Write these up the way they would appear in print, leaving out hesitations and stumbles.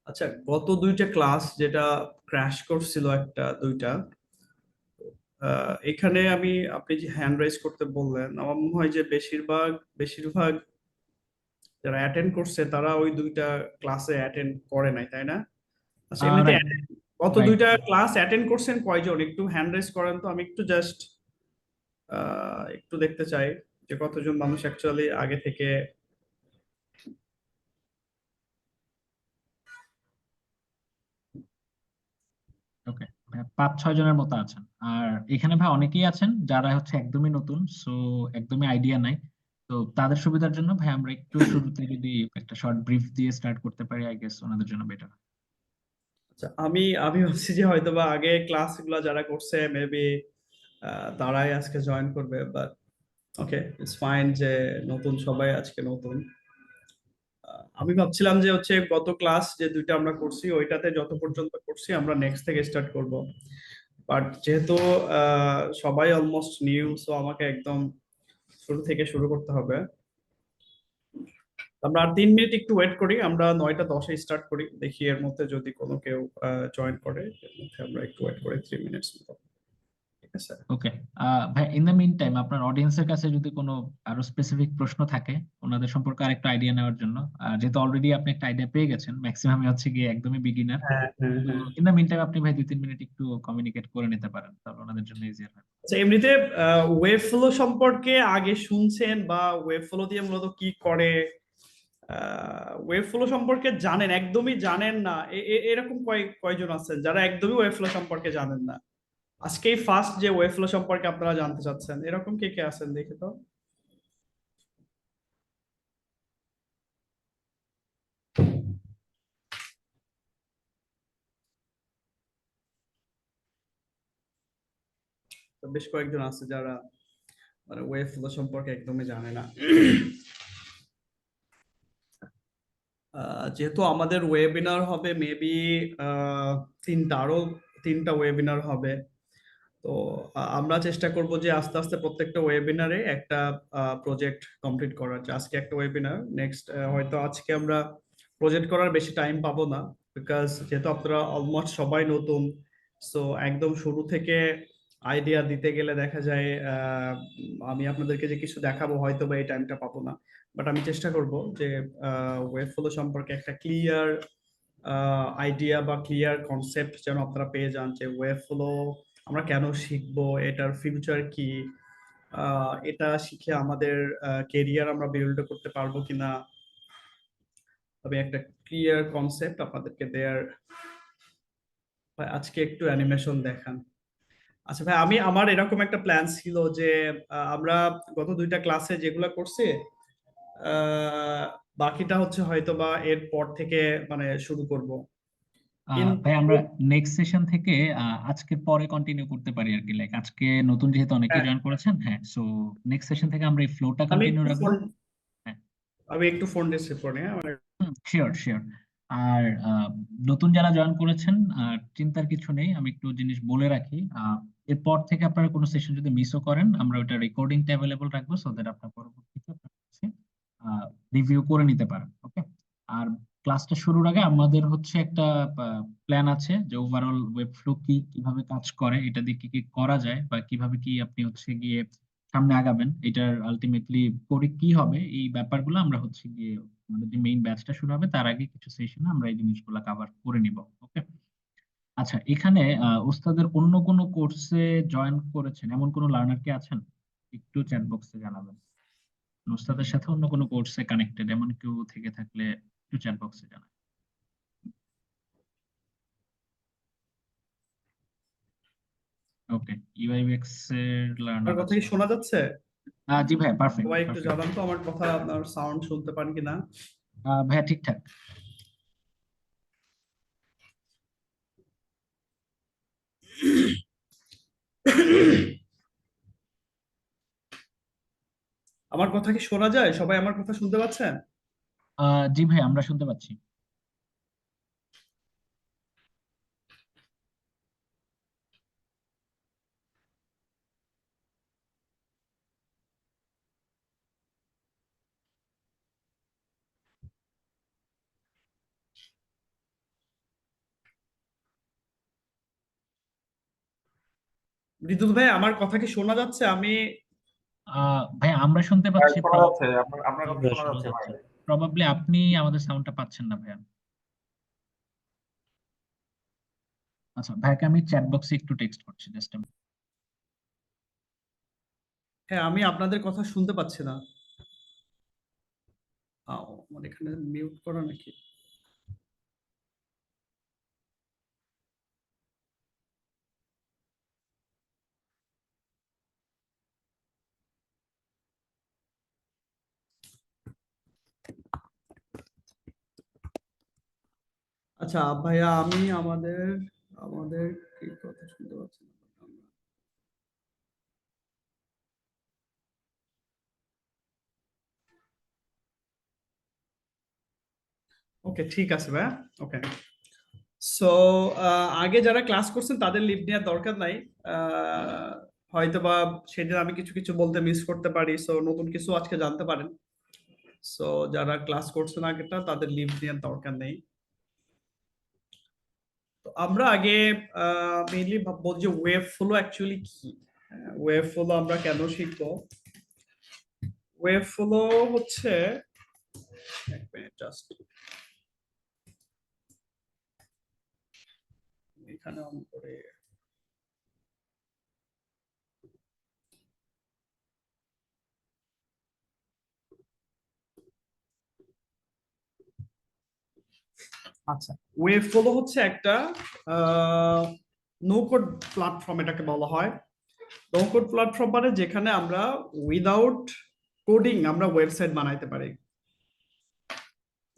আচ্ছা, গত দুইটা ক্লাস যেটা ক্র্যাশ করছিল একটা দুইটা, এখানে আপনি যে হ্যান্ড রাইজ করতে বললেন, আমার মনে হয় যে বেশিরভাগ বেশিরভাগ যারা অ্যাটেন্ড করছে তারা ওই দুইটা ক্লাসে অ্যাটেন্ড করে নাই, তাই না? আচ্ছা, এমনিতে রাইট, গত রাইট। দুইটা ক্লাস অ্যাটেন্ড করছেন কয়জন? একটু হ্যান্ড রাইজ করেন তো, আমি একটু জাস্ট একটু দেখতে চাই যে কতজন মানুষ অ্যাকচুয়ালি আগে থেকে। ওকে, 5-6 জনের মতো আছেন। আর এখানে ভাই অনেকেই আছেন যারা হচ্ছে একদমই নতুন, সো একদমই আইডিয়া নাই। তো তাদের সুবিধার জন্য ভাই আমরা একটু শুরুতে যদি একটা শর্ট ব্রিফ দিয়ে স্টার্ট করতে পারি, আই গেস ওনাদের জন্য বেটার। আচ্ছা, আমি আমি ভাবছি যে হয়তোবা আগে ক্লাস গুলা যারা করছে মেবি তারাই আজকে জয়েন করবে, বাট ওকে, ইটস ফাইন যে নতুন সবাই আজকে নতুন। আমি ভাবছিলাম যে হচ্ছে গত ক্লাস যে দুইটা আমরা করছি ওইটাতে যত পর্যন্ত করছি আমরা নেক্সট থেকে স্টার্ট করব, বাট যেহেতু সবাই অলমোস্ট নিউ, সো আমাকে একদম শুরু থেকে শুরু করতে হবে। আমরা আর 3 মিনিট একটু ওয়েট করি, আমরা 9টা 10-এ স্টার্ট করি, দেখি এর মধ্যে যদি কোনো কেউ জয়েন করে, এর মধ্যে আমরা একটু ওয়েট করি 3 মিনিটস মতো। ঠিক আছে। ওকে। ভাই, ইন দ্য মিন টাইম আপনার অডিয়েন্সের কাছে যদি কোনো আরো স্পেসিফিক প্রশ্ন থাকে ওনাদের সম্পর্কে আরেকটু আইডিয়া নেওয়ার জন্য, যেহেতু অলরেডি আপনি একটা আইডিয়া পেয়ে গেছেন, ম্যাক্সিমাম হচ্ছে গিয়ে একদমই বিগিনার। হ্যাঁ, হ্যাঁ, তো হ্যাঁ। ইন দ্য মিন টাইম আপনি ভাই 2-3 মিনিট একটু কমিউনিকেট করে নিতে পারেন, তাহলে ওনাদের জন্য ইজিয়ার হয়। আচ্ছা, এমনিতে ওয়েব ফ্লো সম্পর্কে আগে শুনছেন বা ওয়েব ফ্লো দিয়ে মূলত কি করে, ওয়েব ফ্লো সম্পর্কে জানেন, একদমই জানেন না, এরকম কয়জন আছেন যারা একদমই ওয়েব ফ্লো সম্পর্কে জানেন না? আজকেই ফার্স্ট যে ওয়েব ফ্লো সম্পর্কে আপনারা জানতে চাচ্ছেন, এরকম কে কে আছেন দেখে তো। তো বেশ কয়েকজন আছে যারা মানে ওয়েব ফ্লো সম্পর্কে একদমই জানে না। যেহেতু আমাদের ওয়েবিনার হবে মেবি আরো তিনটা ওয়েবিনার হবে, তো আমরা চেষ্টা করব যে আস্তে আস্তে প্রত্যেকটা ওয়েবিনারে একটা প্রজেক্ট কমপ্লিট করার। যে আজকে একটা ওয়েবিনার, নেক্সট হয়তো আজকে আমরা প্রজেক্ট করার বেশি টাইম পাবো না, বিকজ যেহেতু আপনারা অলমোস্ট সবাই নতুন, সো একদম শুরু থেকে আইডিয়া দিতে গেলে দেখা যায় আমি আপনাদেরকে যে কিছু দেখাবো হয়তো বা এই টাইমটা পাবো না। বাট আমি চেষ্টা করব যে ওয়েব ফ্লো সম্পর্কে একটা ক্লিয়ার আইডিয়া বা ক্লিয়ার কনসেপ্ট যেন আপনারা পেয়ে যান, যে ওয়েব ফ্লো আমরা কেন শিখবো, এটার ফিউচার কি, এটা শিখে আমাদের কেরিয়ার আমরা বিল্ড করতে পারবো কিনা। তবে একটা ক্লিয়ার কনসেপ্ট আপনাদেরকে দেয়ার। ভাই, আজকে একটু অ্যানিমেশন দেখান। আচ্ছা ভাই, আমার এরকম একটা প্ল্যান ছিল যে আমরা গত দুইটা ক্লাসে যেগুলো করছি, আহ, বাকিটা হচ্ছে হয়তো বা এর পর থেকে মানে শুরু করব ভাই, কিন্তু। আমরা নেক্সট সেশন থেকে আজকের পরে কন্টিনিউ করতে পারি আর কি। লাইক আজকে নতুন যেহেতু অনেকে হ্যাঁ, জয়েন করেছেন, হ্যাঁ, সো নেক্সট সেশন থেকে আমরা এই ফ্লোটা আমি কন্টিনিউ একটু রাখবো। ফোন হ্যাঁ, আমি একটু ফোন রিসিভ করি, হ্যাঁ আমার। Sure, sure. আর নতুন যারা জয়েন করেছেন, চিন্তার কিছু নেই, আমি একটু জিনিস বলে রাখি। এরপর থেকে আপনারা কোনো সেশন যদি মিসও করেন, আমরা ওটা রেকর্ডিংটা অ্যাভেলেবল রাখবো, সো দ্যাট আপনার পরবর্তীতে রিভিউ করে নিতে পারেন। ওকে। আর ক্লাসটা শুরুর আগে আমাদের হচ্ছে একটা প্ল্যান আছে যে ওভারঅল ওয়েব ফ্লো কি, কিভাবে কাজ করে, এটা দিয়ে কি কি করা যায়, বা কিভাবে কি আপনি হচ্ছে গিয়ে সামনে আগাবেন, এটার আলটিমেটলি করে কি হবে, এই ব্যাপারগুলো আমরা হচ্ছে গিয়ে আমাদের যে মেইন ব্যাচটা শুরু হবে তার আগে কিছু সেশনে আমরা এই জিনিসগুলো কভার করে নিব। ওকে। আচ্ছা, এখানে ওস্তাদের অন্য কোনো কোর্সে জয়েন করেছেন এমন কোনো লার্নার কি আছেন? একটু চ্যাট বক্সে জানাবেন। ওস্তাদের সাথে অন্য কোনো কোর্সে কানেক্টেড এমন কেউ থেকে থাকলে একটু চ্যাট বক্সে জানাবেন। ওকে, ইউআইএক্স এর আমার লার্নার কথা আছে। কি শোনা যাচ্ছে? জি ভাই, পারফেক্ট, সবাই একটু পারফেক্ট। জানান তো আমার কথা, আপনার সাউন্ড শুনতে পান কিনা। ভাইয়া ঠিকঠাক। আমার কথা কি শোনা যায়? সবাই আমার কথা শুনতে পাচ্ছেন? জি ভাই, আমরা শুনতে পাচ্ছি। রিদুল ভাই, আমার কথা কি শোনা যাচ্ছে? আমি ভাই আমরা শুনতে ভাই পাচ্ছি, শোনা যাচ্ছে, আপনার জি কথা ভাইয়া শোনা শোনা যাচ্ছে ভাই। যাচ্ছে। প্রবাবলি আপনি আমাদের সাউন্ডটা পাচ্ছেন না ভাইয়া। আচ্ছা, ভাইকে আমি চ্যাট বক্সে একটু টেক্সট করছি, জাস্ট। হ্যাঁ, আমি আপনাদের কথা শুনতে পাচ্ছি না। আমার এখানে মিউট করা নাকি? আচ্ছা ভাইয়া, আমি আমাদের আমাদের কি কথা শুনতে পাচ্ছি না। ওকে, ঠিক আছে ভাইয়া। ওকে, সো আগে যারা ক্লাস করছেন তাদের লিভ নেওয়ার দরকার নাই। আহ, হয়তোবা সেদিন আমি কিছু কিছু বলতে মিস করতে পারি, সো নতুন কিছু আজকে জানতে পারেন। সো যারা ক্লাস করছেন আগেটা, তাদের লিভ নেওয়ার দরকার নেই। তো আমরা আগে মেইনলি ভাববো যে ওয়েব ফ্লো অ্যাকচুয়ালি কি। ওয়েব ফ্লো আমরা কেন শিখবো? ওয়েব ফ্লো হচ্ছে, এক মিনিট জাস্ট, এখানে অন করে। আচ্ছা, ওয়েব ফ্লো হচ্ছে একটা নো কোড প্ল্যাটফর্ম, এটাকে বলা হয়। নো কোড প্ল্যাটফর্ম মানে যেখানে আমরা উইদাউট কোডিং আমরা ওয়েবসাইট বানাইতে পারি।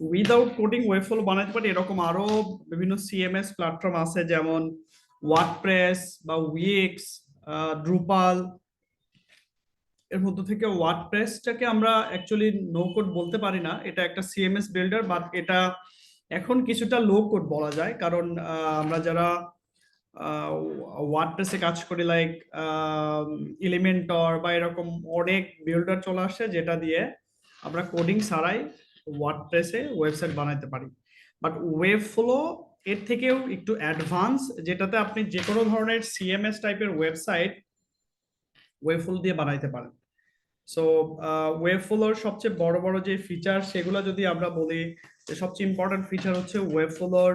উইদাউট কোডিং ওয়েব ফ্লো বানাইতে পারি। এরকম আরো বিভিন্ন সিএমএস প্ল্যাটফর্ম আছে, যেমন ওয়ার্ডপ্রেস বা উইক্স, ড্রুপাল। এর মধ্যে থেকে ওয়ার্ডপ্রেসটাকে আমরা অ্যাকচুয়ালি নো কোড বলতে পারি না, এটা একটা সিএমএস বিল্ডার, বাট এটা এখন কিছুটা লো কোড বলা যায়। কারণ আমরা যারা ওয়ার্ডপ্রেসে কাজ করি, লাইক এলিমেন্টর বা এরকম অনেক বিল্ডার চলে আসছে, যেটা দিয়ে আমরা কোডিং ছাড়াই ওয়ার্ডপ্রেসে ওয়েবসাইট বানাইতে পারি। বাট ওয়েব ফ্লো এর থেকেও একটু অ্যাডভান্স, যেটাতে আপনি যে কোনো ধরনের সিএমএস টাইপের ওয়েবসাইট ওয়েব ফ্লো দিয়ে বানাইতে পারেন। সো ওয়েব ফ্লোর সবচেয়ে বড় বড় যে ফিচার, সেগুলো যদি আমরা বলি, যে সবচেয়ে ইম্পর্টেন্ট ফিচার হচ্ছে ওয়েব ফ্লোর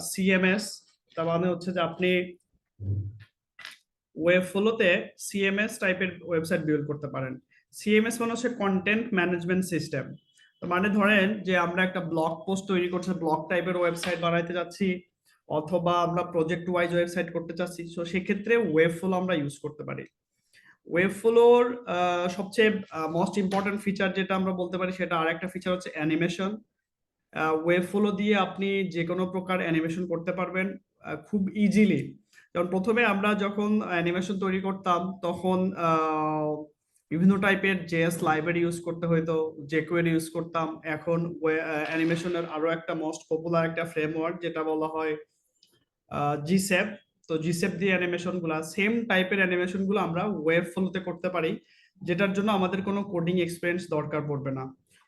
সিএমএস। তার মানে হচ্ছে যে আপনি ওয়েব ফ্লোতে সিএমএস টাইপের ওয়েবসাইট বিল্ড করতে পারেন। সিএমএস মানে হচ্ছে কন্টেন্ট ম্যানেজমেন্ট সিস্টেম। তো মানে ধরেন যে আমরা একটা ব্লগ পোস্ট তৈরি করতে, ব্লগ টাইপের ওয়েবসাইট বানাইতে যাচ্ছি, অথবা আমরা প্রজেক্ট ওয়াইজ ওয়েবসাইট করতে চাচ্ছি, তো সেক্ষেত্রে ওয়েব ফ্লো আমরা ইউজ করতে পারি। ওয়েব ফ্লোর সবচেয়ে মোস্ট ইম্পর্টেন্ট ফিচার যেটা আমরা বলতে পারি, সেটা আর একটা ফিচার হচ্ছে অ্যানিমেশন। ওয়েব ফ্লো দিয়ে আপনি যে কোনো প্রকার অ্যানিমেশন করতে পারবেন খুব ইজিলি। কারণ প্রথমে আমরা যখন অ্যানিমেশন তৈরি করতাম, তখন বিভিন্ন টাইপের জেএস লাইব্রেরি ইউজ করতে হতো, জেকুয়েরি ইউজ করতাম। এখন অ্যানিমেশনের আরো একটা মোস্ট পপুলার একটা ফ্রেমওয়ার্ক, যেটা বলা হয় জিসেপ। তো জিসেপ দিয়ে অ্যানিমেশন গুলা, সেম টাইপের অ্যানিমেশন গুলো আমরা ওয়েব ফ্লোতে করতে পারি, যেটার জন্য আমাদের কোনো কোডিং এক্সপিরিয়েন্স দরকার পড়বে না।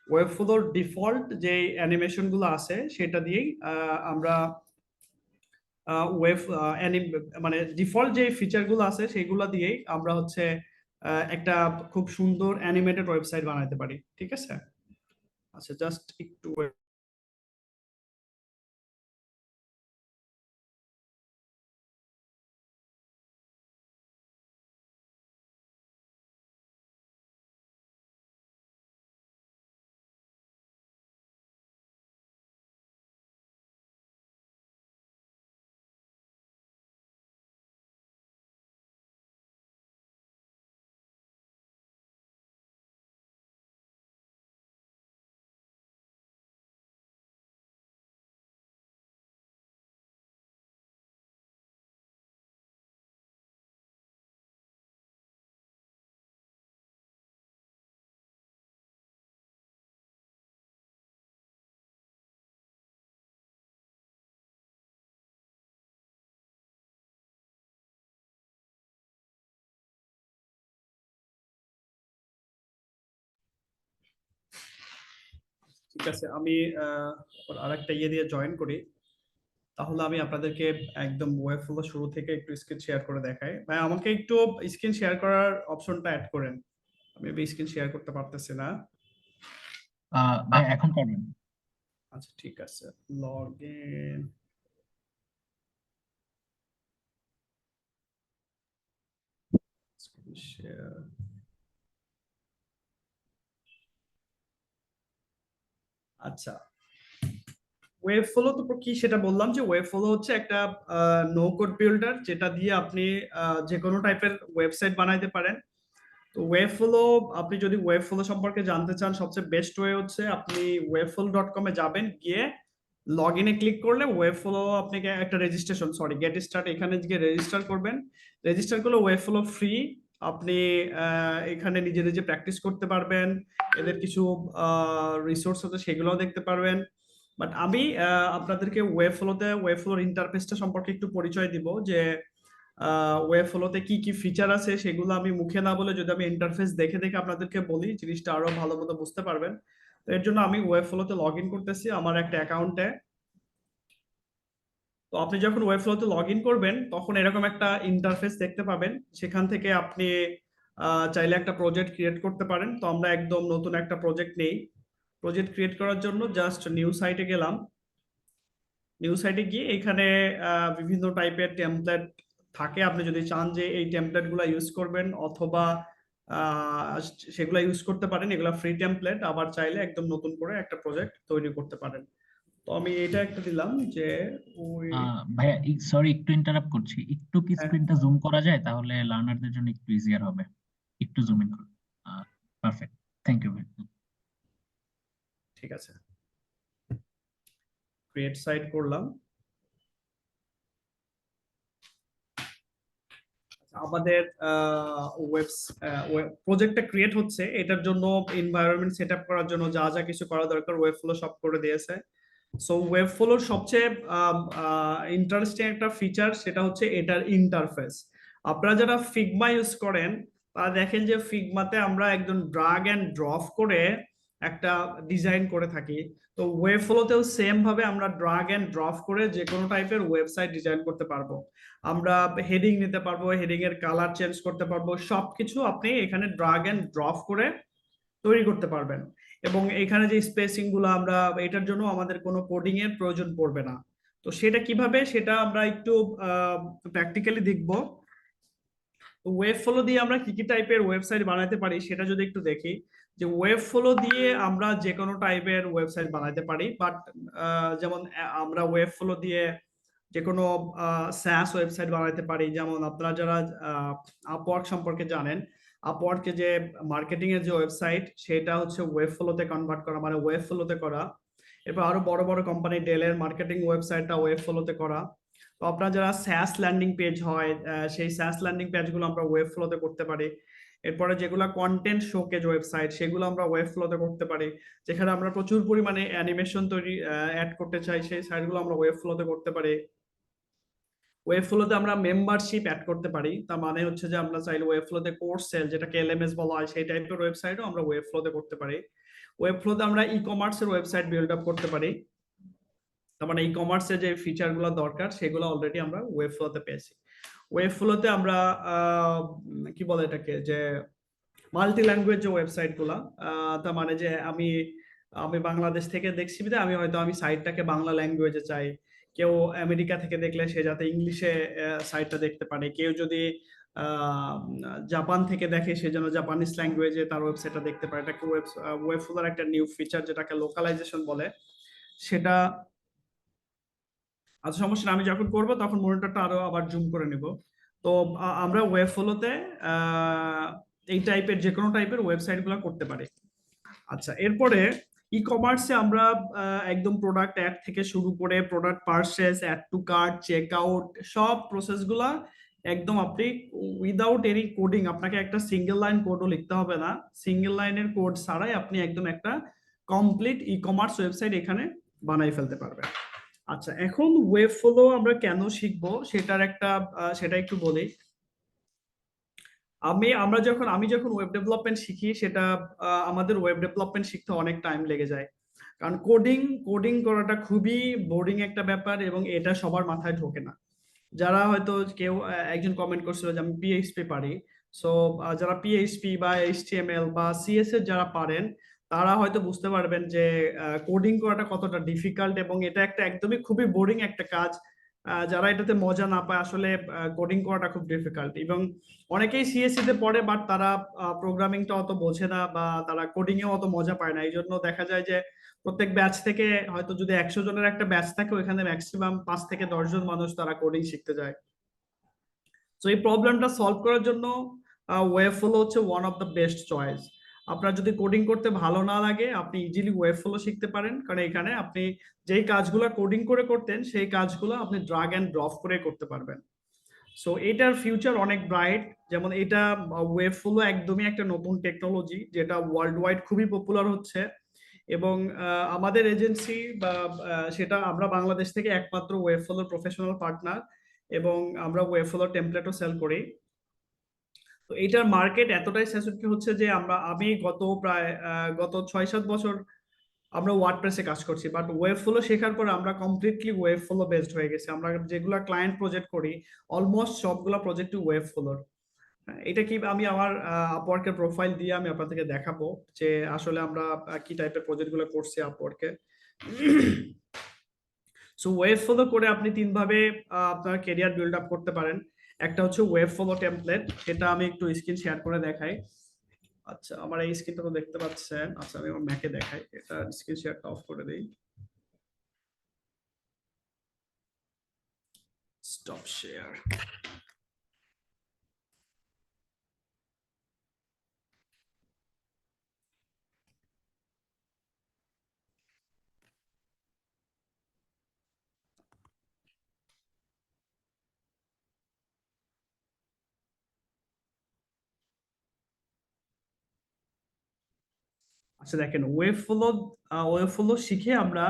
ওয়েব ফ্লোর ডিফল্ট যে অ্যানিমেশন গুলো আছে, সেটা দিয়েই আমরা ওয়েব মানে ডিফল্ট যে ফিচার গুলো আছে, সেগুলো দিয়েই আমরা হচ্ছে একটা খুব সুন্দর অ্যানিমেটেড ওয়েবসাইট বানাতে পারি। ঠিক আছে? আচ্ছা, জাস্ট একটু ঠিক আছে, আমি আরেকটা ইয়ে দিয়ে জয়েন করি। তাহলে আমি আপনাদেরকে একদম ওয়েব ফ্লো শুরু থেকে একটু স্ক্রিন শেয়ার করে দেখাই। ভাই আমাকে একটু স্ক্রিন শেয়ার করার অপশনটা অ্যাড করেন। আমি স্ক্রিন শেয়ার করতে পারতেছি না। ভাই এখন পারবেন। আচ্ছা ঠিক আছে, লগ ইন স্ক্রিন শেয়ার। আচ্ছা, ওয়েব ফ্লো তো কি সেটা বললাম যে ওয়েব ফ্লো হচ্ছে একটা নো কোড বিল্ডার, যেটা দিয়ে আপনি যে কোনো টাইপের ওয়েবসাইট বানাইতে পারেন। তো ওয়েব ফ্লো, আপনি যদি ওয়েব ফ্লো সম্পর্কে জানতে চান, সবচেয়ে বেস্ট ওয়ে হচ্ছে আপনি webflow.com এ যাবেন, গিয়ে লগ ইনে ক্লিক করলে ওয়েব ফ্লো আপনাকে একটা রেজিস্ট্রেশন, সরি গেট স্টার্ট, এখানে গিয়ে রেজিস্টার করবেন। রেজিস্টার করলে ওয়েব ফ্লো ফ্রি। আপনি এখানে নিজে নিজে প্র্যাকটিস করতে পারবেন, এদের কিছু রিসোর্স আছে সেগুলোও দেখতে পারবেন। বাট আমি আপনাদেরকে ওয়েব ফ্লোর ইন্টারফেসটা সম্পর্কে একটু পরিচয় দিব, যে ওয়েব ফ্লোতে কি কি ফিচার আছে সেগুলো আমি মুখে না বলে যদি আমি ইন্টারফেস দেখে দেখে আপনাদেরকে বলি, জিনিসটা আরো ভালো মতো বুঝতে পারবেন। তো এর জন্য আমি ওয়েব ফ্লোতে লগ ইন করতেছি আমার একটা অ্যাকাউন্টে। তো আপনি যখন ওয়েব ফ্লোতে লগ ইন করবেন তখন এরকম একটা ইন্টারফেস দেখতে পাবেন। সেখান থেকে আপনি চাইলে একটা প্রজেক্ট ক্রিয়েট করতে পারেন। তো আমরা একদম নতুন একটা প্রজেক্ট নেই। প্রজেক্ট ক্রিয়েট করার জন্য জাস্ট নিউ সাইটে গেলাম। নিউ সাইটে গিয়ে এখানে বিভিন্ন টাইপের টেমপ্লেট থাকে, আপনি যদি চান যে এই টেমপ্লেট গুলা ইউজ করবেন অথবা আহ, সেগুলা ইউজ করতে পারেন, এগুলা ফ্রি টেমপ্লেট। আবার চাইলে একদম নতুন করে একটা প্রজেক্ট তৈরি করতে পারেন। তো আমি এটা একটা দিলাম যে ওই ভাইয়া সরি একটু ইন্টারাপ্ট করছি, একটু কি হ্যাঁ, স্ক্রিনটা জুম করা যায় তাহলে লার্নারদের জন্য একটু ইজিয়ার হবে? একটু জুম ইন করুন। পারফেক্ট, থ্যাংক ইউ ভাই। ঠিক আছে, ক্রিয়েট সাইট করলাম। আমাদের ওয়েব প্রজেক্টটা ক্রিয়েট হচ্ছে, এটার জন্য এনভায়রনমেন্ট সেট আপ করার জন্য যা যা কিছু করা দরকার ওয়েব ফ্লো সব করে দিয়েছে। সো ওয়েব ফ্লোর সবচেয়ে ইন্টারেস্টিং একটা ফিচার সেটা হচ্ছে এটার ইন্টারফেস। আপনারা যারা ফিগমা ইউজ করেন তারা দেখেন যে ফিগমাতে আমরা একদম ড্রাগ এন্ড ড্রপ করে একটা ডিজাইন করে থাকি। তো ওয়েব ফ্লোতেও সেম ভাবে আমরা ড্রাগ এন্ড ড্রপ করে যে কোনো টাইপের ওয়েবসাইট ডিজাইন করতে পারবো। আমরা হেডিং নিতে পারবো, হেডিং এর কালার চেঞ্জ করতে পারবো, সবকিছু আপনি এখানে ড্রাগ এন্ড ড্রপ করে তৈরি করতে পারবেন। এবং এখানে যে স্পেসিং গুলো, আমরা এটার জন্য আমাদের কোনো কোডিং এর প্রয়োজন পড়বে না। তো সেটা কিভাবে, সেটা আমরা একটু প্র্যাকটিক্যালি দেখব। ওয়েব ফ্লো দিয়ে আমরা কি কি টাইপের ওয়েবসাইট বানাতে পারি সেটা যদি একটু দেখি, যে ওয়েব ফ্লো দিয়ে আমরা যে কোনো টাইপের ওয়েবসাইট বানাতে পারি। বাট যেমন আমরা ওয়েব ফ্লো দিয়ে যে কোনো SaaS ওয়েবসাইট বানাতে পারি। যেমন আপনারা যারা আপওয়ার্ক সম্পর্কে জানেন, আপওয়ার্কে যে মার্কেটিং এর যে ওয়েবসাইট সেটা হচ্ছে ওয়েব ফ্লোতে কনভার্ট করা, মানে ওয়েব ফ্লোতে করা। এরপর আরো বড় বড় কোম্পানি ডেলের মার্কেটিং ওয়েবসাইটটা ওয়েব ফ্লোতে করা। তো আপনার যারা SaaS ল্যান্ডিং পেজ হয়, সেই SaaS ল্যান্ডিং পেজগুলো আমরা ওয়েব ফ্লোতে করতে পারি। এরপরে যেগুলো কন্টেন্ট শোকেজ ওয়েবসাইট সেগুলো আমরা ওয়েব ফ্লোতে করতে পারি। যেখানে আমরা প্রচুর পরিমাণে অ্যানিমেশন তৈরি অ্যাড করতে চাই, সেই সাইটগুলো আমরা ওয়েব ফ্লোতে করতে পারি। ওয়েব ফ্লোতে আমরা মেম্বারশিপ অ্যাড করতে পারি, তার মানে হচ্ছে যে আমরা চাইলে ওয়েব ফ্লোতে কোর্স সেল, যেটাকে এলএমএস বলা হয়, সেই টাইপের ওয়েবসাইটও আমরা ওয়েব ফ্লোতে করতে পারি। ওয়েব ফ্লোতে আমরা ই কমার্সের ওয়েবসাইট বিল্ড আপ করতে পারি। তার মানে ই কমার্সের যে ফিচার গুলো দরকার সেগুলো অলরেডি আমরা ওয়েব ফ্লোতে পেয়েছি। ওয়েব ফ্লোতে আমরা কি বলে এটাকে, যে মাল্টি ল্যাঙ্গুয়েজ যে ওয়েবসাইট গুলা, তার মানে যে আমি আমি বাংলাদেশ থেকে দেখছি বিধায় আমি সাইটটাকে বাংলা ল্যাঙ্গুয়েজে চাই। কেউ আমেরিকা থেকে দেখলে সে যাতে ইংলিশে সাইটটা দেখতে পারে। কেউ যদি আহ, জাপান থেকে দেখে সে যেন জাপানিজ ল্যাঙ্গুয়েজে তার ওয়েবসাইটটা দেখতে পারে। এটাকে ওয়েব ফ্লোর একটা নিউ ফিচার যেটাকে লোকালাইজেশন বলে সেটা। আচ্ছা সমস্যা না, আমি যখন করবো তখন মনিটরটা আরো আবার জুম করে নিব। তো আমরা ওয়েব ফ্লোতে এই টাইপের যে কোনো টাইপের ওয়েবসাইট গুলো করতে পারি। আচ্ছা, এরপরে ই কমার্সে আমরা একদম প্রোডাক্ট অ্যাড থেকে শুরু করে product purchase, add to cart, check out, সব প্রসেস গুলা একদম আপনি উইদাউট এনি কোডিং, আপনাকে একটা সিঙ্গেল লাইন কোডও লিখতে হবে না। সিঙ্গেল লাইনের কোড ছাড়াই আপনি একদম একটা কমপ্লিট ই কমার্স ওয়েবসাইট এখানে বানাই ফেলতে পারবেন। আচ্ছা, এখন ওয়েব ফ্লো আমরা কেন শিখবো সেটা একটু বলি। আমি যখন ওয়েব ডেভেলপমেন্ট শিখি সেটা আমাদের ওয়েব ডেভেলপমেন্ট শিখতে অনেক টাইম লেগে যায়। কারণ কোডিং কোডিং করাটা খুবই বোরিং একটা ব্যাপার এবং এটা সবার মাথায় ঢোকে না। যারা হয়তো কেউ একজন কমেন্ট করছিল যে আমি পিএইচপি পারি, সো যারা পিএইচপি বা এইচটিএমএল বা সিএসএস যারা পারেন তারা হয়তো বুঝতে পারবেন যে কোডিং করাটা কতটা ডিফিকাল্ট এবং এটা একটা একদমই খুবই বোরিং একটা কাজ। যারা এটাতে মজা না পায় আসলে কোডিং করাটা খুব ডিফিকাল্ট, এবং অনেকেই সিএসসি তে পড়ে বাট তারা প্রোগ্রামিংটা অত বোঝে না বা তারা কোডিং এ অত মজা পায় না। এই জন্য দেখা যায় যে প্রত্যেক ব্যাচ থেকে হয়তো যদি 100 জনের একটা ব্যাচ থাকে ওইখানে ম্যাক্সিমাম 5 থেকে 10 জন মানুষ তারা কোডিং শিখতে যায়। তো এই প্রবলেমটা সলভ করার জন্য ওয়েবফ্লো হচ্ছে one of the best choice. আপনার যদি কোডিং করতে ভালো না লাগে আপনি ইজিলি ওয়েবফ্লো শিখতে পারেন, কারণ এখানে আপনি যেই কাজগুলো কোডিং করে করতেন সেই কাজগুলো আপনি ড্রাগ অ্যান্ড ড্রপ করে করতে পারবেন। সো এটার ফিউচার অনেক ব্রাইট। যেমন এটা ওয়েবফ্লো একদমই একটা নতুন টেকনোলজি যেটা ওয়ার্ল্ড ওয়াইড খুবই পপুলার হচ্ছে, এবং আমাদের এজেন্সি বা সেটা আমরা বাংলাদেশ থেকে একমাত্র ওয়েবফ্লোর প্রফেশনাল পার্টনার, এবং আমরা ওয়েবফ্লো টেমপ্লেটও সেল করি। তো এইটার মার্কেট এতটাই স্যাচুরেটেড হচ্ছে যে আমি গত 6-7 বছর আমরা ওয়ার্ডপ্রেসে কাজ করছি, বাট ওয়েবফ্লো শেখার পর আমরা কমপ্লিটলি ওয়েবফ্লো বেসড হয়ে গেছি। আমরা যেগুলা ক্লায়েন্ট প্রজেক্ট করি অলমোস্ট সবগুলা প্রজেক্টই ওয়েবফ্লোর। এটা কি আমি আমার আপওয়ার্কের প্রোফাইল দিয়ে আমি আপনাদেরকে দেখাবো যে আসলে আমরা কি টাইপের প্রজেক্ট গুলো করছি আপওয়ার্কে। সো ওয়েবফ্লো করে আপনি তিনভাবে আপনার কেরিয়ার বিল্ড আপ করতে পারেন। একটা হচ্ছে ওয়েবফ্লো টেমপ্লেট, এটা আমি একটু স্ক্রিন শেয়ার করে দেখাই। আচ্ছা, আমার এই স্ক্রিনটা তো দেখতে পাচ্ছেন। আচ্ছা, আমি আমার ম্যাকে দেখাই, এটা স্ক্রিন শেয়ারটা অফ করে দেই। Stop share. আচ্ছা দেখেন, ওয়েবফ্লো শিখে আমরা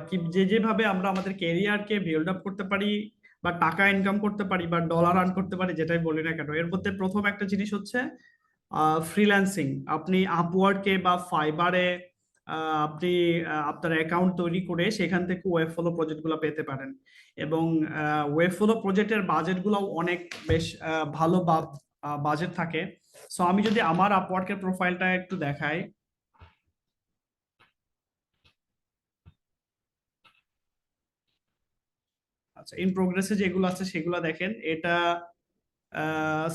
কি যেভাবে আমরা আমাদের ক্যারিয়ারকে বিল্ড আপ করতে পারি বা টাকা ইনকাম করতে পারি বা ডলার আর্ন করতে পারি, যেটাই বলি না কেন, এর মধ্যে প্রথম একটা জিনিস হচ্ছে ফ্রিল্যান্সিং। আপনি আপওয়ার্কে বা ফাইবারে আপনি আপনার অ্যাকাউন্ট তৈরি করে সেখান থেকে ওয়েবফ্লো প্রজেক্টগুলো পেতে পারেন, এবং ওয়েবফ্লো প্রজেক্টের বাজেটগুলো অনেক বেশ ভালো বাজেট থাকে। সো আমি যদি আমার আপওয়ার্কের প্রোফাইলটা একটু দেখাই। আচ্ছা, ইন প্রোগ্রেসে যেগুলো আছে সেগুলো দেখেন। এটা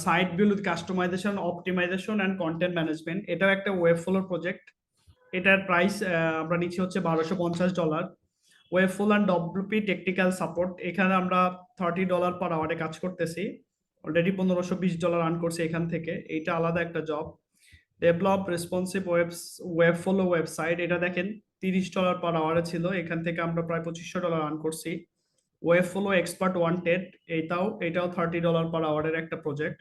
site build customisation, optimisation and content management, এটাও একটা ওয়েবফ্লোর প্রজেক্ট। এটার প্রাইস আমরা নিচ্ছি হচ্ছে $1250। ওয়েবফ্লো অ্যান্ড ডব্লিউপি টেকনিক্যাল সাপোর্ট, এখানে আমরা $30 পার আওয়ারে কাজ করতেছি। অলরেডি $1520 আর্ন করছি এখান থেকে, এইটা আলাদা একটা job. Develop responsive Webflow website, এটা দেখেন $30 পার আওয়ারে ছিল, এখান থেকে আমরা প্রায় $2500 আর্ন করছি। ওয়েবফ্লো এক্সপার্ট ওয়ান্টেড, এটাও $30 পার আওয়ারের একটা প্রজেক্ট।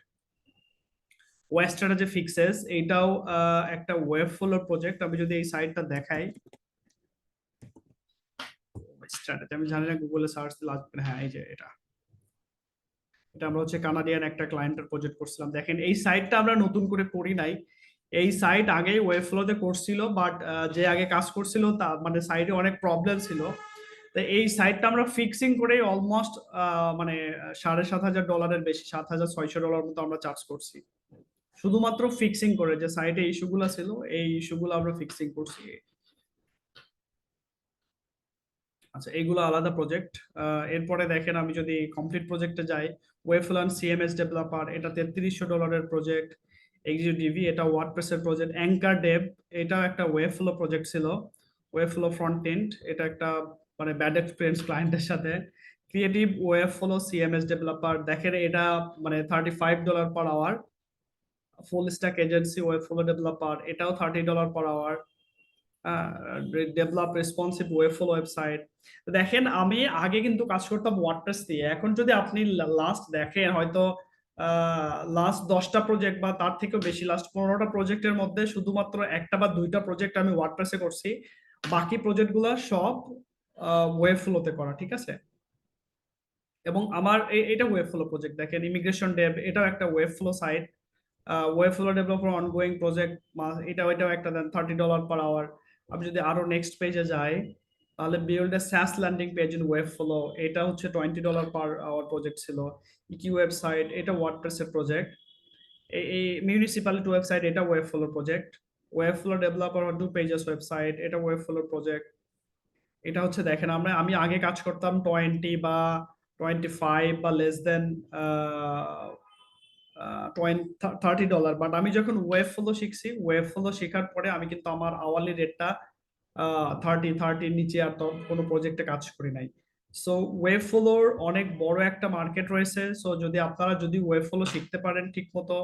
ওয়েস্টার্ন যে ফিক্সেস, এইটাও একটা ওয়েবফ্লো প্রজেক্ট। আমি যদি এই সাইটটা দেখাই, স্ট্র্যাটেজি আমি জানি না গুগলে সার্চ দিলে আসবে, হ্যাঁ এই যে এটা। এটা আমরা হচ্ছে কানাডিয়ান একটা ক্লায়েন্টের প্রজেক্ট করছিলাম। দেখেন এই সাইটটা আমরা নতুন করে করি নাই, এই সাইট আগেই ওয়েবফ্লোতে করছিল, বাট যে আগে কাজ করছিল তা মানে সাইটে অনেক প্রবলেম ছিল। তো এই সাইটটা আমরা ফিক্সিং করে অলমোস্ট মানে $7500 বেশি, $7600 মতো আমরা চার্জ করছি শুধুমাত্র ফিক্সিং করে। যে সাইটে ইস্যুগুলো ছিল এই ইস্যুগুলো আমরা ফিক্সিং করছি। আচ্ছা, এইগুলো আলাদা প্রজেক্ট। এরপরে দেখেন আমি যদি কমপ্লিট প্রজেক্টে যাই, ওয়েবফ্লো এন্ড সিএমএস ডেভেলপার, এটা $3300 প্রজেক্ট। এক্সিকিউটিভি, এটা ওয়ার্ডপ্রেসের প্রজেক্ট। অ্যাঙ্কার ডেভ, এটাও একটা ওয়েবফ্লো প্রজেক্ট ছিল। ওয়েবফ্লো ফ্রন্ট এন্ড, এটা একটা মানে ব্যাড এক্সপিরিয়েন্স ক্লায়েন্টের সাথে। ক্রিয়েটিভ ওয়েবফ্লো সিএমএস ডেভেলপার, দেখেন এটা মানে $35 per hour. Full stack agency Webflow developer, এটাও $30 per hour. Develop responsive Webflow website. দেখেন আমি আগে কিন্তু কাজ করতাম ওয়ার্ডপ্রেস দিয়ে, এখন যদি আপনি লাস্ট দেখেন হয়তো লাস্ট 10টা প্রজেক্ট বা তার থেকেও বেশি, লাস্ট 15টা প্রজেক্টের মধ্যে শুধুমাত্র একটা বা দুইটা প্রজেক্ট আমি ওয়ার্ডপ্রেসে করছি, বাকি প্রজেক্ট গুলো সব ওয়েবফ্লোতে করা, ঠিক আছে। এবং আমার এটা ওয়েবফ্লো প্রজেক্ট। দেখেন ইমিগ্রেশন ডেভ, এটাও একটা ওয়েবফ্লো সাইট। ওয়েবফ্লো ডেভেলপার অনগোয়িং প্রজেক্ট, এটাও একটা দেন $30 পার আওয়ার। আমি যদি আরো নেক্সট পেজে যাই, তাহলে build a SaaS landing page in Webflow, এটা হচ্ছে $20 পার আওয়ার প্রজেক্ট ছিল। ইকি ওয়েবসাইট, এটা ওয়ার্ডপ্রেস এর প্রজেক্ট। এই মিউনিসিপ্যালিটি ওয়েবসাইট, এটা Webflow project. Webflow developer do pages website, এটা ওয়েবফ্লো প্রজেক্ট। এটা হচ্ছে দেখেন, আমি আগে কাজ করতাম 20 বা 25 বা লেস দেন $30, বাট আমি যখন ওয়েবফ্লো শিখছি, ওয়েবফ্লো শেখার পরে আমি কিন্তু আমার আওয়ারলি রেটটা 30 নিচে আর তো কোনো প্রজেক্টে কাজ করি নাই। সো ওয়েবফ্লোর অনেক বড় একটা মার্কেট রয়েছে। সো যদি আপনারা যদি ওয়েবফ্লো শিখতে পারেন ঠিক মতো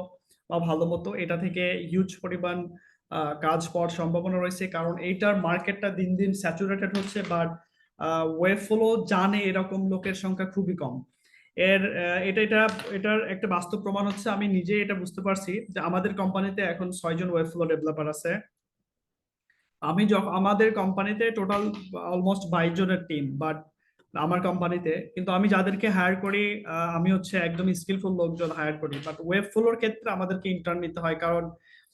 বা ভালো মতো, এটা থেকে হিউজ পরিমাণ কাজ পাওয়ার সম্ভাবনা রয়েছে, কারণ এইটার মার্কেটটা দিন দিন স্যাচুরেটেড হচ্ছে। বাট ওয়েবফ্লো জানে এরকম লোকের সংখ্যা খুবই কম। এর এটার একটা বাস্তব প্রমাণ হচ্ছে, আমি নিজে এটা বুঝতে পারছি যে আমাদের কোম্পানিতে এখন 6 জন ওয়েবফ্লো ডেভেলপার আছে। আমি যখন আমাদের কোম্পানিতে টোটাল অলমোস্ট 22 জনের টিম, বাট আমার কোম্পানিতে কিন্তু আমি যাদেরকে হায়ার করি, আমি হচ্ছে একদম স্কিলফুল লোকজন হায়ার করি। বাট ওয়েব ফ্লোর ক্ষেত্রে আমাদেরকে ইন্টার্ন নিতে হয়, কারণ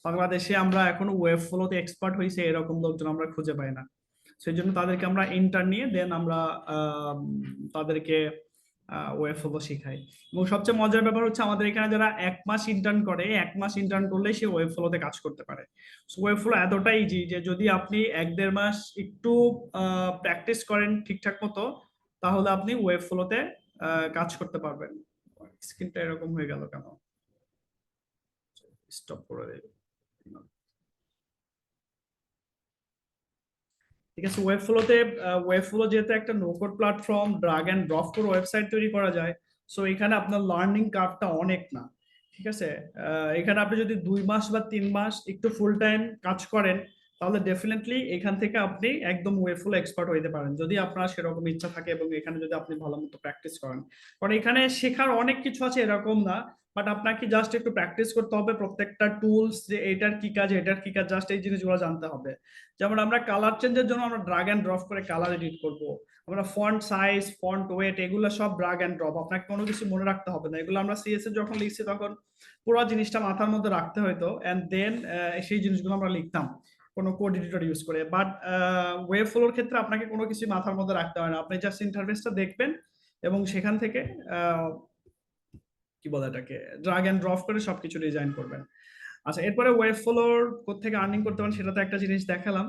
বাংলাদেশে আমরা এখনো ওয়েব ফ্লোতে এক্সপার্ট হয়েছে এরকম লোকজন আমরা খুঁজে পাই না। সেই জন্য তাদেরকে আমরা ইন্টার্ন নিয়ে দেন আমরা তাদেরকে ওয়েব ফ্লো শিখাই। এবং সবচেয়ে মজার ব্যাপার হচ্ছে, আমাদের এখানে যারা 1 মাস ইন্টার্ন করে, 1 মাস ইন্টার্ন করলে সে ওয়েব ফ্লোতে কাজ করতে পারে। ওয়েব ফ্লো এতটাই ইজি যে যদি আপনি 1-1.5 মাস একটু প্র্যাকটিস করেন ঠিকঠাক মতো, তাহলে আপনি ওয়েব ফ্লোতে কাজ করতে পারবেন। স্ক্রিনটা এরকম হয়ে গেল কেন? স্টপ করে দেব। ঠিক আছে, ওয়েব ফ্লো যেহেতু একটা no code platform, drag and drop করে ওয়েবসাইট তৈরি করা যায়। সো এখানে আপনার লার্নিং কার্ভটা অনেক না। ঠিক আছে, এখানে আপনি যদি 2 মাস বা 3 মাস একটু ফুল টাইম কাজ করেন, তাহলে ডেফিনেটলি এখান থেকে আপনি একদম ওয়েব ফ্লো এক্সপার্ট হইতে পারেন, যদি আপনার সেরকম ইচ্ছা থাকে এবং এখানে যদি আপনি ভালো মতো প্র্যাকটিস করেন। কারণ এখানে শেখার অনেক কিছু আছে এরকম না, বাট আপনাকে জাস্ট একটু প্র্যাকটিস করতে হবে প্রত্যেকটা টুলস, যে এটার কি কাজ এটার কি কাজ, জাস্ট এই জিনিসগুলো জানতে হবে। যেমন আমরা কালার চেঞ্জের জন্য আমরা ড্রাগ এন্ড ড্রপ করে কালার এডিট করব। আমরা ফন্ট সাইজ, ফন্ট ওয়েট, এগুলো সব ড্রাগ এন্ড ড্রপ, আপনাকে কোনো কিছু মনে রাখতে হবে না। এগুলো আমরা সিএসএস যখন লিখছি তখন পুরো জিনিসটা মাথার মধ্যে রাখতে হতো, এন্ড দেন সেই জিনিসগুলো আমরা লিখতাম কোনো কোড এডিটর ইউজ করে। বাট ওয়েব ফ্লোর ক্ষেত্রে আপনাকে কোনো কিছু মাথার মধ্যে রাখতে হয় না, আপনি জাস্ট ইন্টারফেসটা দেখবেন এবং সেখান থেকে কি বলে এটাকে ড্রাগ এন্ড ড্রপ করে সবকিছু ডিজাইন করবেন। আচ্ছা, এরপরে ওয়েব ফ্লোর কোত্থেকে আর্নিং করতে পারেন সেটা তো একটা জিনিস দেখালাম।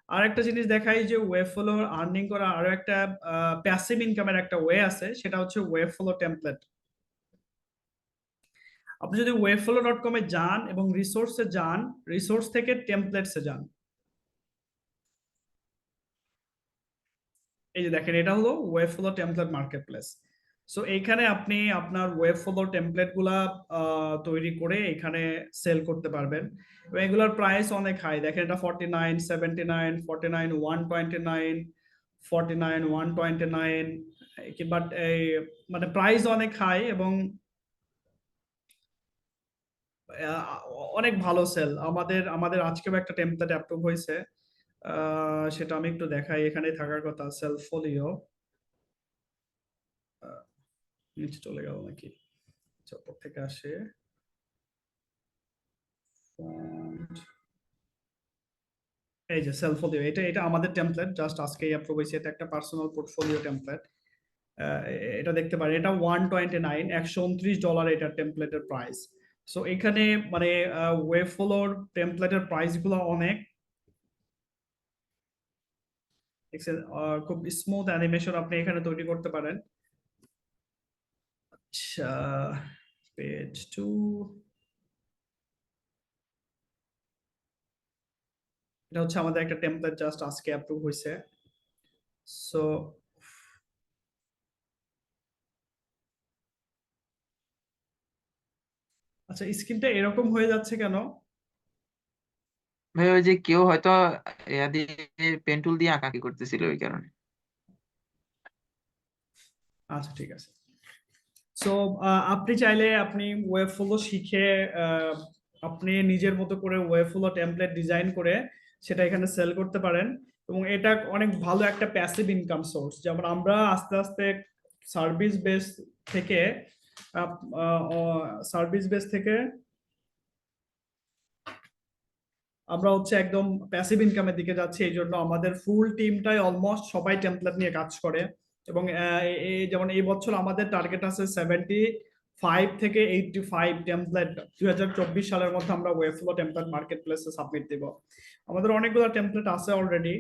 আর একটা জিনিস দেখাই যে ওয়েব ফ্লোর আর্নিং করা আরো একটা প্যাসিভ ইনকামের একটা ওয়ে আছে, সেটা হচ্ছে ওয়েব ফ্লো টেমপ্লেট। আপনি যদি webflow.com-এ যান এবং রিসোর্সে যান, রিসোর্স থেকে টেমপ্লেটসে যান, এই যে দেখেন এটা হলো ওয়েবফ্লো টেমপ্লেট মার্কেটপ্লেস। সো এইখানে আপনি আপনার ওয়েবফ্লো টেমপ্লেট গুলা তৈরি করে এখানে সেল করতে পারবেন, এবং এগুলোর প্রাইস অনেক হাই। দেখেন এটা 49, 79, 49, 129, 49, 129, বাট এই মানে প্রাইস অনেক হাই এবং আহ, অনেক ভালো সেল। আমাদের আমাদের আজকেও একটা টেমপ্লেট অ্যাপ্রুভ হয়েছে, সেটা আমি একটু দেখাই, এখানে থাকার কথা। সেলফোলিও নিচে চলে গেল নাকি? আচ্ছা, উপর থেকে আসে font। এই যে সেলফোলিও, এটা এটা আমাদের টেমপ্লেট, জাস্ট আজকেই অ্যাপ্রুভ হয়েছে। এটা একটা পার্সোনাল পোর্টফোলিও টেমপ্লেট। এটা দেখতে পারেন, এটা 129, $129 এটা টেমপ্লেটের প্রাইস। সো এখানে মানে ওয়েব ফ্লোর টেমপ্লেটের প্রাইস গুলো অনেক দেখছেন, খুব স্মুথ অ্যানিমেশন আপনি এখানে তৈরি করতে পারেন। আচ্ছা, পেজ 2, এটা হচ্ছে আমাদের একটা টেমপ্লেট, জাস্ট আজকে অ্যাপ্রুভ হয়েছে। সো আচ্ছা, স্ক্রিনটা এরকম হয়ে যাচ্ছে কেন? ভাই ওই যে কেউ হয়তো ইয়া দিয়ে পেন টুল দিয়ে আঁকাকি করতেছিল ওই কারণে। আচ্ছা, ঠিক আছে। সো আপনি চাইলে আপনি ওয়েব ফ্লো শিখে আহ, আপনি নিজের মতো করে ওয়েব ফ্লো টেমপ্লেট ডিজাইন করে সেটা এখানে সেল করতে পারেন, এবং এটা অনেক ভালো একটা প্যাসিভ ইনকাম সোর্স। যেমন আমরা আস্তে আস্তে সার্ভিস বেস থেকে সার্ভিস বেস থেকে আমরা হচ্ছে একদম প্যাসিভ ইনকামের দিকে যাচ্ছি, এই জন্য আমাদের ফুল টিমটাই অলমোস্ট সবাই টেমপ্লেট নিয়ে কাজ করে। এবং যেমন এই বছর আমাদের টার্গেট আছে 75 থেকে 85 টেমপ্লেট 2024 সালের মধ্যে আমরা ওয়েবফ্লো টেমপ্লেট মার্কেট প্লেসে সাবমিট দিব। আমাদের অনেকগুলো টেমপ্লেট আছে অলরেডি।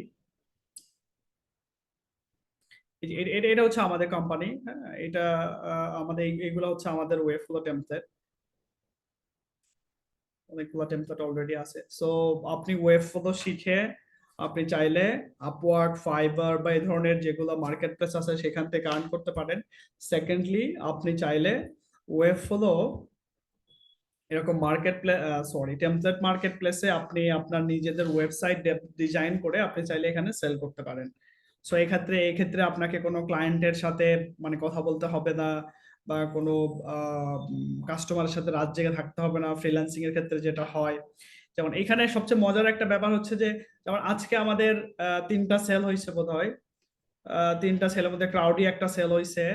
এটা হচ্ছে আমাদের কোম্পানি, হ্যাঁ, এটা আমাদের এগুলো হচ্ছে আমাদের ওয়েবফ্লো টেমপ্লেট, অনেকগুলো টেমপ্লেট অলরেডি আছে। সো আপনি ওয়েবফ্লো শিখে আপনি চাইলে আপওয়ার্ক, ফাইবার বা এই ধরনের যেগুলো মার্কেট প্লেস আছে সেখান থেকে আর্ন করতে পারেন। সেকেন্ডলি আপনি চাইলে ওয়েবফ্লো এরকম টেমপ্লেট মার্কেট প্লেসে আপনি আপনার নিজেদের ওয়েবসাইট ডিজাইন করে আপনি চাইলে এখানে সেল করতে পারেন। সো এই ক্ষেত্রে আপনাকে কোনো ক্লায়েন্টের সাথে মানে কথা বলতে হবে না, বা কোনো কাস্টমারের সাথে রাত জেগে থাকতে হবে না ফ্রিল্যান্সিং এর ক্ষেত্রে যেটা হয়। যেমন এখানে সবচেয়ে মজার একটা ব্যাপার হচ্ছে যে, যেমন আজকে আমাদের 3টা সেল হয়েছে বোধহয়। 3টা সেলের মধ্যে ক্রাউডি একটা সেল হয়েছে,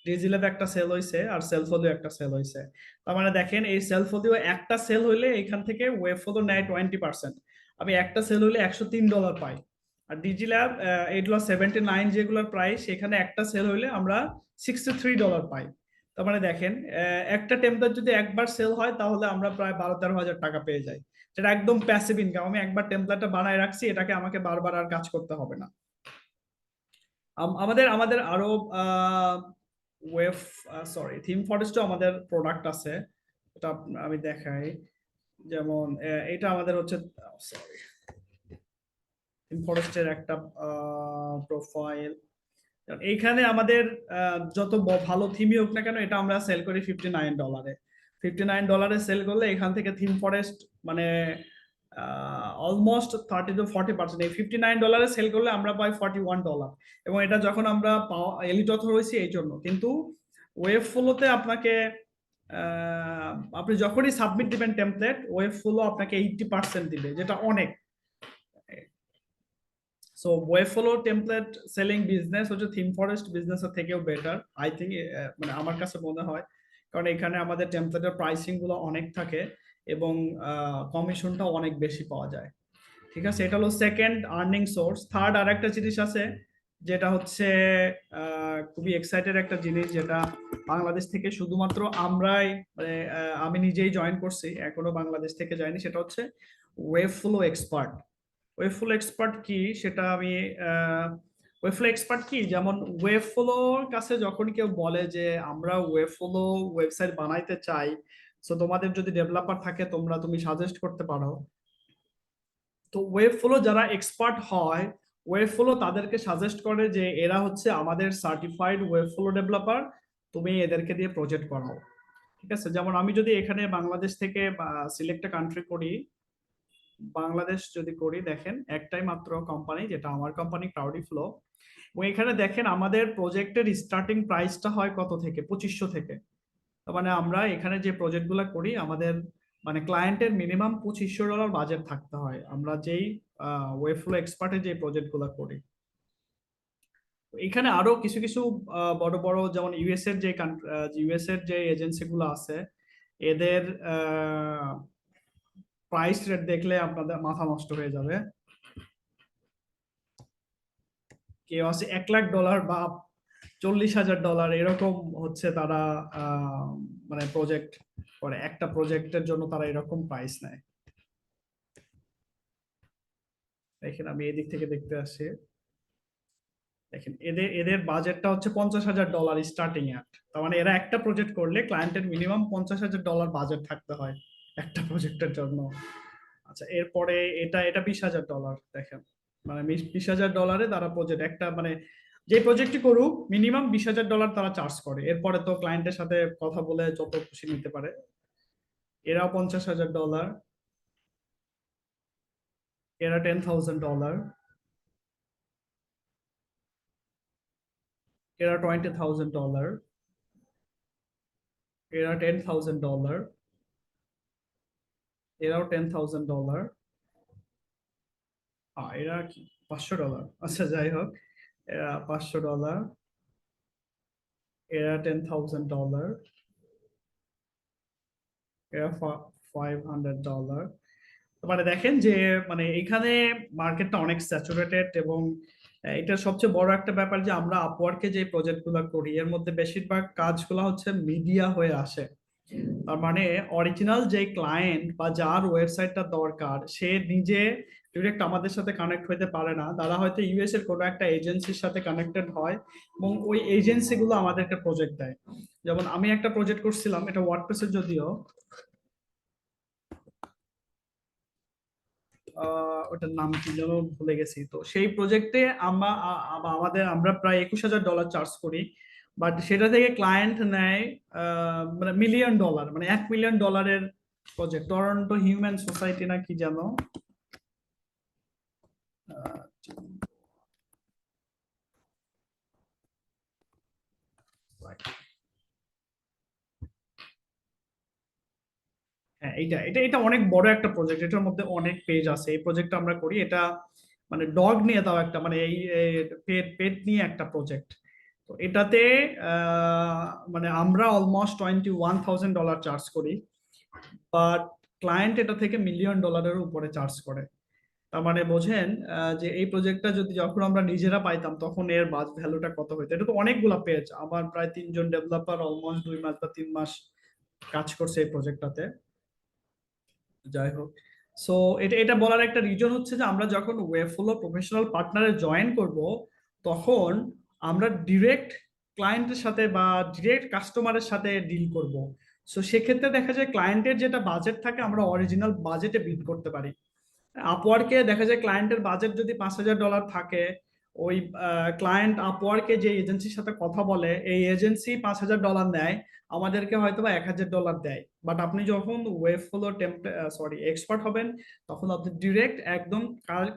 ডিজিল্যাব একটা সেল হয়েছে, আর সেলফোলিও একটা সেল হয়েছে। তার মানে দেখেন, এই সেলফোলিও একটা সেল হইলে এখান থেকে ওয়েবফ্লো নেয় 20%। আমি একটা সেল হইলে $103 পাই। আর ডিজিল্যাব এগুলো 79 যেগুলোর প্রাইস, সেখানে একটা সেল হইলে আমরা $63 পাই। তার মানে দেখেন, একটা টেম্পলেট যদি একবার সেল হয় তাহলে আমরা প্রায় 12-13 হাজার টাকা পেয়ে যাই, যেটা একদম প্যাসিভ ইনকাম। আমি একবার টেম্পলেটটা বানায় রাখছি, এটাকে আমাকে বারবার আর কাজ করতে হবে না। আমাদের আমাদের আরো ওয়েব থিম ফরেস্টও আমাদের প্রোডাক্ট আছে, এটা আমি দেখাই। যেমন এটা আমাদের হচ্ছে থিম ফরেস্টের একটা প্রোফাইল। এইখানে আমাদের যত ভালো থিমই হোক না কেন, এটা আমরা সেল করি $59। $59 সেল করলে এখান থেকে থিম ফরেস্ট মানে অলমোস্ট 30-40%। এই $59 সেল করলে আমরা পাই $41। এবং এটা যখন আমরা এলিট অথর হয়েছি এই জন্য। কিন্তু ওয়েবফ্লোতে আপনাকে আপনি যখনই সাবমিট দিবেন টেমপ্লেট, ওয়েবফ্লো আপনাকে 80% দিবে, যেটা অনেক। সো ওয়েবফ্লো টেমপ্লেট সেলিং বিজনেস হচ্ছে থিম ফরেস্ট বিজনেসের থেকেও বেটার, আই থিঙ্ক, মানে আমার কাছে মনে হয়। কারণ এখানে আমাদের টেমপ্লেটের প্রাইসিং গুলো অনেক থাকে এবং কমিশনটা অনেক বেশি পাওয়া যায়। ঠিক আছে, এটা হলো সেকেন্ড আর্নিং সোর্স। থার্ড আর একটা জিনিস আছে, যেটা হচ্ছে খুবই এক্সাইটেড একটা জিনিস, যেটা বাংলাদেশ থেকে শুধুমাত্র আমরাই, মানে আমি নিজেই জয়েন করছি, এখনো বাংলাদেশ থেকে যায়নি। সেটা হচ্ছে ওয়েবফ্লো এক্সপার্ট। ওয়েবফ্লো এক্সপার্ট কি সেটা আমি ওয়েবফ্লো এক্সপার্ট কি, যেমন ওয়েবফ্লোর কাছে যখন কেউ বলে যে আমরা ওয়েবফ্লো ওয়েবসাইট বানাইতে চাই, সো তোমাদের যদি ডেভেলপার থাকে তুমি সাজেস্ট করতে পারো। তো ওয়েবফ্লো যারা এক্সপার্ট হয়, ওয়েবফ্লো তাদেরকে সাজেস্ট করে যে এরা হচ্ছে আমাদের সার্টিফাইড ওয়েবফ্লো ডেভেলপার, তুমি এদেরকে দিয়ে প্রজেক্ট করাও। ঠিক আছে, যেমন আমি যদি এখানে বাংলাদেশ থেকে সিলেক্ট কান্ট্রি করি, বাংলাদেশ যদি করি, দেখেন একটাই মাত্র কোম্পানি, যেটা আমার কোম্পানি ক্রাউডিফ্লো। এবং এখানে দেখেন আমাদের প্রজেক্টের স্টার্টিং প্রাইসটা হয় কত থেকে, 2500 থেকে। তার মানে আমরা এখানে যে প্রজেক্টগুলো করি, আমাদের মানে ক্লায়েন্টের মিনিমাম $2500 বাজেট থাকতে হয় আমরা যেই ওয়েবফ্লো এক্সপার্টের যে প্রজেক্টগুলো করি। এখানে আরো কিছু কিছু বড় বড়, যেমন ইউএস এর যে এজেন্সি গুলো আছে, এদের প্রাইস রেট দেখলে আপনাদের মাথা নষ্ট হয়ে যাবে। কেউ আছে $1,00,000 বা $40,000 এরকম হচ্ছে তারা মানে প্রজেক্ট করে, একটা প্রজেক্টের জন্য তারা এরকম প্রাইস নেয়। দেখেন আমি এদিক থেকে দেখতে আসি, দেখেন এদের এদের বাজেটটা হচ্ছে $50,000 স্টার্টিং এ। তার মানে এরা একটা প্রজেক্ট করলে ক্লায়েন্টের মিনিমাম $50,000 বাজেট থাকতে হয় একটা প্রজেক্টের জন্য। আচ্ছা, এরপরে এটা এটা $20,000 দেখেন, মানে $20,000 তারা প্রজেক্ট একটা, মানে যে প্রজেক্টই করুক মিনিমাম $20,000 তারা চার্জ করে। এরপরে তো ক্লায়েন্টের সাথে কথা বলে যত খুশি নিতে পারে। এরাও $50,000, এরা $10,000, এরা $20,000, এরা $10,000, এরাও $10,000। এরা কি $500? আচ্ছা, যাই হোক, এরা $500, এরা $10,000, এরা $500, মানে দেখেন যে মানে এখানে মার্কেটটা অনেক স্যাচুরেটেড, এবং এটা সবচেয়ে বড় একটা ব্যাপার যে আমরা আপওয়ার্কে যে প্রজেক্ট গুলো করি এর মধ্যে বেশিরভাগ কাজগুলো হচ্ছে মিডিয়া হয়ে আসে। তার মানে অরিজিনাল যে ক্লায়েন্ট বা যার ওয়েবসাইটটা দরকার সে নিজে ডিরেক্ট আমাদের সাথে কানেক্ট হতে পারে না, তারা হয়তো ইউএস এর কোনো একটা এজেন্সির সাথে কানেক্টেড হয় এবং ওই এজেন্সি গুলো আমাদেরকে প্রজেক্ট দেয়। যেমন আমি একটা প্রজেক্ট করছিলাম, এটা ওয়ার্ডপ্রেসের, যদিও ওটার নাম কি যেন ভুলে গেছি। তো সেই প্রজেক্টে আমরা প্রায় $21,000 চার্জ করি, বাট সেটা থেকে ক্লায়েন্ট নেয় মানে $1,000,000, মানে $1,000,000 প্রজেক্ট, টরন্টো হিউম্যান সোসাইটি না কি যেন। আহ, হ্যাঁ, এটা এটা এটা অনেক বড় একটা প্রজেক্ট, এটার মধ্যে অনেক পেজ আছে। এই প্রজেক্টটা আমরা করি, এটা মানে ডগ নিয়ে, তাও একটা মানে এই পেট পেট নিয়ে একটা প্রজেক্ট। তো এটাতে আহ, মানে আমরা অলমোস্ট $21,000 চার্জ করি, বাট ক্লায়েন্ট এটা থেকে $1,000,000-এর উপরে চার্জ করে। তার মানে বোঝেন যে এই প্রজেক্টটা যদি যখন আমরা নিজেরা পাইতাম তখন এর বাজ ভ্যালুটা কত হতো। এটা তো অনেকগুলা পেজ, আমার প্রায় 3জন ডেভেলপার অলমোস্ট 2 মাস বা 3 মাস কাজ করছে এই প্রজেক্টটাতে। যাই হোক, সো এটা এটা বলার একটা রিজন হচ্ছে যে আমরা যখন ওয়েবফ্লো প্রফেশনাল পার্টনারে জয়েন করব তখন আমরা ডিরেক্ট ক্লায়েন্টের সাথে বা ডিরেক্ট কাস্টমারের সাথে ডিল করব। সো সেক্ষেত্রে দেখা যায় ক্লায়েন্টের যেটা বাজেট থাকে আমরা অরিজিনাল বাজেটে বিড করতে পারি। আপওয়ার্কে দেখা যায় ক্লায়েন্টের বাজেট যদি $5,000 থাকে, ওই ক্লায়েন্ট আপওয়ার্কে যে এজেন্সির সাথে কথা বলে এই এজেন্সি $5,000 নেয়, আমাদেরকে হয়তো বা $1,000 দেয়। বাট আপনি যখন ওয়েবফ্লো এক্সপার্ট হবেন তখন আপনি ডিরেক্ট একদম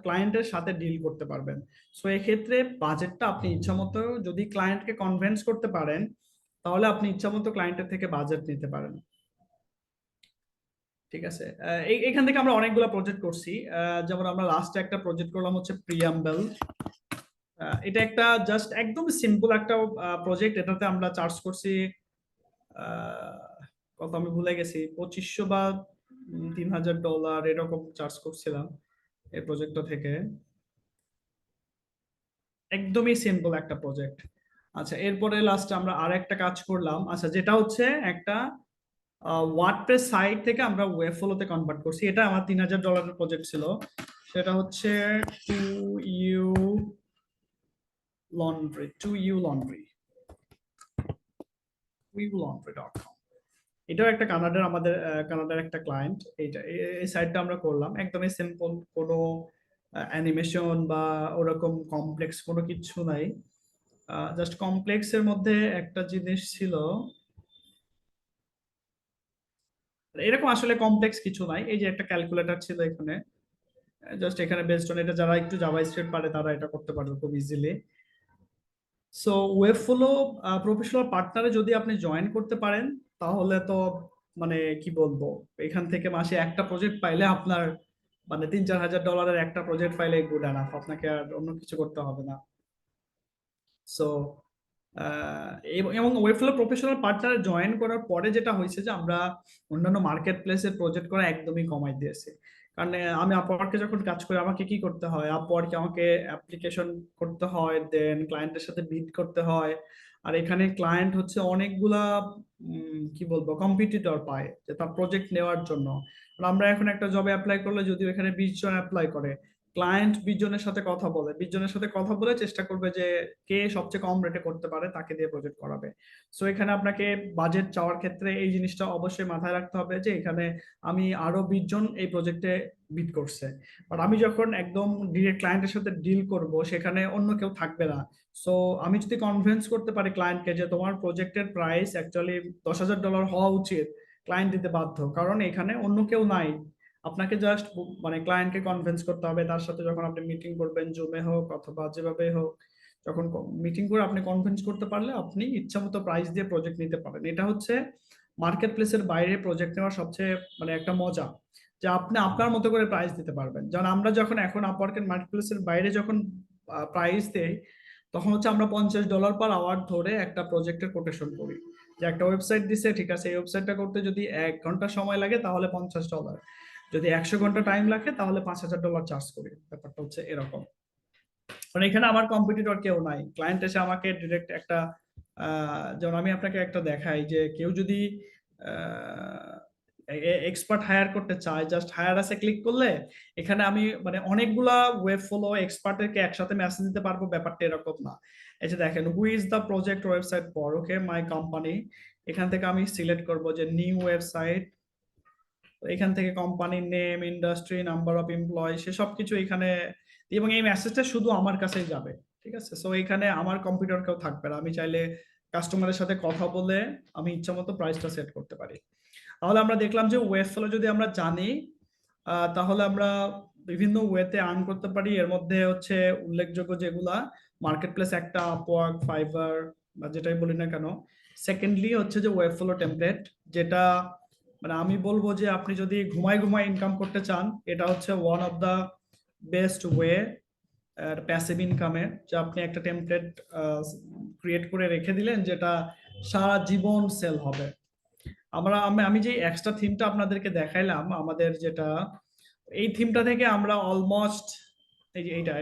ক্লায়েন্টের সাথে ডিল করতে পারবেন। সো এক্ষেত্রে বাজেটটা আপনি ইচ্ছামতো যদি ক্লায়েন্টকে কনভিন্স করতে পারেন তাহলে আপনি ইচ্ছামতো ক্লায়েন্টের থেকে বাজেট নিতে পারেন। ঠিক আছে, এখান থেকে আমরা অনেকগুলো প্রজেক্ট করছি। যেমন আমরা লাস্টে একটা প্রজেক্ট করলাম হচ্ছে প্রিয়াম্বল। এটা একটা জাস্ট একদম সিম্পল একটা প্রজেক্ট, এটাতে আমরা চার্জ করছি কত আমি ভুলে গেছি, 2,500 বা $3,000 এরকম চার্জ করছিলাম এই প্রজেক্টটা থেকে। একদমই সিম্পল একটা প্রজেক্ট। আচ্ছা, এরপরে লাস্টে আমরা আর একটা কাজ করলাম, আচ্ছা, যেটা হচ্ছে একটা ওয়ার্ডপ্রেস সাইট থেকে আমরা ওয়েবফ্লোতে কনভার্ট করছি। এটা আমার $3,000 প্রজেক্ট ছিল। সেটা হচ্ছে two U laundry, two U laundry dot com. এটাও একটা কানাডার, আমাদের কানাডার একটা ক্লায়েন্ট। এই সাইটটা আমরা করলাম একদমই সিম্পল, কোনো অ্যানিমেশন বা ওরকম কমপ্লেক্স কোনো কিছু নাই। জাস্ট কমপ্লেক্সের মধ্যে একটা জিনিস ছিল, এরকম আসলে কমপ্লেক্স কিছু নাই। এই যে একটা ক্যালকুলেটর ছিল এখানে, জাস্ট এখানে বেসড অন এটা, যারা একটু জাভাস্ক্রিপ্ট পারে তারা এটা করতে পারবে খুব ইজিলি। সো ওয়েবফ্লো প্রফেশনাল পার্টনারে যদি আপনি জয়েন করতে পারেন তাহলে তো মানে কি বলবো, এখান থেকে মাসে একটা প্রজেক্ট পাইলে আপনার মানে $3,000-4,000 একটা প্রজেক্ট পাইলে গুড এনাফ, আপনাকে আর অন্য কিছু করতে হবে না। সো এবং ওয়েবফ্লো প্রফেশনাল পার্টনারে জয়েন করার পরে যেটা হয়েছে যে আমরা অন্যান্য মার্কেট প্লেসে প্রজেক্ট করা একদমই কমাই দিয়েছি। কারণ আমি আপওয়ার্কে যখন কাজ করি আমাকে কি করতে হয়, আপওয়ার্কে আমাকে অ্যাপ্লিকেশন করতে হয়, দেন ক্লায়েন্টের সাথে বিড করতে হয়। আর এখানে ক্লায়েন্ট হচ্ছে অনেকগুলা কি বলবো কম্পিটিটর পায় যে তার প্রজেক্ট নেওয়ার জন্য। আর আমরা এখন একটা জবে অ্যাপ্লাই করলে যদি এখানে 20 জন অ্যাপ্লাই করে, ক্লায়েন্ট 20 জনের সাথে কথা বলে, 20 জনের সাথে কথা বলে চেষ্টা করবে যে কে সবচেয়ে কম রেটে করতে পারে তাকে দিয়ে প্রজেক্ট করাবে। সো এখানে আপনাকে বাজেট চাওয়ার ক্ষেত্রে এই জিনিসটা অবশ্যই মাথায় রাখতে হবে যে এখানে আমি আরো 20 জন এই প্রজেক্টে বিড করছে, বাট আমি যখন একদম ডিরেক্ট ক্লায়েন্টের সাথে ডিল করব সেখানে অন্য কেউ থাকবে না। সো আমি যদি কনভিন্স করতে পারি ক্লায়েন্টকে যে তোমার প্রজেক্টের প্রাইস অ্যাকচুয়ালি $10,000 হওয়া উচিত, ক্লায়েন্ট দিতে বাধ্য, কারণ এখানে অন্য কেউ নাই। আপনাকে জাস্ট মানে ক্লায়েন্টকে কনভিন্স করতে হবে, তার সাথে যখন আপনি মিটিং করবেন জুমে হোক অথবা যেভাবে হোক, যখন মিটিং করে আপনি কনভিন্স করতে পারলে আপনি ইচ্ছামতো প্রাইস দিয়ে প্রজেক্ট নিতে পারেন। এটা হচ্ছে মার্কেট প্লেসের বাইরে প্রজেক্ট নেওয়ার সবচেয়ে মানে একটা মজা, যে আপনি আপনার মতো করে প্রাইস দিতে পারবেন। যেমন আমরা যখন এখন আপওয়ার্কের মার্কেট প্লেসের বাইরে যখন প্রাইস দেই তখন হচ্ছে আমরা $50 পার আওয়ার ধরে একটা প্রজেক্টের কোটেশন করি, যে একটা ওয়েবসাইট দিছে, ঠিক আছে, এই ওয়েবসাইটটা করতে যদি 1 ঘন্টা সময় লাগে তাহলে $50। যদি 100 ঘন্টা টাইম লাগে তাহলে $5,000 চার্জ করি। ব্যাপারটা হচ্ছে এরকম। মানে এখানে আমার কম্পিটিটর কেউ নাই, ক্লায়েন্ট এসে আমাকে ডিরেক্ট একটা যেমন আমি আপনাকে একটা দেখাই যে কেউ যদি এক্সপার্ট হায়ার করতে চায়, জাস্ট হায়ার আছে ক্লিক করলে এখানে আমি মানে অনেকগুলা ওয়েব ফলো এক্সপার্টকে একসাথে মেসেজ দিতে পারবো, ব্যাপারটা এরকম না। এই যে দেখেন, who is the project website for, okay my company, এখান থেকে আমি সিলেক্ট করব যে নিউ ওয়েবসাইট, এখান থেকে কোম্পানির name, industry, number of employ, সে সবকিছু এখানে, এবং এই মেসেজটা শুধু আমার কাছেই যাবে। ঠিক আছে, সো এখানে আমার কম্পিউটার কেউ থাকবে না, আমি চাইলে কাস্টমারের সাথে কথা বলে আমি ইচ্ছা মতো প্রাইসটা সেট করতে পারি। তাহলে আমরা দেখলাম যে ওয়েব ফ্লো যদি আমরা জানি তাহলে আমরা বিভিন্ন ওয়েতে আর্ন করতে পারি। এর মধ্যে হচ্ছে উল্লেখযোগ্য যেগুলা, মার্কেট প্লেস একটা, আপওয়ার্ক, ফাইবার বা যেটাই বলি না কেন। সেকেন্ডলি হচ্ছে যে ওয়েব ফ্লো টেমপ্লেট, যেটা মানে আমি বলবো যে আপনি যদি ঘুমায় ঘুমায় ইনকাম করতে চান, এটা হচ্ছে one of the best way passive ইনকামের, যে আপনি একটা টেমপ্লেট ক্রিয়েট করে রেখে দিলেন যেটা সারা জীবন সেল হবে। আমি যে এক্সট্রা থিমটা আপনাদেরকে দেখাইলাম, আমাদের যেটা এই থিমটা থেকে আমরা অলমোস্ট, এই যে এটা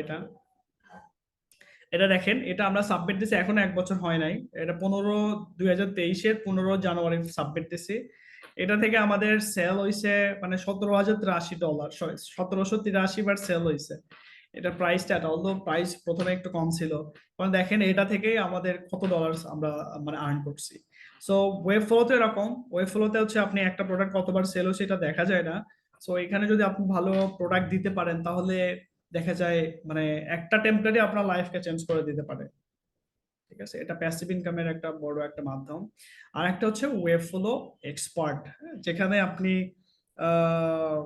এটা দেখেন, এটা আমরা সাবমিট দিছি, এখনো 1 বছর হয় নাই, এটা 2023-এর 15 জানুয়ারি সাবমিট দিছি। এটা থেকে আমাদের সেল হইছে মানে $17,083, সরি 1783 বার সেল হইছে। এটা প্রাইসটা, অলদো প্রাইস প্রথমে একটু কম ছিল, কারণ দেখেন এটা থেকেই আমাদের কত ডলার আমরা মানে আর্ন করছি। সো ওয়েব ফ্লোতে এরকম, ওয়েব ফ্লোতে হচ্ছে আপনি একটা প্রোডাক্ট কতবার সেল হচ্ছে এটা দেখা যায় না। সো এখানে যদি আপনি ভালো প্রোডাক্ট দিতে পারেন তাহলে দেখা যায় মানে একটা টেম্পলেটে আপনার লাইফকে চেঞ্জ করে দিতে পারে। ঠিক আছে, এটা প্যাসিভ ইনকামের একটা বড় একটা মাধ্যম। আর একটা হচ্ছে ওয়েব ফ্লো এক্সপার্ট, যেখানে আপনি আহ,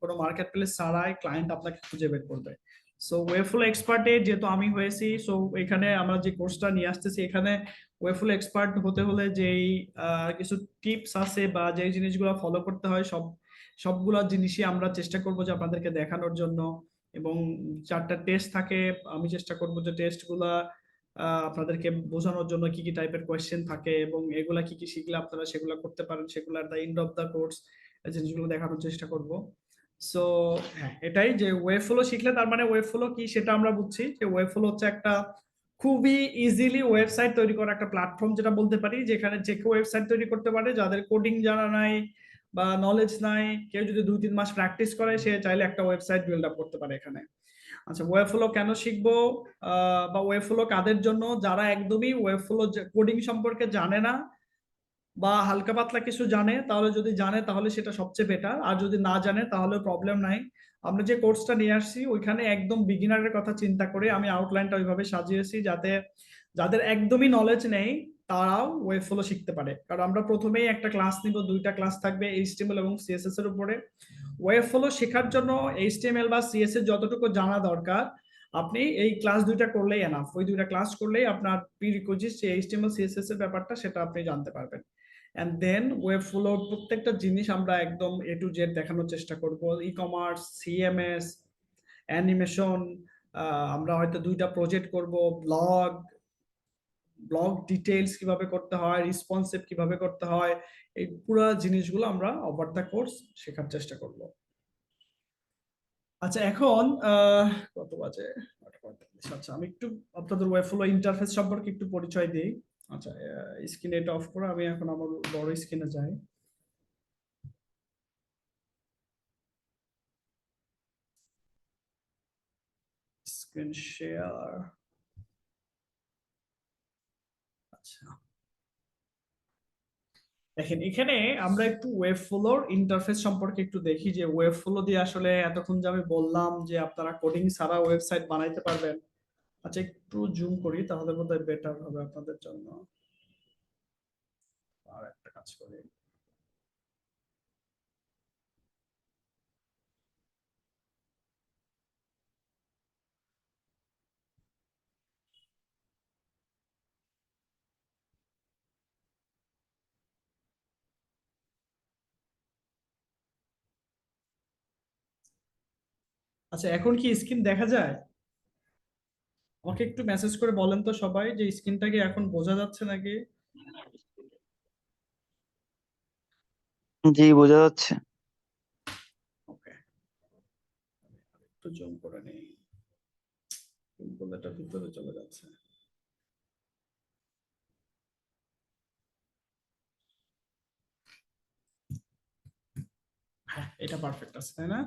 কোনো মার্কেট প্লেস ছাড়াই ক্লায়েন্ট আপনাকে খুঁজে বের করবে। সো ওয়েব ফ্লো এক্সপার্টে যেহেতু আমি হয়েছি, সো এখানে আমরা যে কোর্সটা নিয়ে আসতেছি, এখানে ওয়েব ফ্লো এক্সপার্ট হতে হলে যেই কিছু টিপস আছে বা যেই জিনিসগুলো ফলো করতে হয়, সবগুলা জিনিসই আমরা চেষ্টা করবো যে আপনাদেরকে দেখানোর জন্য। এবং 4টা টেস্ট থাকে, আমি চেষ্টা করবো যে টেস্টগুলা আপনাদেরকে বোঝানোর জন্য কি কি টাইপের কোয়েশ্চেন থাকে এবং এগুলা কি কি শিখলে আপনারা সেগুলো করতে পারেন, সেগুলো at the end of the course জিনিসগুলো দেখানোর চেষ্টা করব। সো হ্যাঁ, এটাই যে ওয়েব ফ্লো শিখলে তার মানে ওয়েব ফ্লো কি সেটা আমরা বুঝছি, যে ওয়েব ফ্লো হচ্ছে একটা খুবই ইজিলি ওয়েবসাইট তৈরি করা একটা প্ল্যাটফর্ম, যেটা বলতে পারি, যেখানে যে কেউ ওয়েবসাইট তৈরি করতে পারে, যাদের কোডিং জানা নাই বা নলেজ নাই, কেউ যদি 2-3 মাস প্র্যাকটিস করে সে চাইলে একটা ওয়েবসাইট বিল্ড আপ করতে পারে এখানে। আচ্ছা, ওয়েব ফ্লো কেন শিখবো বা ওয়েব ফ্লো কাদের জন্য? যারা একদমই ওয়েব ফ্লো কোডিং সম্পর্কে জানে না বা হালকা পাতলা কিছু জানে, তাহলে যদি জানে তাহলে সেটা সবচেয়ে বেটার, আর যদি না জানে তাহলে প্রবলেম নাই। আমরা যে কোর্সটা নিয়ে আসছি ওইখানে একদম বিগিনারের কথা চিন্তা করে আমি আউটলাইনটা ওইভাবে সাজিয়েছি যাতে যাদের একদমই নলেজ নেই তারাও ওয়েব ফ্লো শিখতে পারে। কারণ আমরা প্রথমেই একটা ক্লাস নিব, 2টা ক্লাস থাকবে এইচটিএমএল এবং সিএসএস এর উপরে। ওয়েব ফ্লো শেখার জন্য এইচটিএমএল বা সিএসএস যতটুকু জানা দরকার, আপনি এই ক্লাস 2টা করলেই এনাফ। ওই 2টা ক্লাস করলেই আপনার প্রিরিকুইজিট যে এইচটিএমএল সিএসএস এর ব্যাপারটা সেটা আপনি জানতে পারবেন। এন্ড দেন ওয়েব ফ্লোর প্রত্যেকটা জিনিস আমরা একদম এ টু জেড দেখানোর চেষ্টা করব। ই কমার্স, সিএমএস, অ্যানিমেশন, আমরা হয়তো 2টা প্রজেক্ট করব, ব্লগ ব্লগ ডিটেইলস কিভাবে করতে হয়, রেসপন্সিভ কিভাবে করতে হয়, এই পুরো জিনিসগুলো আমরা ওভার দ্য কোর্স শেখার চেষ্টা করব। আচ্ছা, এখন কত বাজে? 8:45। আচ্ছা, আমি একটু আপনাদের ওয়েব ফ্লো ইন্টারফেস সম্পর্কে একটু পরিচয় দিই। আচ্ছা, স্ক্রিন এটা অফ করে আমি এখন আমার বড় স্ক্রিনে যাই। Screen share. আচ্ছা, দেখেন এখানে আমরা একটু ওয়েব ফ্লোর ইন্টারফেস সম্পর্কে একটু দেখি, যে ওয়েব ফ্লো দিয়ে আসলে এতক্ষণ যে আমি বললাম যে আপনারা কোডিং ছাড়া ওয়েবসাইট বানাইতে পারবেন। আচ্ছা, একটু জুম করি তাহলে বোধহয় বেটার হবে আপনাদের জন্য। আর একটা কাজ করি। আচ্ছা, এখন কি স্ক্রিন দেখা যায়? আমাকে একটু মেসেজ করে বলেন তো সবাই যে স্ক্রিনটা কি এখন বোঝা যাচ্ছে নাকি। জি, বোঝা যাচ্ছে। একটু জুম করে নেই, জুম করলে এটা ভিতরে চলে যাচ্ছে। হ্যাঁ, এটা পারফেক্ট আছে, তাই না?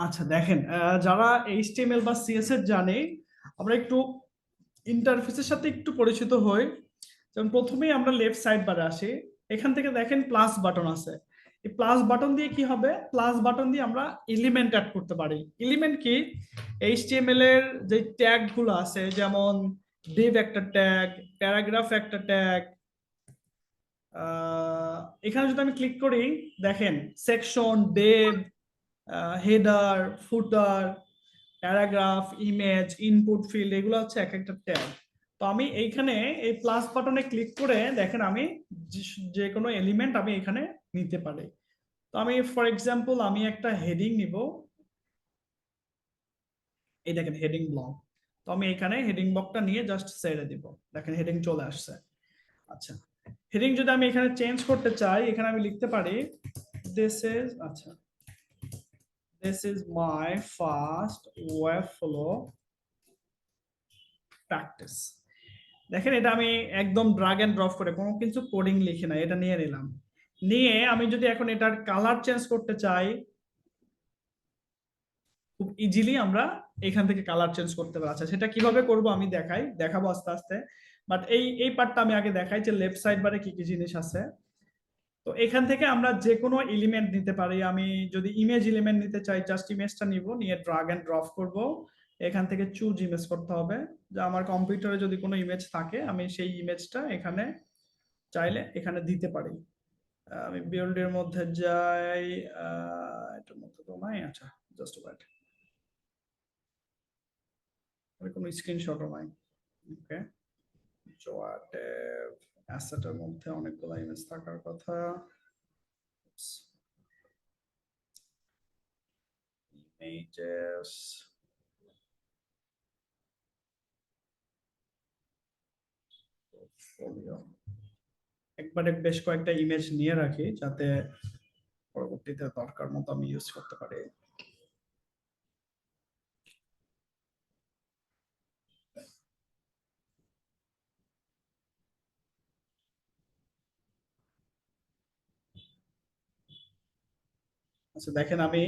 আচ্ছা দেখেন, যারা HTML বা CSS জানে, আমরা একটু ইন্টারফেসের সাথে একটু পরিচিত হই। যেমন প্রথমেই আমরা লেফট সাইড বারে আসি, এখান থেকে দেখেন প্লাস বাটন আছে। এই প্লাস বাটন দিয়ে কি হবে? প্লাস বাটন দিয়ে আমরা এলিমেন্ট অ্যাড করতে পারি। এলিমেন্ট কি? HTML এর যে ট্যাগ গুলো আছে, যেমন div একটা ট্যাগ, প্যারাগ্রাফ একটা ট্যাগ, এখানে যদি আমি ক্লিক করি, দেখেন সেকশন, ডেভ, হেডার, ফুটার, প্যারাগ্রাফ, ইমেজ, ইনপুট ফিল্ড, এগুলো হচ্ছে এক একটা ট্যাগ। তো আমি এইখানে এই প্লাস বাটনে ক্লিক করে দেখেন আমি যে কোনো এলিমেন্ট আমি এখানে নিতে পারি। তো আমি ফর এক্সাম্পল আমি একটা হেডিং নিব, এই দেখেন হেডিং ব্লক। তো আমি এখানে হেডিং ব্লকটা নিয়ে জাস্ট ছেড়ে দিব, দেখেন হেডিং চলে আসছে। আচ্ছা, হেডিং যদি আমি এখানে চেঞ্জ করতে চাই, এখানে আমি লিখতে পারি আচ্ছা, this is my first web flow practice। দেখেন এটা আমি একদম ড্রাগ এন্ড ড্রপ করে কোনো কিছু কোডিং লিখি না, এটা নিয়ে নিলাম। নিয়ে আমি যদি এখন এটার কালার চেঞ্জ করতে চাই, খুব ইজিলি আমরা এখান থেকে কালার চেঞ্জ করতে পারি। আচ্ছা, সেটা কিভাবে করব আমি দেখাবো আস্তে আস্তে, বাট এই পার্টটা আমি আগে দেখাই যে লেফট সাইড বারে কি কি জিনিস আছে। তো এখান থেকে আমরা যে কোনো এলিমেন্ট নিতে পারি। আমি যদি ইমেজ এলিমেন্ট নিতে চাই, জাস্ট ইমেজটা নিব, নিয়ে ড্রাগ এন্ড ড্রপ করব। এখান থেকে চুজ ইমেজ করতে হবে, যে আমার কম্পিউটারে যদি কোনো ইমেজ থাকে আমি সেই ইমেজটা এখানে চাইলে এখানে দিতে পারি। আমি বিল্ডের মধ্যে যাই, এটার মধ্যে তো নাই। আচ্ছা, জাস্ট ওয়েট, কোনো স্ক্রিনশটও নাই। ওকে, জোয়াটেভ অ্যাসেটের মধ্যে অনেকগুলো ইমেজ থাকার কথা। ইমেজেস, পোর্টফোলিও, একবারে বেশ কয়েকটা ইমেজ নিয়ে রাখি যাতে পরবর্তীতে দরকার মতো আমি ইউজ করতে পারি। আচ্ছা দেখেন আমি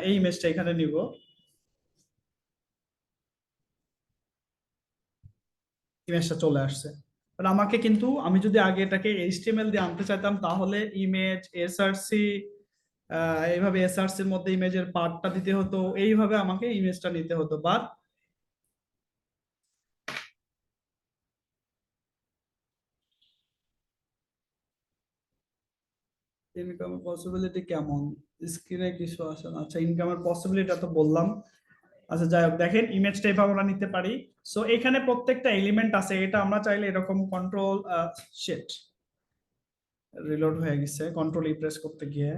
এই ইমেজটা এখানে নিব, ইমেজটা চলে আসছে। আর আমাকে কিন্তু, আমি যদি আগে এটাকে HTML দিয়ে আনতে চাইতাম, তাহলে ইমেজ এসআরসি, এইভাবে এসআরসির মধ্যে ইমেজের পার্টটা দিতে হতো, এইভাবে আমাকে ইমেজটা নিতে হতো। বাট ইনকামের পসিবিলিটি কেমন? স্ক্রিনে কিছু আসে না। আচ্ছা, ইনকামের পসিবিলিটি তো বললাম। আচ্ছা যাই হোক, দেখেন ইমেজটা এভাবে আমরা নিতে পারি। সো এখানে প্রত্যেকটা এলিমেন্ট আছে, এটা আমরা চাইলে এরকম কন্ট্রোল শিট, রিলোড হয়ে গেছে, কন্ট্রোল ই প্রেস করতে গিয়ে।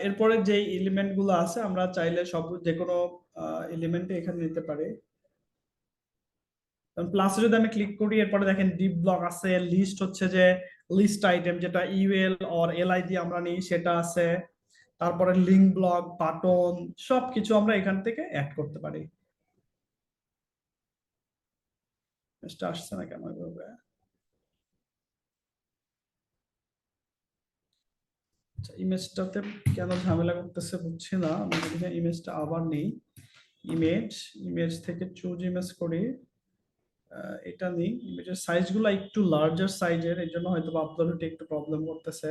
এরপরে যে এলিমেন্ট গুলো আছে আমরা চাইলে সব যে কোনো এলিমেন্ট এখানে নিতে পারি। প্লাসে যদি আমি ক্লিক করি, এরপরে দেখেন ডিপ ব্লক আছে, লিস্ট হচ্ছে যে লিস্ট আইটেম, যেটা ইউএল অর এলআই দিয়ে আমরা নিই সেটা আছে। তারপরে লিঙ্ক ব্লক, বাটন, সবকিছু আমরা এখান থেকে অ্যাড করতে পারি। এটা আসছে না কেন এভাবে? ইমেজটাতে কেন ঝামেলা করতেছে বুঝছি না। আমি যদি ইমেজটা আবার নেই, ইমেজ, ইমেজ থেকে চুজ ইমেজ করি, এটা নেই, ইমেজের সাইজগুলো একটু লার্জার সাইজের, এই জন্য হয়তো আপলোডে একটু প্রবলেম করতেছে।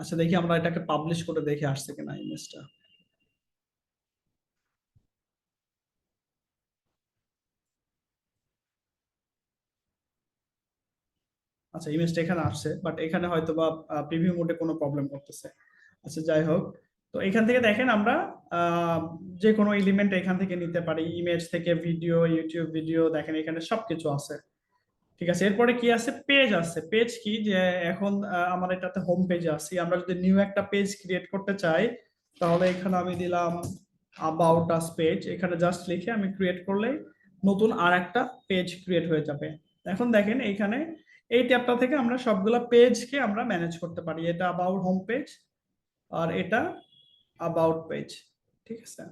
আচ্ছা দেখি আমরা এটাকে পাবলিশ করে দেখে আসছে কিনা ইমেজটা। আচ্ছা, ইমেজটা এখানে আসছে, বাট এখানে হয়তো বা প্রিভিউ মোডে কোনো প্রবলেম করতেছে। আচ্ছা যাই হোক, তো এখান থেকে দেখেন আমরা যে কোনো এলিমেন্ট এখান থেকে নিতে পারি, ইমেজ থেকে ভিডিও, ইউটিউব ভিডিও, দেখেন এখানে সবকিছু আছে। ঠিক আছে, এরপরে কি আছে? পেজ আছে। পেজ কি, যে এখন আমার এটাতে হোম পেজে আছি, আমরা যদি নিউ একটা পেজ ক্রিয়েট করতে চাই, তাহলে এখানে আমি দিলাম অ্যাবাউট আস পেজ, এখানে জাস্ট লিখে আমি ক্রিয়েট করলেই নতুন আর একটা পেজ ক্রিয়েট হয়ে যাবে। এখন দেখেন এইখানে এই ট্যাবটা থেকে আমরা সবগুলা পেজকে আমরা ম্যানেজ করতে পারি। এটা অ্যাবাউট হোম পেজ আর এটা অ্যাবাউট পেজ, ঠিক আছে।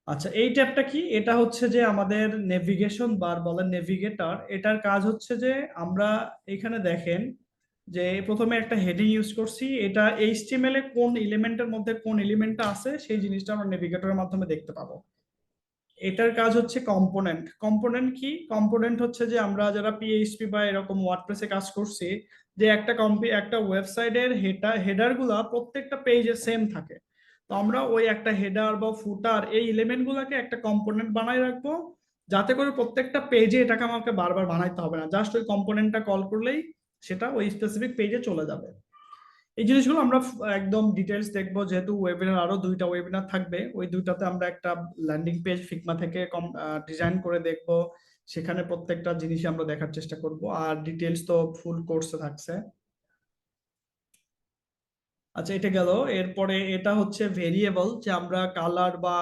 আচ্ছা, এই ট্যাবটা কি? এটা হচ্ছে যে আমাদের নেভিগেশন বার বলেন, নেভিগেটর। এটার কাজ হচ্ছে যে আমরা এখানে দেখেন যে প্রথমে একটা হেডিং ইউজ করছি, এটা এইচটিএমএল এ কোন এলিমেন্টের মধ্যে কোন এলিমেন্টটা আছে সেই জিনিসটা আমরা নেভিগেটরের মাধ্যমে দেখতে পাবো। এটার কাজ হচ্ছে কম্পোনেন্ট। কম্পোনেন্ট কি? কম্পোনেন্ট হচ্ছে যে আমরা যারা পিএইচপি বা এরকম ওয়ার্ডপ্রেসে কাজ করছি, যে একটা ওয়েবসাইটের হেডার গুলা প্রত্যেকটা পেজে সেম থাকে। তো আমরা ওই একটা হেডার বা ফুটার এই এলিমেন্ট গুলাকে একটা কম্পোনেন্ট বানাই রাখবো, যাতে করে প্রত্যেকটা পেজে এটাকে আমাকে বারবার বানাইতে হবে না, জাস্ট ওই কম্পোনেন্টটা কল করলেই সেটা ওই স্পেসিফিক পেজে চলে যাবে। এই জিনিসগুলো আমরা একদম ডিটেলস দেখবো, যেহেতু ওয়েবিনার আরো 2টা ওয়েবিনার থাকবে, ওই 2টাতে আমরা একটা ল্যান্ডিং পেজ ফিগমা থেকে ডিজাইন করে দেখব, সেখানে প্রত্যেকটা জিনিস আমরা দেখার চেষ্টা করব, আর ডিটেলস তো ফুল কোর্সে থাকছে। আচ্ছা, এটা গেল। এরপরে এটা হচ্ছে ভেরিয়েবল, যে আমরা কালার বা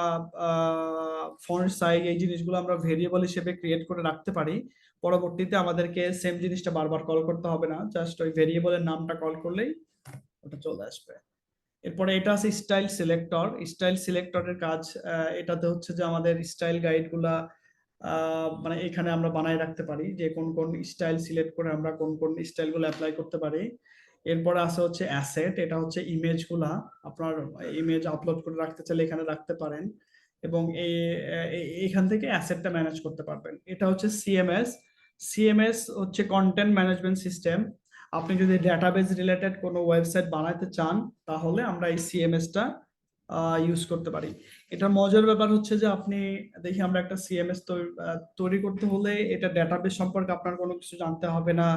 ফন্ট সাইজ এই জিনিসগুলো আমরা ভেরিয়েবল হিসেবে ক্রিয়েট করে রাখতে পারি। পরবর্তীতে আমাদেরকে সেম জিনিসটা বারবার কল করতে হবে না, জাস্ট ওই ভেরিয়েবলের নামটা কল করলেই ওটা চলে আসবে। এরপরে এটা আছে স্টাইল সিলেক্টর। স্টাইল সিলেক্টরের কাজ, এটাতে হচ্ছে যে আমাদের স্টাইল গাইড গুলা মানে এখানে আমরা বানায় রাখতে পারি, যে কোন কোন স্টাইল সিলেক্ট করে আমরা কোন কোন স্টাইল গুলো অ্যাপ্লাই করতে পারি। এরপরে আছে হচ্ছে অ্যাসেট, এটা হচ্ছে ইমেজ গুলা, আপনার ইমেজ আপলোড করে রাখতে চাইলে এখানে রাখতে পারেন, এবং এখান থেকে অ্যাসেটটা ম্যানেজ করতে পারবেন। এটা হচ্ছে সিএমএস। সিএমএস হচ্ছে কন্টেন্ট ম্যানেজমেন্ট সিস্টেম। আপনি যদি ডাটাবেজ রিলেটেড কোনো ওয়েবসাইট বানাতে চান, তাহলে আমরা এই সিএমএসটা ইউজ করতে পারি। এটা মজার ব্যাপার হচ্ছে যে আপনি দেখি, আমরা একটা সিএমএস তৈরি করতে হলে এটা ডাটাবেজ সম্পর্কে আপনার কোনো কিছু জানতে হবে না।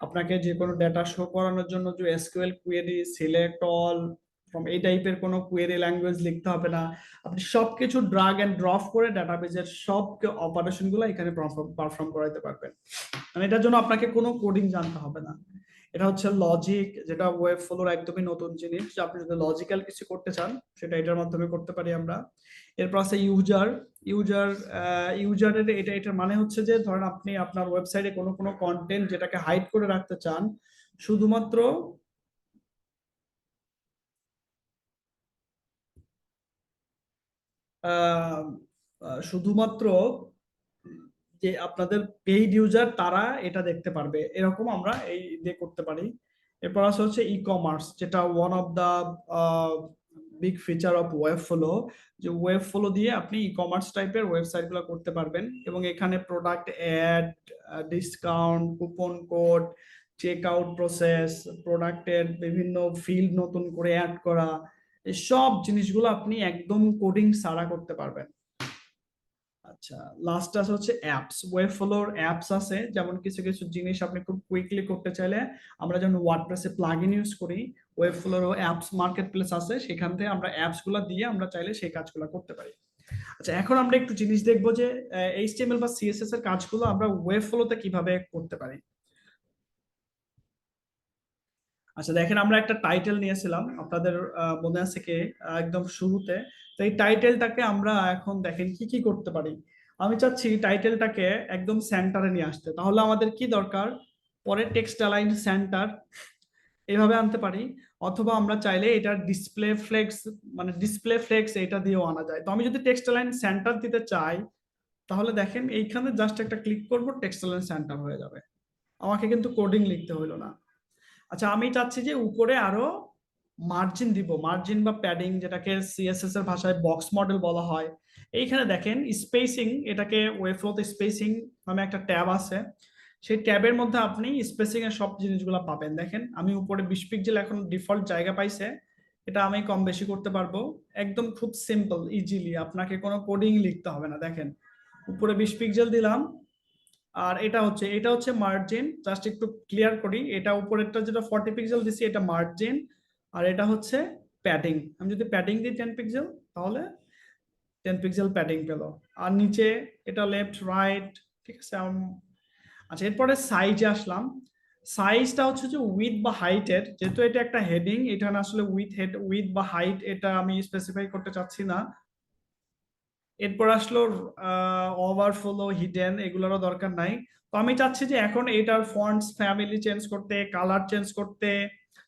আপনাকে যে কোনো ডেটা শো করানোর জন্য যে SQL query, select all from এই টাইপের কোনো কুয়েরি ল্যাঙ্গুয়েজ লিখতে হবে না। আপনি সবকিছু ড্রাগ এন্ড ড্রপ করে ডাটাবেজের সব অপারেশন গুলো এখানে পারফর্ম করাতে পারবেন। মানে এটার জন্য আপনাকে কোনো কোডিং জানতে হবে না। এটা হচ্ছে লজিক, যেটা ওয়েব ফ্লোর একদমই নতুন জিনিস, যে আপনি যদি লজিক্যাল কিছু করতে চান সেটা এটার মাধ্যমে করতে পারি আমরা। এরপর আছে ইউজার। ইউজার ইউজারের এটার মানে হচ্ছে যে ধরেন আপনি আপনার ওয়েবসাইটে কোনো কন্টেন্ট যেটাকে হাইড করে রাখতে চান, শুধুমাত্র আহ, শুধুমাত্র যে আপনাদের পেইড ইউজার তারা এটা দেখতে পারবে, এরকম আমরা এই দিয়ে করতে পারি। এরপর আছে হচ্ছে ই কমার্স, যেটা one of the big feature of Webflow, যে ওয়েব ফ্লো দিয়ে আপনি ই কমার্স টাইপের ওয়েবসাইট গুলো করতে পারবেন, এবং এখানে product add, discount, coupon code, check out process, প্রোডাক্টের বিভিন্ন ফিল্ড নতুন করে অ্যাড করা, এই সব জিনিসগুলো আপনি একদম কোডিং ছাড়া করতে পারবেন। আচ্ছা, লাস্ট আছে হচ্ছে অ্যাপস। ওয়েব ফ্লোর অ্যাপস আছে, যেমন কিছু কিছু জিনিস আপনি খুব কুইকলি করতে চাইলে, আমরা যেমন ওয়ার্ডপ্রেসে প্লাগইন ইউজ করি, ওয়েব ফ্লোরও অ্যাপস মার্কেট প্লেস আছে, সেখান থেকে আমরা অ্যাপস গুলা দিয়ে আমরা চাইলে সেই কাজগুলো করতে পারি। আচ্ছা, এখন আমরা একটু জিনিস দেখবো যে এইচটিএমএল বা সিএসএস এর কাজগুলো আমরা ওয়েব ফ্লোতে কিভাবে করতে পারি। আচ্ছা, দেখেন আমরা একটা টাইটেল নিয়েছিলাম, আপনাদের মনে আছে কি একদম শুরুতে। তো এই টাইটেলটাকে আমরা এখন দেখেন কি কি করতে পারি। আমি চাচ্ছি টাইটেলটাকে একদম সেন্টারে নিয়ে আসতে, তাহলে আমাদের কি দরকার, পরে টেক্সট অ্যালাইন সেন্টার এইভাবে আনতে পারি, অথবা আমরা চাইলে এটা ডিসপ্লে ফ্লেক্স এটা দিয়েও আনা যায়। তো আমি যদি টেক্সট অ্যালাইন সেন্টার দিতে চাই, তাহলে দেখেন এইখানে জাস্ট একটা ক্লিক করব, টেক্সট অ্যালাইন সেন্টার হয়ে যাবে, আমাকে কিন্তু কোডিং লিখতে হইলো না। আচ্ছা, আমি চাচ্ছি যে উপরে আরো মার্জিন দিব, মার্জিন বা প্যাডিং, যেটাকে সিএসএস এর ভাষায় বক্স মডেল বলা হয়। এইখানে দেখেন স্পেসিং, এটাকে ওয়েবফ্লোতে স্পেসিং নামে একটা ট্যাব আছে, সেই ট্যাবের মধ্যে আপনি স্পেসিং এর সব জিনিসগুলো পাবেন। দেখেন আমি উপরে 20 পিক্সেল এখন ডিফল্ট জায়গা পাইছে, এটা আমি কম বেশি করতে পারবো, একদম খুব সিম্পল ইজিলি, আপনাকে কোনো কোডিং লিখতে হবে না। দেখেন উপরে 20 পিক্সেল দিলাম, আর এটা হচ্ছে মার্জিন। জাস্ট একটু ক্লিয়ার করি, এটা উপরেরটা যেটা 40 পিক্সেল দিছি এটা মার্জিন, আর এটা হচ্ছে প্যাডিং। আমি যদি প্যাডিং দিই 10 পিক্সেল, তাহলে 10 পিক্সেল প্যাডিং পেল। আর নিচে এটা লেফট রাইট, ঠিক আছে। আচ্ছা, এরপরে সাইজে আসলাম। সাইজটা হচ্ছে যে উইথ বা হাইটের, যেহেতু এটা একটা হেডিং, এটা আসলে উইথ বা হাইট এটা আমি স্পেসিফাই করতে চাচ্ছি না। এরপর আসলো ওভারফ্লো, হিডেন, এগুলোরও দরকার নাই। তো আমি চাচ্ছি যে এখন এটার ফন্টস ফ্যামিলি চেঞ্জ করতে, কালার চেঞ্জ করতে,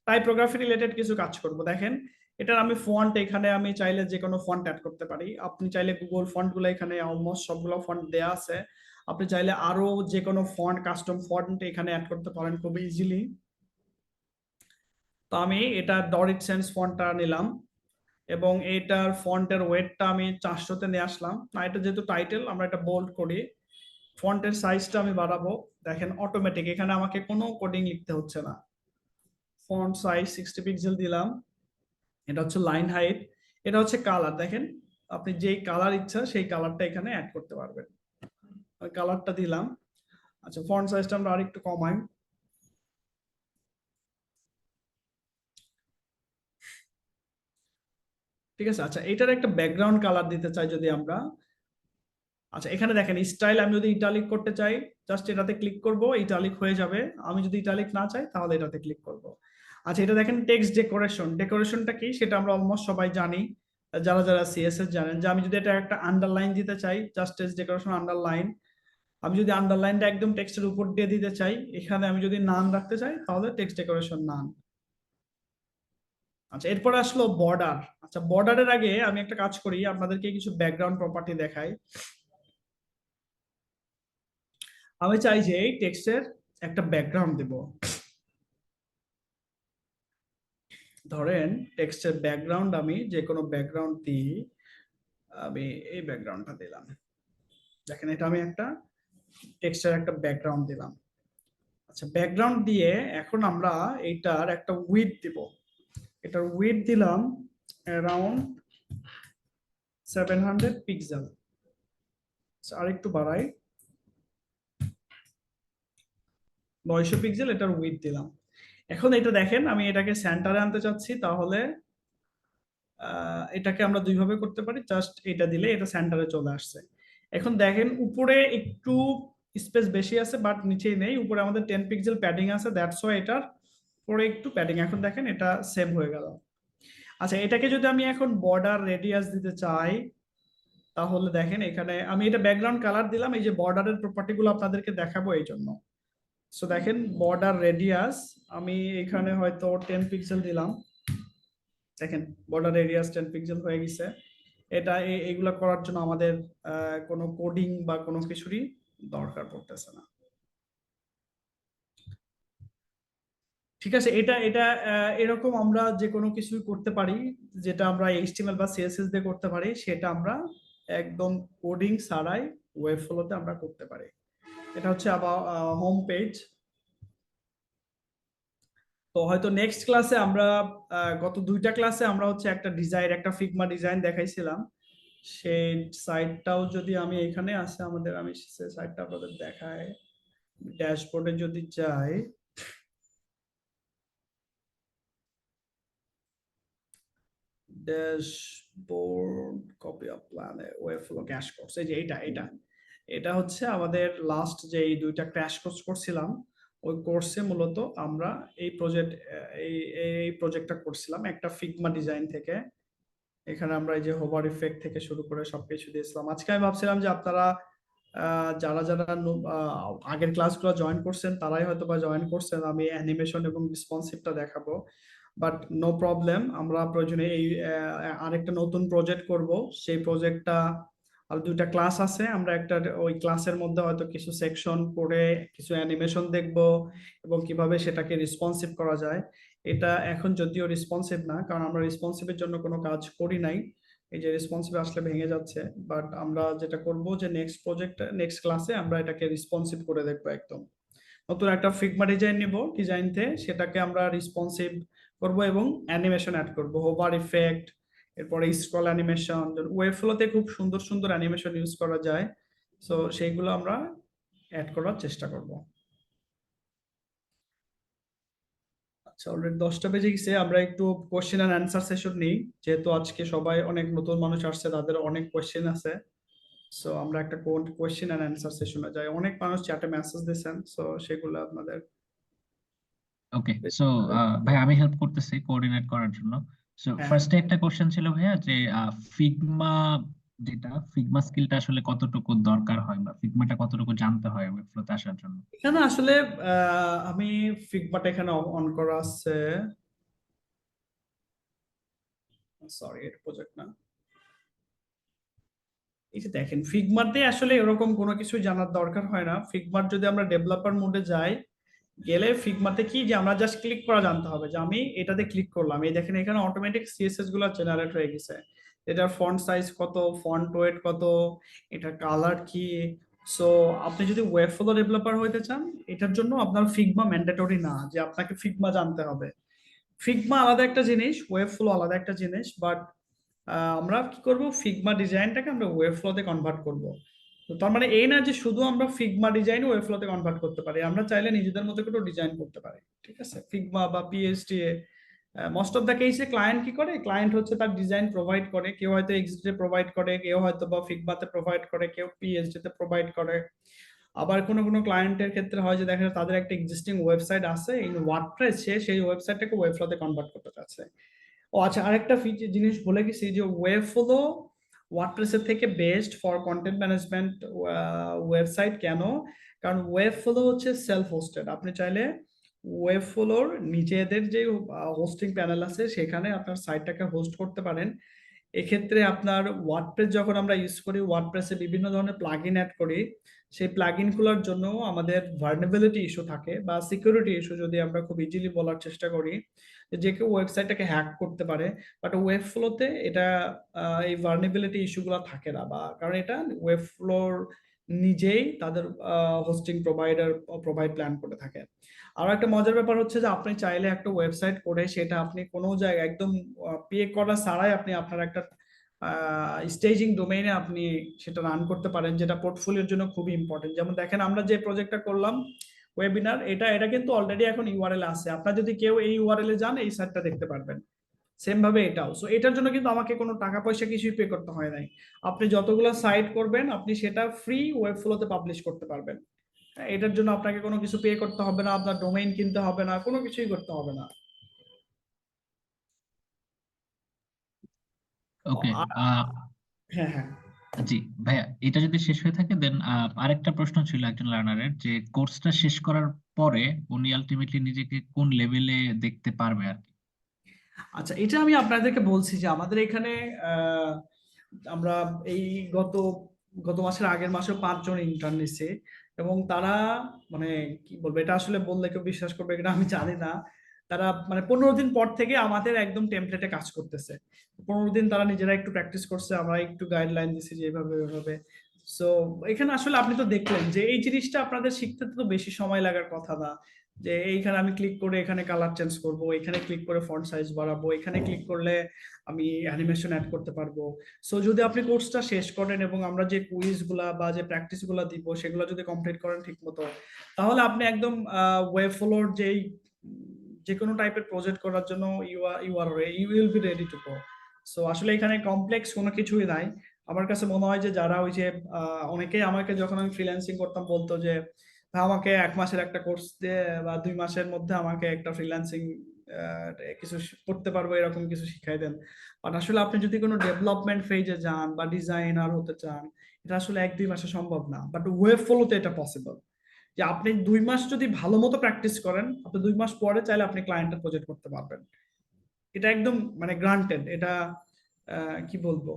টাইপোগ্রাফি রিলেটেড কিছু কাজ করব। দেখেন এটার আমি ফন্ট, এখানে আমি চাইলে যে কোনো ফন্ট অ্যাড করতে পারি। আপনি চাইলে গুগল ফন্ট গুলো, এখানে অলমোস্ট সবগুলো ফন্ট দেয়া আছে। আপনি চাইলে আরো যে কোনো ফন্ট, কাস্টম ফন্ট এখানে অ্যাড করতে পারেন খুব ইজিলি। তো আমি এটা ডরিট সেন্স ফন্টটা নিলাম এবং এটার ফন্টের ওয়েটটা আমি 400-তে নিয়ে আসলাম। না, এটা যেহেতু টাইটেল, আমরা এটা বোল্ড করি। ফন্টের সাইজটা আমি বাড়াবো। দেখেন অটোমেটিক এখানে আমাকে কোনো কোডিং লিখতে হচ্ছে না। ফন্ট সাইজ 60 পিক্সেল দিলাম। এটা হচ্ছে লাইন হাইট, এটা হচ্ছে কালার। দেখেন আপনি যেই কালার ইচ্ছা সেই কালারটা এখানে অ্যাড করতে পারবেন। ওই কালারটা দিলাম। আচ্ছা, ফন্ট সাইজটা আমরা আরেকটু কমাই। ঠিক আছে। আচ্ছা, এটার একটা ব্যাকগ্রাউন্ড কালার দিতে চাই যদি আমরা। আচ্ছা, এখানে দেখেন স্টাইল, আমি যদি ইটালিক করতে চাই জাস্ট এটাতে ক্লিক করব, ইটালিক হয়ে যাবে। আমি যদি ইটালিক না চাই তাহলে এটাতে ক্লিক করব। আচ্ছা, এটা দেখেন টেক্সট ডেকোরেশন। ডেকোরেশনটা কি সেটা আমরা অলমোস্ট সবাই জানি, যারা যারা সিএসএস জানেন। যে আমি যদি এটা একটা আন্ডারলাইন দিতে চাই, জাস্ট টেক্সট ডেকোরেশন আন্ডারলাইন। আমি যদি আন্ডারলাইনটা একদম টেক্সটের উপর দিয়ে দিতে চাই, এখানে আমি যদি নান রাখতে চাই তাহলে টেক্সট ডেকোরেশন নান। আচ্ছা, এরপর আসলো বর্ডার। আচ্ছা, বর্ডারের আগে আমি একটা কাজ করি, আপনাদেরকে কিছু ব্যাকগ্রাউন্ড প্রপার্টি দেখাই। আমি চাই যে এই টেক্সটের একটা ব্যাকগ্রাউন্ড দেব। ধরেন টেক্সটের ব্যাকগ্রাউন্ড আমি যে কোনো ব্যাকগ্রাউন্ড দিই। আমি এই ব্যাকগ্রাউন্ডটা দিলাম। দেখেন এটা আমি একটা টেক্সটের একটা ব্যাকগ্রাউন্ড দিলাম। আচ্ছা, ব্যাকগ্রাউন্ড দিয়ে এখন আমরা এইটার একটা উইডথ দিব। এটার উইডথ দিলাম অ্যারাউন্ড 700 পিক্সেল। আর একটু বাড়াই, 900 পিক্সেল এটার উইডথ দিলাম। এখন এটা দেখেন আমি এটাকে সেন্টারে আনতে চাচ্ছি, তাহলে এটাকে আমরা দুইভাবে করতে পারি। জাস্ট এটা দিলে এটা সেন্টারে চলে আসছে। এখন দেখেন উপরে একটু স্পেস বেশি আছে বাট নিচেই নেই। উপরে আমাদের 10 পিক্সেল প্যাডিং আছে, দ্যাটস ওয়াই এটার পরে একটু প্যাডিং। এখন দেখেন এটা সেম হয়ে গেল। আচ্ছা, এটাকে যদি আমি এখন বর্ডার রেডিয়াস দিতে চাই, তাহলে দেখেন এখানে আমি এটা ব্যাকগ্রাউন্ড কালার দিলাম। এই যে বর্ডারের প্রপার্টি গুলো আপনাদেরকে দেখাবো এই জন্য। সো দেখেন বর্ডার রেডিয়াস আমি এখানে হয়তো 10 পিক্সেল দিলাম। দেখেন বর্ডার রেডিয়াস 10 পিক্সেল হয়ে গেছে। এটা এগুলা করার জন্য আমাদের কোনো কোডিং বা কোনো কিছুরই দরকার পড়তেছে না। ঠিক আছে, এটা এটা এরকম আমরা যে কোনো কিছুই করতে পারি, যেটা আমরা এইচটিএমএল বা সিএসএস দিয়ে করতে পারি, সেটা আমরা একদম কোডিং ছাড়াই ওয়েব ফ্লোতে আমরা করতে পারি। এটা হচ্ছে আবার হোম পেজ। তো হয়তো নেক্সট ক্লাসে আমরা গত দুইটা ক্লাসে আমরা হচ্ছে একটা ডিজাইন, একটা ফিগমা ডিজাইন দেখাইছিলাম। সেই সাইটটাও যদি আমি এখানে আছে আমাদের, আমি সেই সাইটটা আপনাদের দেখাই। ড্যাশবোর্ডে যদি যাই, dashboard copy of plan web flow crash course, এই যে এটা এটা এটা হচ্ছে আমাদের লাস্ট যে এই দুইটা ক্র্যাশ কোর্স করছিলাম, ওই কোর্সে মূলত আমরা এই প্রজেক্ট এই এই প্রজেক্টটা করছিলাম একটা ফিগমা ডিজাইন থেকে। এখানে আমরা এই যে হোভার ইফেক্ট থেকে শুরু করে সবকিছু দিয়েছিলাম। আজকে আমি ভাবছিলাম যে আপনারা যারা যারা আগের ক্লাসগুলো জয়েন করছেন তারাই হয়তো বা জয়েন করছেন, আমি অ্যানিমেশন এবং রেসপন্সিভটা দেখাবো। বাট নো প্রবলেম, আমরা প্রয়োজনে এই আরেকটা নতুন প্রজেক্ট করব। সেই প্রজেক্টটা আর দুইটা ক্লাস আছে, আমরা একটা ওই ক্লাসের মধ্যে হয়তো কিছু সেকশন করে কিছু অ্যানিমেশন দেখব এবং কিভাবে সেটাকে রেসপন্সিভ করা যায়। এটা এখন যদিও রেসপন্সিভ না, কারণ আমরা রেসপন্সিভের জন্য কোনো কাজ করি নাই। এই যে রেসপন্সিভ আসলে ভেঙে যাচ্ছে। বাট আমরা যেটা করব যে নেক্সট প্রজেক্ট, নেক্সট ক্লাসে আমরা এটাকে রেসপন্সিভ করে দেখবো। একদম নতুন একটা ফিগমা ডিজাইন নিব, ডিজাইনতে সেটাকে আমরা রেসপন্সিভ করব এবং অ্যানিমেশন অ্যাড করব, হোভার ইফেক্ট, এরপরে স্ক্রল অ্যানিমেশন। ওয়েব ফ্লোতে খুব সুন্দর সুন্দর অ্যানিমেশন ইউজ করা যায়, সো সেইগুলো আমরা অ্যাড করার চেষ্টা করব। আচ্ছা, অলরেডি 10টা বেজে গেছে, আমরা একটু কোশ্চেন অ্যান্ড অ্যান্সার সেশন নিই। যেহেতু আজকে সবাই অনেক নতুন মানুষ আসছে, তাদের অনেক কোশ্চেন আছে। সো আমরা একটা কোশ্চেন অ্যান্ড অ্যান্সার সেশনে যাই। অনেক মানুষ চ্যাটে মেসেজ দিয়েছেন, সো সেগুলো আপনাদের। ওকে, সো ভাই আমি হেল্প করতেছি কোঅর্ডিনেট করার জন্য। সো হ্যাঁ, ফার্স্টে একটা কোশ্চেন ছিল ভাইয়া যে ফিগমা যেটা ফিগমা স্কিলটা আসলে কতটুকু দরকার হয় বা ফিগমাটা কতটুকু জানতে হয় ওয়েবফ্লোতে আসার জন্য? এখানে আসলে আমি ফিগমাটা এখানে অন করা আছে, সরি এটা প্রজেক্ট না। এই যে দেখেন ফিগমাতে আসলে এরকম কোনো কিছু জানার দরকার হয় না। ফিগমার যদি আমরা ডেভেলপার মোডে যাই, গেলে ফিগমাতে কি যে আমরা জাস্ট ক্লিক করা জানতে হবে যে আমি এটাতে ক্লিক করলাম, এই দেখেন এখানে অটোমেটিক সিএসএস গুলো জেনারেট হয়ে গেছে। এটার ফন্ট সাইজ কত, ফন্ট ওয়েট কত, এটা কালার কি। সো আপনি যদি ওয়েব ফ্লো ডেভেলপার হইতে চান, এটার জন্য আপনার ফিগমা ম্যান্ডেটরি না যে আপনাকে ফিগমা জানতে হবে। ফিগমা আলাদা একটা জিনিস, ওয়েব ফ্লো আলাদা একটা জিনিস, বাট আমরা কি করব, ফিগমা ডিজাইনটাকে আমরা ওয়েব ফ্লোতে কনভার্ট করব। তো তার মানে এই না যে শুধু আমরা ফিগমা ডিজাইন ওয়েব ফ্লোতে কনভার্ট করতে পারি, আমরা চাইলে নিজেদের মতো করে ডিজাইন করতে পারি। ঠিক আছে, ফিগমা বা পিএইচডি মোস্ট অফ দ্য কেসে ক্লায়েন্ট কি করে, ক্লায়েন্ট হচ্ছে তার ডিজাইন প্রোভাইড করে, কেউ হয়তো এক্সডি প্রোভাইড করে, কেউ হয়তো বা ফিগমাতে প্রোভাইড করে, কেউ পিএইচডি তে প্রোভাইড করে। আবার কোনো কোনো ক্লায়েন্টের ক্ষেত্রে হয় যে দেখা যায় তাদের একটা এক্সিস্টিং ওয়েবসাইট আছে ইন ওয়ার্ডপ্রেস, সে সেই ওয়েবসাইটটাকে ওয়েব ফ্লোতে কনভার্ট করতে চাচ্ছে। ও আচ্ছা, আরেকটা জিনিস ভুলে গেছি যে ওয়েব ফ্লো ওয়ার্ডপ্রেসের থেকে best for content management website. কেন? কারণ ওয়েব ফ্লো হচ্ছে সেলফ হোস্টেড। আপনি চাইলে ওয়েব ফ্লোর নিজেদের যে হোস্টিং প্যানেল আছে সেখানে আপনার সাইটটাকে হোস্ট করতে পারেন। এক্ষেত্রে আপনার ওয়ার্ডপ্রেস যখন আমরা ইউজ করি, ওয়ার্ডপ্রেসে বিভিন্ন ধরনের প্লাগইন অ্যাড করি, সেই প্লাগইন গুলোর জন্য আমাদের ভালনারেবিলিটি ইস্যু থাকে বা সিকিউরিটি ইস্যু, যদি আমরা খুব ইজিলি বলার চেষ্টা করি, যে কেউ ওয়েবসাইটটাকে হ্যাক করতে পারে। বাট ওয়েব ফ্লোতে এটা এই ভালনারেবিলিটি ইস্যুগুলো থাকে না, বা কারণ এটা ওয়েব ফ্লোর নিজেই তাদের হোস্টিং প্রোভাইডার প্রোভাইড প্ল্যান করে থাকে। আরো একটা মজার ব্যাপার হচ্ছে যে আপনি চাইলে একটা ওয়েবসাইট করে সেটা আপনি কোনো জায়গায় একদম পে করা ছাড়াই আপনি আপনার একটা স্টেজিং ডোমেইনে আপনি সেটা রান করতে পারেন, যেটা পোর্টফোলিওর জন্য খুবই ইম্পর্টেন্ট। যেমন দেখেন আমরা যে প্রজেক্টটা করলাম ওয়েবিনার, এটা কিন্তু অলরেডি এখন ইউআরএল আছে। আপনার যদি কেউ এই ইউআরএল এ যান, এই সাইটটা দেখতে পারবেন। সেম ভাবে এটাও। সো এটার জন্য কিন্তু আমাকে কোনো টাকা পয়সা কিছুই পে করতে হয় নাই। আপনি যতগুলো সাইট করবেন আপনি সেটা ফ্রি ওয়েব ফ্লোতে পাবলিশ করতে পারবেন। হ্যাঁ, এটার জন্য আপনাকে কোনো কিছু পে করতে হবে না, আপনার ডোমেইন কিনতে হবে না, কোনো কিছুই করতে হবে না। ওকে। আর হ্যাঁ, হ্যাঁ। জি ভাইয়া, এটা যদি শেষ হয়ে থাকে দেন আরেকটা প্রশ্ন ছিল একজন লার্নারের, যে কোর্সটা শেষ করার পরে উনি আলটিমেটলি নিজেকে কোন লেভেলে দেখতে পারবে আর কি? আচ্ছা, এটা আমি আপনাদেরকে বলছি যে আমাদের এখানে আহ, আমরা এই গত গত মাসের আগের মাসে 5 জন ইন্টার্ন নিছি, এবং তারা মানে কি বলবো, এটা আসলে বললে কেউ বিশ্বাস করবে কিনা আমি জানি না। তারা মানে 15 দিন পর থেকে আমাদের একদম টেমপ্লেটে কাজ করতেছে। 15 দিন তারা নিজেরা একটু প্র্যাকটিস করছে, আমরা একটু গাইডলাইন দিছি যে এইভাবে এইভাবে। সো এখানে আসলে আপনি তো দেখলেন যে এই জিনিসটা আপনাদের শিখতে তো বেশি সময় লাগার কথা না, যে এইখানে আমি ক্লিক করে এখানে কালার চেঞ্জ করব, এখানে ক্লিক করে ফন্ট সাইজ বাড়াবো, এখানে ক্লিক করলে আমি অ্যানিমেশন অ্যাড করতে পারবো। সো যদি আপনি কোর্সটা শেষ করেন এবং আমরা যে কুইজ গুলা বা যে প্র্যাকটিস গুলা দিব সেগুলো যদি কমপ্লিট করেন ঠিক মতো, তাহলে আপনি একদম ওয়েব ফ্লোর যেই যে কোনো টাইপের প্রজেক্ট করার জন্য you will be ready to go. So আসলে এখানে কমপ্লেক্স কোনো কিছুই নাই। আমার কাছে মনে হয় যে যারা ওই যে অনেকেই আমাকে যখন আমি ফ্রিল্যান্সিং করতাম বলতো যে আমাকে 1 মাসের একটা কোর্স দিয়ে বা 2 মাসের মধ্যে আমাকে একটা ফ্রিল্যান্সিং কিছু করতে পারবো এরকম কিছু শিখাই দেন। বাট আসলে আপনি যদি কোনো ডেভেলপমেন্ট ফেজে যান বা ডিজাইনার হতে চান, এটা আসলে 1-2 মাসে সম্ভব না। বাট ওয়েব ফ্লোতে এটা পসিবল, যে আপনি 2 মাস যদি ভালো মতো প্র্যাকটিস করেন, আপনি 2 মাস পরে চাইলে আপনি ক্লায়েন্টের প্রজেক্ট করতে পারবেন। এটা একদম মানে গ্রান্টেড। এটা কি বলবো,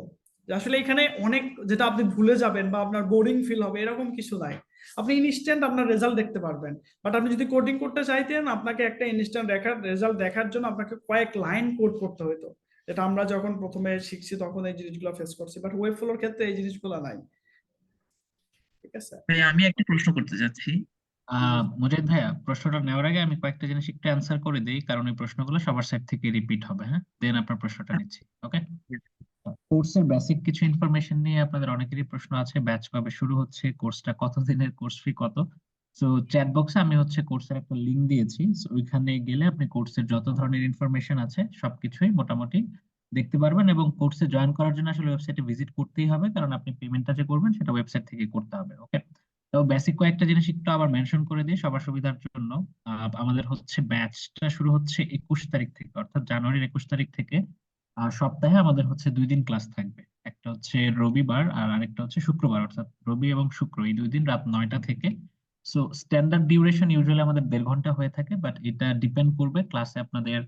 যে আসলে এখানে অনেক যেটা আপনি ভুলে যাবেন বা আপনার বোরিং ফিল হবে এরকম কিছু নাই। আপনি ইনস্ট্যান্ট আপনার রেজাল্ট দেখতে পারবেন। বাট আপনি যদি কোডিং করতে চাইতেন, আপনাকে একটা ইনস্ট্যান্ট রেজাল্ট দেখার জন্য আপনাকে কয়েক লাইন কোড করতে হতো, যেটা আমরা যখন প্রথমে শিখছি তখন এই জিনিসগুলো ফেস করছি। বাট ওয়েব ফ্লোর ক্ষেত্রে এই জিনিসগুলো নাই। ঠিক আছে। ভাই আমি একটা প্রশ্ন করতে চাচ্ছি। মুজাহিদ ভাইয়া, প্রশ্নটা নেওয়ার আগে আমি কয়েকটা জিনিস একটু অ্যান্সার করে দিই, কারণ এই প্রশ্নগুলো সবার সাইড থেকে রিপিট হবে। হ্যাঁ, দেন আপনার প্রশ্নটা নিচ্ছি। ওকে। কোর্সের বেসিক কিছু ইনফরমেশন নিয়ে আপনাদের অনেকেরই প্রশ্ন আছে। ব্যাচ কবে শুরু হচ্ছে, কোর্সটা কতদিনের, কোর্স ফি কত? সো চ্যাট বক্সে আমি হচ্ছে কোর্সের একটা লিংক দিয়েছি। So, ওইখানে গেলে আপনি কোর্সের যত ধরনের ইনফরমেশন আছে সবকিছুই মোটামুটি দেখতে পারবেন, এবং কোর্সে জয়েন করার জন্য আসলে ওয়েবসাইটে ভিজিট করতেই হবে, কারণ আপনি পেমেন্টটা যে করবেন সেটা ওয়েবসাইট থেকে করতে হবে। ওকে। তো বেসিক কয়েকটা জিনিস একটু আবার মেনশন করে দিই সবার সুবিধার জন্য। আমাদের হচ্ছে ব্যাচটা শুরু হচ্ছে 21 তারিখ থেকে, অর্থাৎ জানুয়ারির 21 তারিখ থেকে। সপ্তাহে আমাদের হচ্ছে 2 দিন ক্লাস থাকবে। একটা হচ্ছে রবিবার আর আরেকটা হচ্ছে শুক্রবার, অর্থাৎ রবি এবং শুক্র এই 2 দিন রাত 9টা থেকে। সো স্ট্যান্ডার্ড ডিউরেশন ইউজুয়ালি আমাদের 1.5 ঘন্টা হয়ে থাকে, বাট এটা ডিপেন্ড করবে ক্লাসে আপনাদের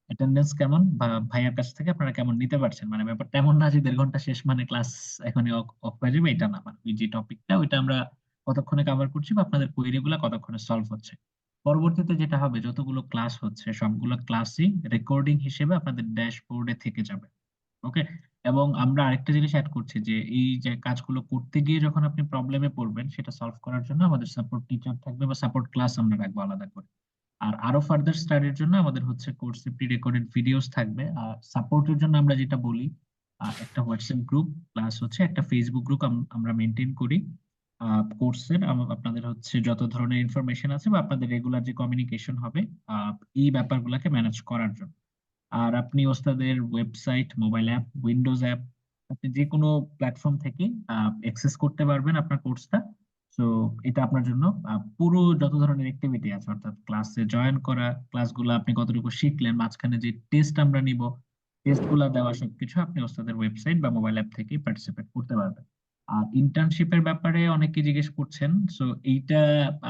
অ্যাটেন্ডেন্স কেমন বা ভাইয়ার কাছ থেকে আপনারা কেমন নিতে পারছেন। মানে ব্যাপারটা এমন না যে 1.5 ঘন্টা শেষ মানে ক্লাস এখনই অফ হয়ে যাবে, এটা না। মানে ওই যে টপিকটা ওইটা আমরা কতক্ষণে কভার করছি বা আপনাদের কোয়েরি গুলা কতক্ষণে সলভ হচ্ছে। পরবর্তীতে যেটা হবে, যতগুলো ক্লাস হচ্ছে সবগুলো ক্লাসই রেকর্ডিং হিসেবে আপনাদের ড্যাশবোর্ডে থেকে যাবে। ওকে। এবং আমরা আরেকটা জিনিস অ্যাড করছি যে এই যে কাজগুলো করতে গিয়ে যখন আপনি প্রবলেমে পড়বেন সেটা সলভ করার জন্য আমাদের সাপোর্ট টিচার থাকবে বা সাপোর্ট ক্লাস আমরা রাখবো আলাদা করে। আর আরো ফার্দার স্টাডির জন্য আমাদের হচ্ছে কোর্সে প্রি রেকর্ডেড ভিডিওস থাকবে। আর সাপোর্টের জন্য আমরা যেটা বলি, একটা হোয়াটসঅ্যাপ গ্রুপ প্লাস হচ্ছে একটা ফেসবুক গ্রুপ আমরা মেনটেন করি কোর্সের। আপনাদের হচ্ছে যত ধরনের ইনফরমেশন আছে বা আপনাদের রেগুলার যে কমিউনিকেশন হবে এই ব্যাপারগুলোকে ম্যানেজ করার জন্য। আর আপনি ওস্তাদের website, mobile app, Windows app, আপনি যে কোনো প্ল্যাটফর্ম থেকে অ্যাক্সেস করতে পারবেন আপনার কোর্সটা। তো এটা আপনার জন্য পুরো যত ধরনের অ্যাক্টিভিটি আছে, অর্থাৎ ক্লাসে জয়েন করা, ক্লাসগুলো আপনি কতটুকু শিখলেন, মাঝখানে যে টেস্ট আমরা নিব, টেস্ট গুলা দেওয়া, সবকিছু আপনি ওস্তাদের ওয়েবসাইট বা মোবাইল অ্যাপ থেকে পার্টিসিপেট করতে পারবেন। আর ইন্টার্নশিপের ব্যাপারে অনেকে জিজ্ঞেস করছেন, সো এইটা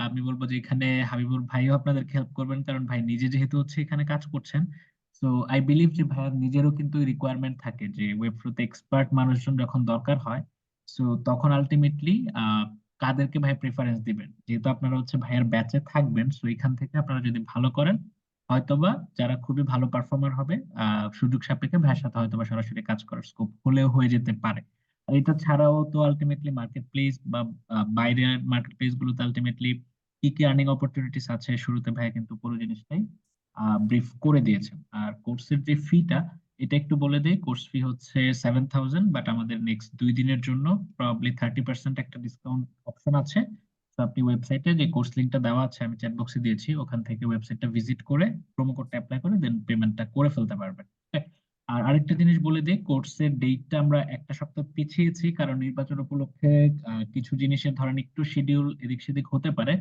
আমি বলবো যে এখানে হাবিবুর ভাইও আপনাদেরকে হেল্প করবেন, কারণ ভাই নিজে যেহেতু হচ্ছে এখানে কাজ করছেন। সো আই বিলিভ যে ভাইয়ার নিজেরও কিন্তু রিকোয়ারমেন্ট থাকে যে ওয়েবফ্লোতে এক্সপার্ট মানুষজন যখন দরকার হয়, সো তখন আলটিমেটলি কাদেরকে ভাই প্রেফারেন্স দিবেন। যেহেতু আপনারা হচ্ছে ভাইয়ার ব্যাচে থাকবেন, সো এখান থেকে আপনারা যদি ভালো করেন, হয়তোবা যারা খুবই ভালো পারফর্মার হবে সুযোগ সাপেক্ষে ভাইয়ের সাথে হয়তোবা সরাসরি কাজ করার স্কোপ হলেও হয়ে যেতে পারে। আর এটা ছাড়াও তো আলটিমেটলি মার্কেট প্লেস বা বাইরের মার্কেট প্লেস গুলোতে আলটিমেটলি কি কি আর্নিং অপরচুনিটিস আছে, শুরুতে ভাইয়া কিন্তু পুরো জিনিসটাই ব্রিফ করে দিয়েছেন। আর কোর্সের যে ফিটা, এটা একটু বলে দেই। কোর্স ফি হচ্ছে 7,000, বাট আমাদের নেক্সট 2 দিনের জন্য প্রবাবলি 30% একটা ডিসকাউন্ট অপশন আছে। তো আপনি ওয়েবসাইটে যে কোর্স লিঙ্কটা দেওয়া আছে, আমি চ্যাট বক্সে দিয়েছি, ওখান থেকে ওয়েবসাইটটা ভিজিট করে প্রোমো কোডটা অ্যাপ্লাই করে দেন পেমেন্টটা করে ফেলতে পারবেন। Okay? আর আরেকটা জিনিস বলে দিই, কোর্সের ডেটটা আমরা একটা সপ্তাহ পিছিয়েছি, কারণ নির্বাচন উপলক্ষে কিছু জিনিসের ধরেন একটু শিডিউল এদিক সেদিক হতে পারে।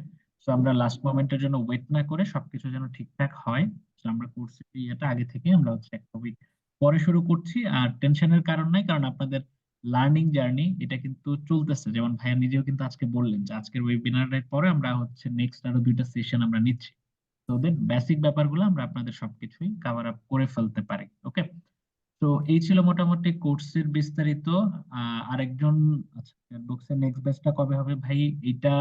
তো আমরা লাস্ট মোমেন্টের জন্য ওয়েট না করে সবকিছু যেন ঠিকঠাক হয়, তো আমরা কোর্সের ইয়েটা আগে থেকে আমরা হচ্ছে একটা উইক পরে শুরু করছি। আর টেনশনের কারণ নাই, কারণ আপনাদের লার্নিং জার্নি এটা কিন্তু চলতেছে। যেমন ভাইয়া নিজেও কিন্তু আজকে বললেন যে আজকের ওয়েবিনারের পরে আমরা হচ্ছে নেক্সট আরো 2টা সেশন আমরা নিচ্ছি। তো ওদের বেসিক ব্যাপারগুলো আমরা আপনাদের সবকিছুই কভার আপ করে ফেলতে পারি। ওকে। তো এই ছিল মোটামুটি কোর্সের বিস্তারিত। আরেকজন, আচ্ছা বক্সের নেক্সট ব্যাচটা কবে হবে ভাই? এটা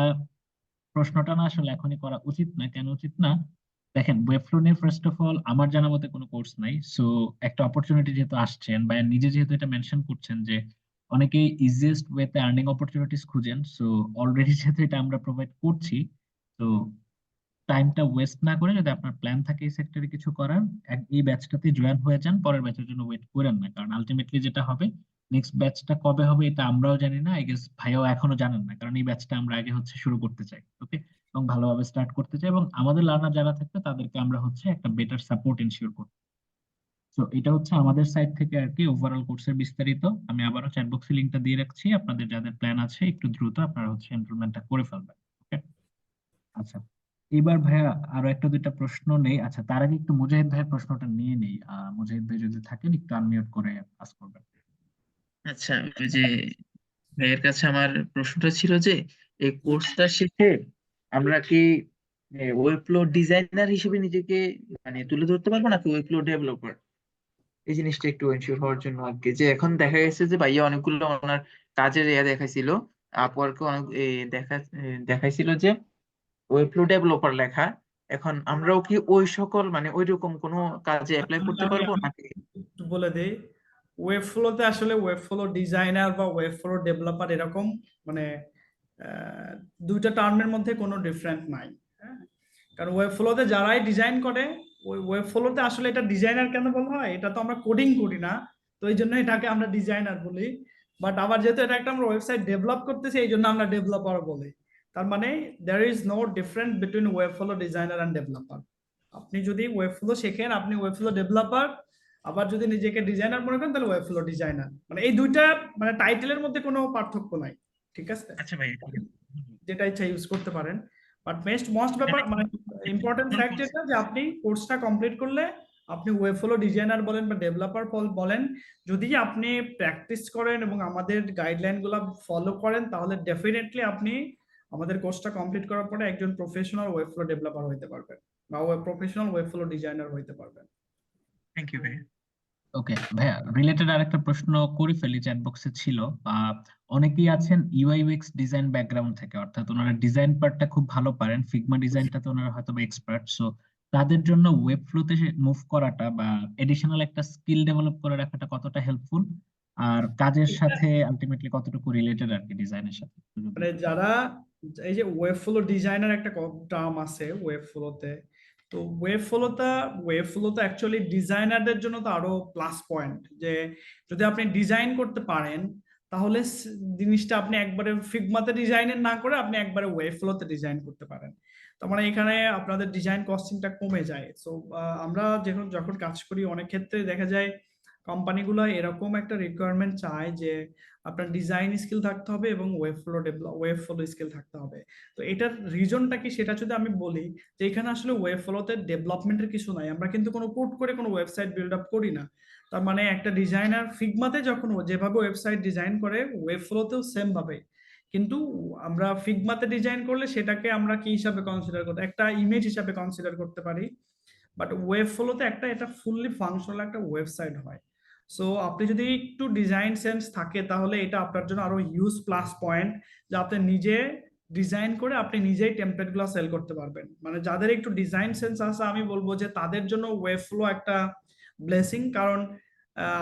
প্রশ্নটা না আসলে এখনই করা উচিত না। কেন উচিত না? দেখেন, ওয়েবফ্লো নিয়ে ফার্স্ট অফ অল আমার জানা মতে কোনো কোর্স নাই। সো একটা অপরচুনিটি যেহেতু আসছেন বা নিজে যেহেতু এটা মেনশন করছেন যে অনেকেই ইজিয়েস্ট ওয়েতে আর্নিং অপরচুনিটিস খুঁজেন, সো অলরেডি যেহেতু এটা আমরা প্রোভাইড করছি, তো টাইমটা ওয়েস্ট না করে যদি আপনার প্ল্যান থাকে এই সেক্টরে কিছু করার, এই ব্যাচটাতে জয়েন হয়ে যান, পরের ব্যাচের জন্য ওয়েট করেন না। কারণ আলটিমেটলি যেটা হবে, নেক্সট ব্যাচটা কবে হবে এটা আমরাও জানি না, আই গেস ভাইও এখনো জানেন না, কারণ এই ব্যাচটা আমরা আগে হচ্ছে শুরু করতে চাই। ওকে। এবং ভালোভাবে স্টার্ট করতে চাই, এবং আমাদের লার্নার যারা থাকবে তাদেরকে আমরা হচ্ছে একটা বেটার সাপোর্ট ইনশিওর করতে। তো এটা হচ্ছে আমাদের সাইড থেকে আর কি ওভারঅল কোর্সের বিস্তারিত। আমি আবারও চ্যাট বক্সে লিংকটা দিয়ে রাখছি, আপনাদের যাদের প্ল্যান আছে একটু দ্রুত আপনারা হচ্ছে এনরোলমেন্টটা করে ফেলবেন। ওকে। আচ্ছা, এবার ভাইয়া আরো একটা দুইটা প্রশ্ন নেই। আচ্ছা, তার আগে একটু মুজাহিদ ভাইয়ের প্রশ্নটা নিয়ে নেই। মুজাহিদ ভাই যদি থাকেন একটু আনমিউট করে আস করবেন। আচ্ছা, ওই যে ভাইয়ের কাছে আমার প্রশ্নটা ছিল যে এই কোর্সটা শেষে আমরা কি ওয়েবফ্লো ডিজাইনার হিসেবে নিজেকে মানে তুলে ধরতে পারবো নাকি ওয়েবফ্লো ডেভেলপার? এই জিনিসটা একটু এনশিওর হওয়ার জন্য আর কি, যে এখন দেখা গেছে যে ভাইয়া অনেকগুলো ওনার কাজের দেখাইছিল, আপওয়ার্কে অনেক দেখাইছিল যে ওয়েবফ্লো ডেভেলপার লেখা। এখন আমরাও কি ওই সকল মানে ওই রকম কোনো কাজে অ্যাপ্লাই করতে আমি পারবো আমি নাকি? একটু বলে দিই, ওয়েবফ্লোতে আসলে ওয়েবফ্লো ডিজাইনার বা ওয়েবফ্লো ডেভেলপার এরকম মানে আহ, দুইটা টার্মের মধ্যে কোনো ডিফারেন্স নাই। হ্যাঁ, কারণ ওয়েবফ্লোতে যারাই ডিজাইন করে, ওই ওয়েবফ্লোতে আসলে এটা ডিজাইনার কেন বলা হয়, এটা তো আমরা কোডিং করি না, তো এই জন্য এটাকে আমরা ডিজাইনার বলি। বাট আবার যেহেতু এটা একটা আমরা ওয়েবসাইট ডেভেলপ করতেছি, এই জন্য আমরা ডেভেলপার বলি। তার মানে there is no difference between Webflow designer and developer. আপনি যদি ওয়েবফ্লো শেখেন আপনি ওয়েবফ্লো ডেভেলপার, আবার যদি নিজেকে ডিজাইনার মনে করেন তাহলে ওয়েবফ্লো ডিজাইনার। মানে এই দুইটা মানে টাইটেলের মধ্যে কোনো পার্থক্য নাই। ঠিক আছে, আচ্ছা ভাই, ঠিক আছে। যেটা ইচ্ছা ইউজ করতে পারেন। বাট মোস্ট ব্যাপার মানে ইম্পর্টেন্ট ফ্যাক্ট যেটা, যে আপনি কোর্সটা কমপ্লিট করলে আপনি ওয়েব ফ্লো ডিজাইনার বলেন বা ডেভেলপার বলেন, যদি আপনি প্র্যাকটিস করেন এবং আমাদের গাইডলাইন গুলো ফলো করেন, তাহলে ডেফিনেটলি আপনি আমাদের কোর্সটা কমপ্লিট করার পরে একজন প্রফেশনাল ওয়েব ফ্লো ডেভেলপার হইতে পারবেন বা প্রফেশনাল ওয়েব ফ্লো ডিজাইনার হইতে পারবেন। থ্যাংক ইউ ভাইয়া। ওকে ভাইয়া, রিলেটেড আরেকটা প্রশ্ন করে ফেলি, চ্যাট বক্সে ছিল। অনেকেই আছেন ইউআই ইউএক্স ডিজাইন ব্যাকগ্রাউন্ড থেকে, অর্থাৎ ওনারা ডিজাইন পার্টটা খুব ভালো পারেন, ফিগমা ডিজাইনটাতে ওনারা হয়তো এক্সপার্ট। সো তাদের জন্য ওয়েব ফ্লোতে মুভ করাটা বা এডিশনাল একটা স্কিল ডেভেলপ করে রাখাটা কতটা হেল্পফুল, আর কাজের সাথে আলটিমেটলি কতটুকু রিলেটেড আর কি ডিজাইনের সাথে? মানে যারা এই যে ওয়েব ফ্লো ডিজাইনার একটা টার্ম আছে ওয়েব ফ্লোতে, তো ওয়েব ফ্লোতে অ্যাকচুয়ালি ডিজাইনারদের জন্য তো আরো প্লাস পয়েন্ট, যে যদি আপনি ডিজাইন করতে পারেন তাহলে জিনিসটা আপনি একবারে ফিগমাতে ডিজাইনের না করে আপনি একবারে ওয়েব ফ্লোতে ডিজাইন করতে পারেন। তার মানে এখানে আপনাদের ডিজাইন কস্টিংটা কমে যায়। সো আমরা যখন কাজ করি অনেক ক্ষেত্রে দেখা যায় কোম্পানিগুলো এরকম একটা রিকোয়ারমেন্ট চায় যে আপনার ডিজাইন স্কিল থাকতে হবে এবং ওয়েব ফ্লো স্কিল থাকতে হবে। তো এটার রিজনটা কি সেটা যদি আমি বলি, যে এখানে আসলে ওয়েব ফ্লোতে ডেভেলপমেন্টের কিছু নাই, আমরা কিন্তু কোনো কোড করে কোনো ওয়েবসাইট বিল্ড আপ করি না। তার মানে একটা ডিজাইনার ফিগমাতে যখন ও যেভাবে ওয়েবসাইট ডিজাইন করে ওয়েব ফ্লোতেও সেম ভাবে, কিন্তু আমরা ফিগমাতে ডিজাইন করলে সেটাকে আমরা কি হিসাবে কনসিডার করতে, একটা ইমেজ হিসাবে কনসিডার করতে পারি, বাট ওয়েব ফ্লোতে এটা ফুললি ফাংশনাল একটা ওয়েবসাইট হয়। সো আপনি যদি একটু ডিজাইন সেন্স থাকে তাহলে এটা আপনার জন্য আরো হিউজ প্লাস পয়েন্ট, যে আপনি নিজে ডিজাইন করে আপনি নিজেই টেমপ্লেট গুলো সেল করতে পারবেন। মানে যাদের একটু ডিজাইন সেন্স আছে আমি বলবো যে তাদের জন্য ওয়েব ফ্লো একটা ব্লেসিং, কারণ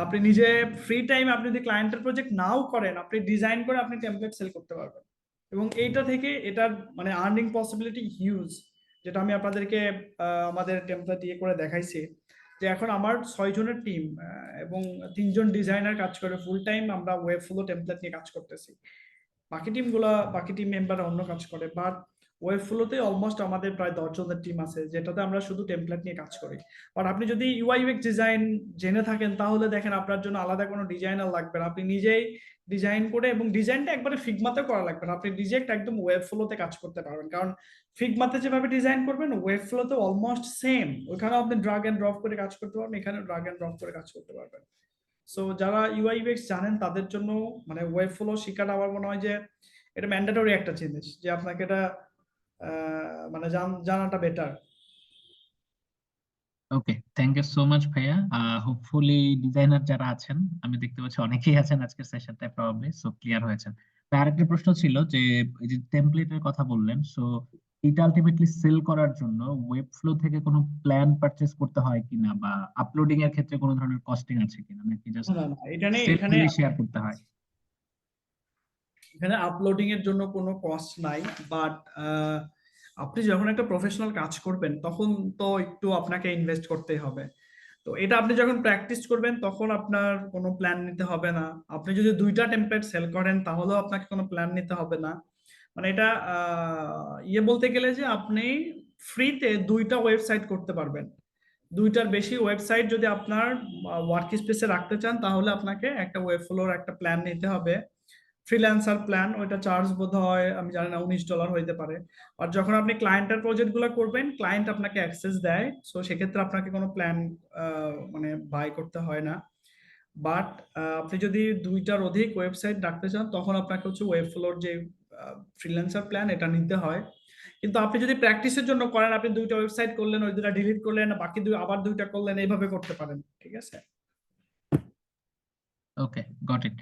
আপনি নিজে ফ্রি টাইম আপনি যদি ক্লায়েন্টের প্রজেক্ট নাও করেন, আপনি ডিজাইন করে আপনি টেমপ্লেট সেল করতে পারবেন, এবং এইটা থেকে এটার মানে আর্নিং পসিবিলিটি হিউজ, যেটা আমি আপনাদেরকে আমাদের টেমপ্লেট ইয়ে করে দেখাইছি, যে এখন আমার 6 জনের টিম এবং 3 জন ডিজাইনার কাজ করে ফুল টাইম, আমরা ওয়েব ফ্লো টেমপ্লেট নিয়ে কাজ করতেছি। বাকি টিম মেম্বার অন্য কাজ করে, বাট ওয়েব ফ্লোতে অলমোস্ট আমাদের প্রায় 10 জনের টিম আছে যেটাতে আমরা শুধু টেমপ্লেট নিয়ে কাজ করি। আর আপনি যদি ইউআই ইউএক্স ডিজাইন জেনে থাকেন তাহলে দেখেন আপনার জন্য আলাদা কোনো ডিজাইনার লাগবে না, আপনি নিজেই ডিজাইন করে, এবং ডিজাইনটা একবারে ফিগমাতে করা লাগবে না, আপনি ডিরেক্ট একদম ওয়েব ফ্লোতে কাজ করতে পারবেন, কারণ ফিগমাতে যেভাবে ডিজাইন করবেন ওয়েব ফ্লোতে অলমোস্ট সেম, ওখানে আপনি ড্রাগ এন্ড ড্রপ করে কাজ করতে পারবেন, এখানে ড্রাগ এন্ড ড্রপ করে কাজ করতে পারবেন। সো যারা ইউআই ইউএক্স জানেন তাদের জন্য মানে ওয়েব ফ্লো শেখাটা আমার মনে হয় যে এটা ম্যান্ডেটরি একটা জিনিস, যে আপনাকে এটা মানে জানাটা better. Okay, thank you so much ভাইয়া। হোপফুলি ডিজাইনার যারা আছেন, আমি দেখতে পাচ্ছি অনেকেই আছেন আজকের সেশনটায়, প্রবাবলি সো ক্লিয়ার হয়েছেন। তো আরেকটা প্রশ্ন ছিল যে এই যে টেমপ্লেটের কথা বললেন, সো এটা আলটিমেটলি সেল করার জন্য ওয়েব ফ্লো থেকে কোনো প্ল্যান পারচেজ করতে হয় কিনা, বা আপলোডিং এর ক্ষেত্রে কোনো ধরনের কস্টিং আছে কিনা, নাকি জাস্ট না না, এখানে সেলফুলি শেয়ার করতে হয়? এখানে আপলোডিং এর জন্য কোনো কস্ট নাই, বাট আপনি যখন একটা প্রফেশনাল কাজ করবেন তখন তো একটু আপনাকে ইনভেস্ট করতেই হবে। তো এটা আপনি যখন প্র্যাকটিস করবেন তখন আপনার কোনো প্ল্যান নিতে হবে না। আপনি যদি 2টা টেমপ্লেট সেল করেন তাহলেও আপনাকে কোনো প্ল্যান নিতে হবে না। মানে এটা বলতে গেলে যে আপনি ফ্রিতে 2টা ওয়েবসাইট করতে পারবেন। 2টার বেশি ওয়েবসাইট যদি আপনার ওয়ার্ক স্পেসে রাখতে চান তাহলে আপনাকে একটা ওয়েব ফ্লোর একটা প্ল্যান নিতে হবে, ফ্রিল্যান্সার প্ল্যান, ওইটা চার্জ বোধ হয় আমি জানি না $19 হইতে পারে। আর যখন আপনি ক্লায়েন্টের প্রজেক্ট গুলো করবেন ক্লায়েন্ট আপনাকে অ্যাক্সেস দেয়, সো সেক্ষেত্রে আপনাকে কোনো প্ল্যান মানে বাই করতে হয় না। বাট আপনি যদি 2টার অধিক ওয়েবসাইট রাখতে চান তখন আপনাকে হচ্ছে ওয়েব ফ্লোর যে ফ্রিল্যান্সার প্ল্যান এটা নিতে হয়। কিন্তু আপনি যদি প্র্যাকটিসের জন্য করেন, আপনি 2টা ওয়েবসাইট করলেন, ওই 2টা ডিলিট করলেন, বাকি আবার 2টা করলেন, এইভাবে করতে পারেন। ঠিক আছে? ওকে, গট ইট।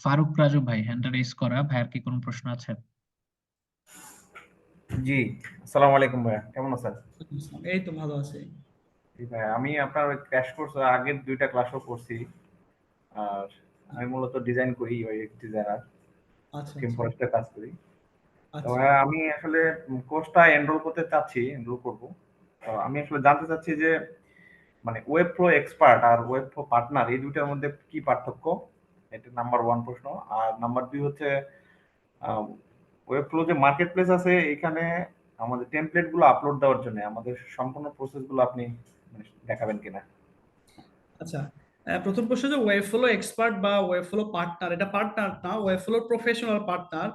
ফারুক রাজু ভাই, হ্যান্ডটা রেজ করা, ভাইয়ার কি কোনো প্রশ্ন আছে? জি, আসসালামু আলাইকুম ভাইয়া, কেমন আছেন? এই তো ভালো আছি। জি ভাইয়া, আমি আপনার ওই ক্র্যাশ কোর্স আগের 2টা ক্লাসও করছি। আর আমি মূলত ডিজাইন করি, ওই ডিজাইনার, আচ্ছা টিম আচ্ছা ফরেস্টে কাজ করি। তো আচ্ছা। ভাইয়া আমি আসলে কোর্সটা এনরোল করতে চাচ্ছি, এনরোল করব। তো আমি আসলে জানতে চাচ্ছি যে মানে ওয়েব প্রো এক্সপার্ট আর ওয়েব প্রো পার্টনার এই দুইটার মধ্যে কি পার্থক্য? এটা নাম্বার 1 প্রশ্ন। আর নাম্বার 2 হচ্ছে ওয়েব ফ্লো যে মার্কেট প্লেস আছে এখানে আমাদের টেমপ্লেট গুলো আপলোড দেওয়ার জন্য আমাদের সম্পূর্ণ প্রসেস গুলো আপনি মানে দেখাবেন কিনা? আচ্ছা, প্রথম প্রশ্ন যে ওয়েব ফ্লো এক্সপার্ট বা ওয়েব ফ্লো পার্টনার, এটা পার্টনার না, ওয়েব ফ্লো প্রফেশনাল পার্টনার।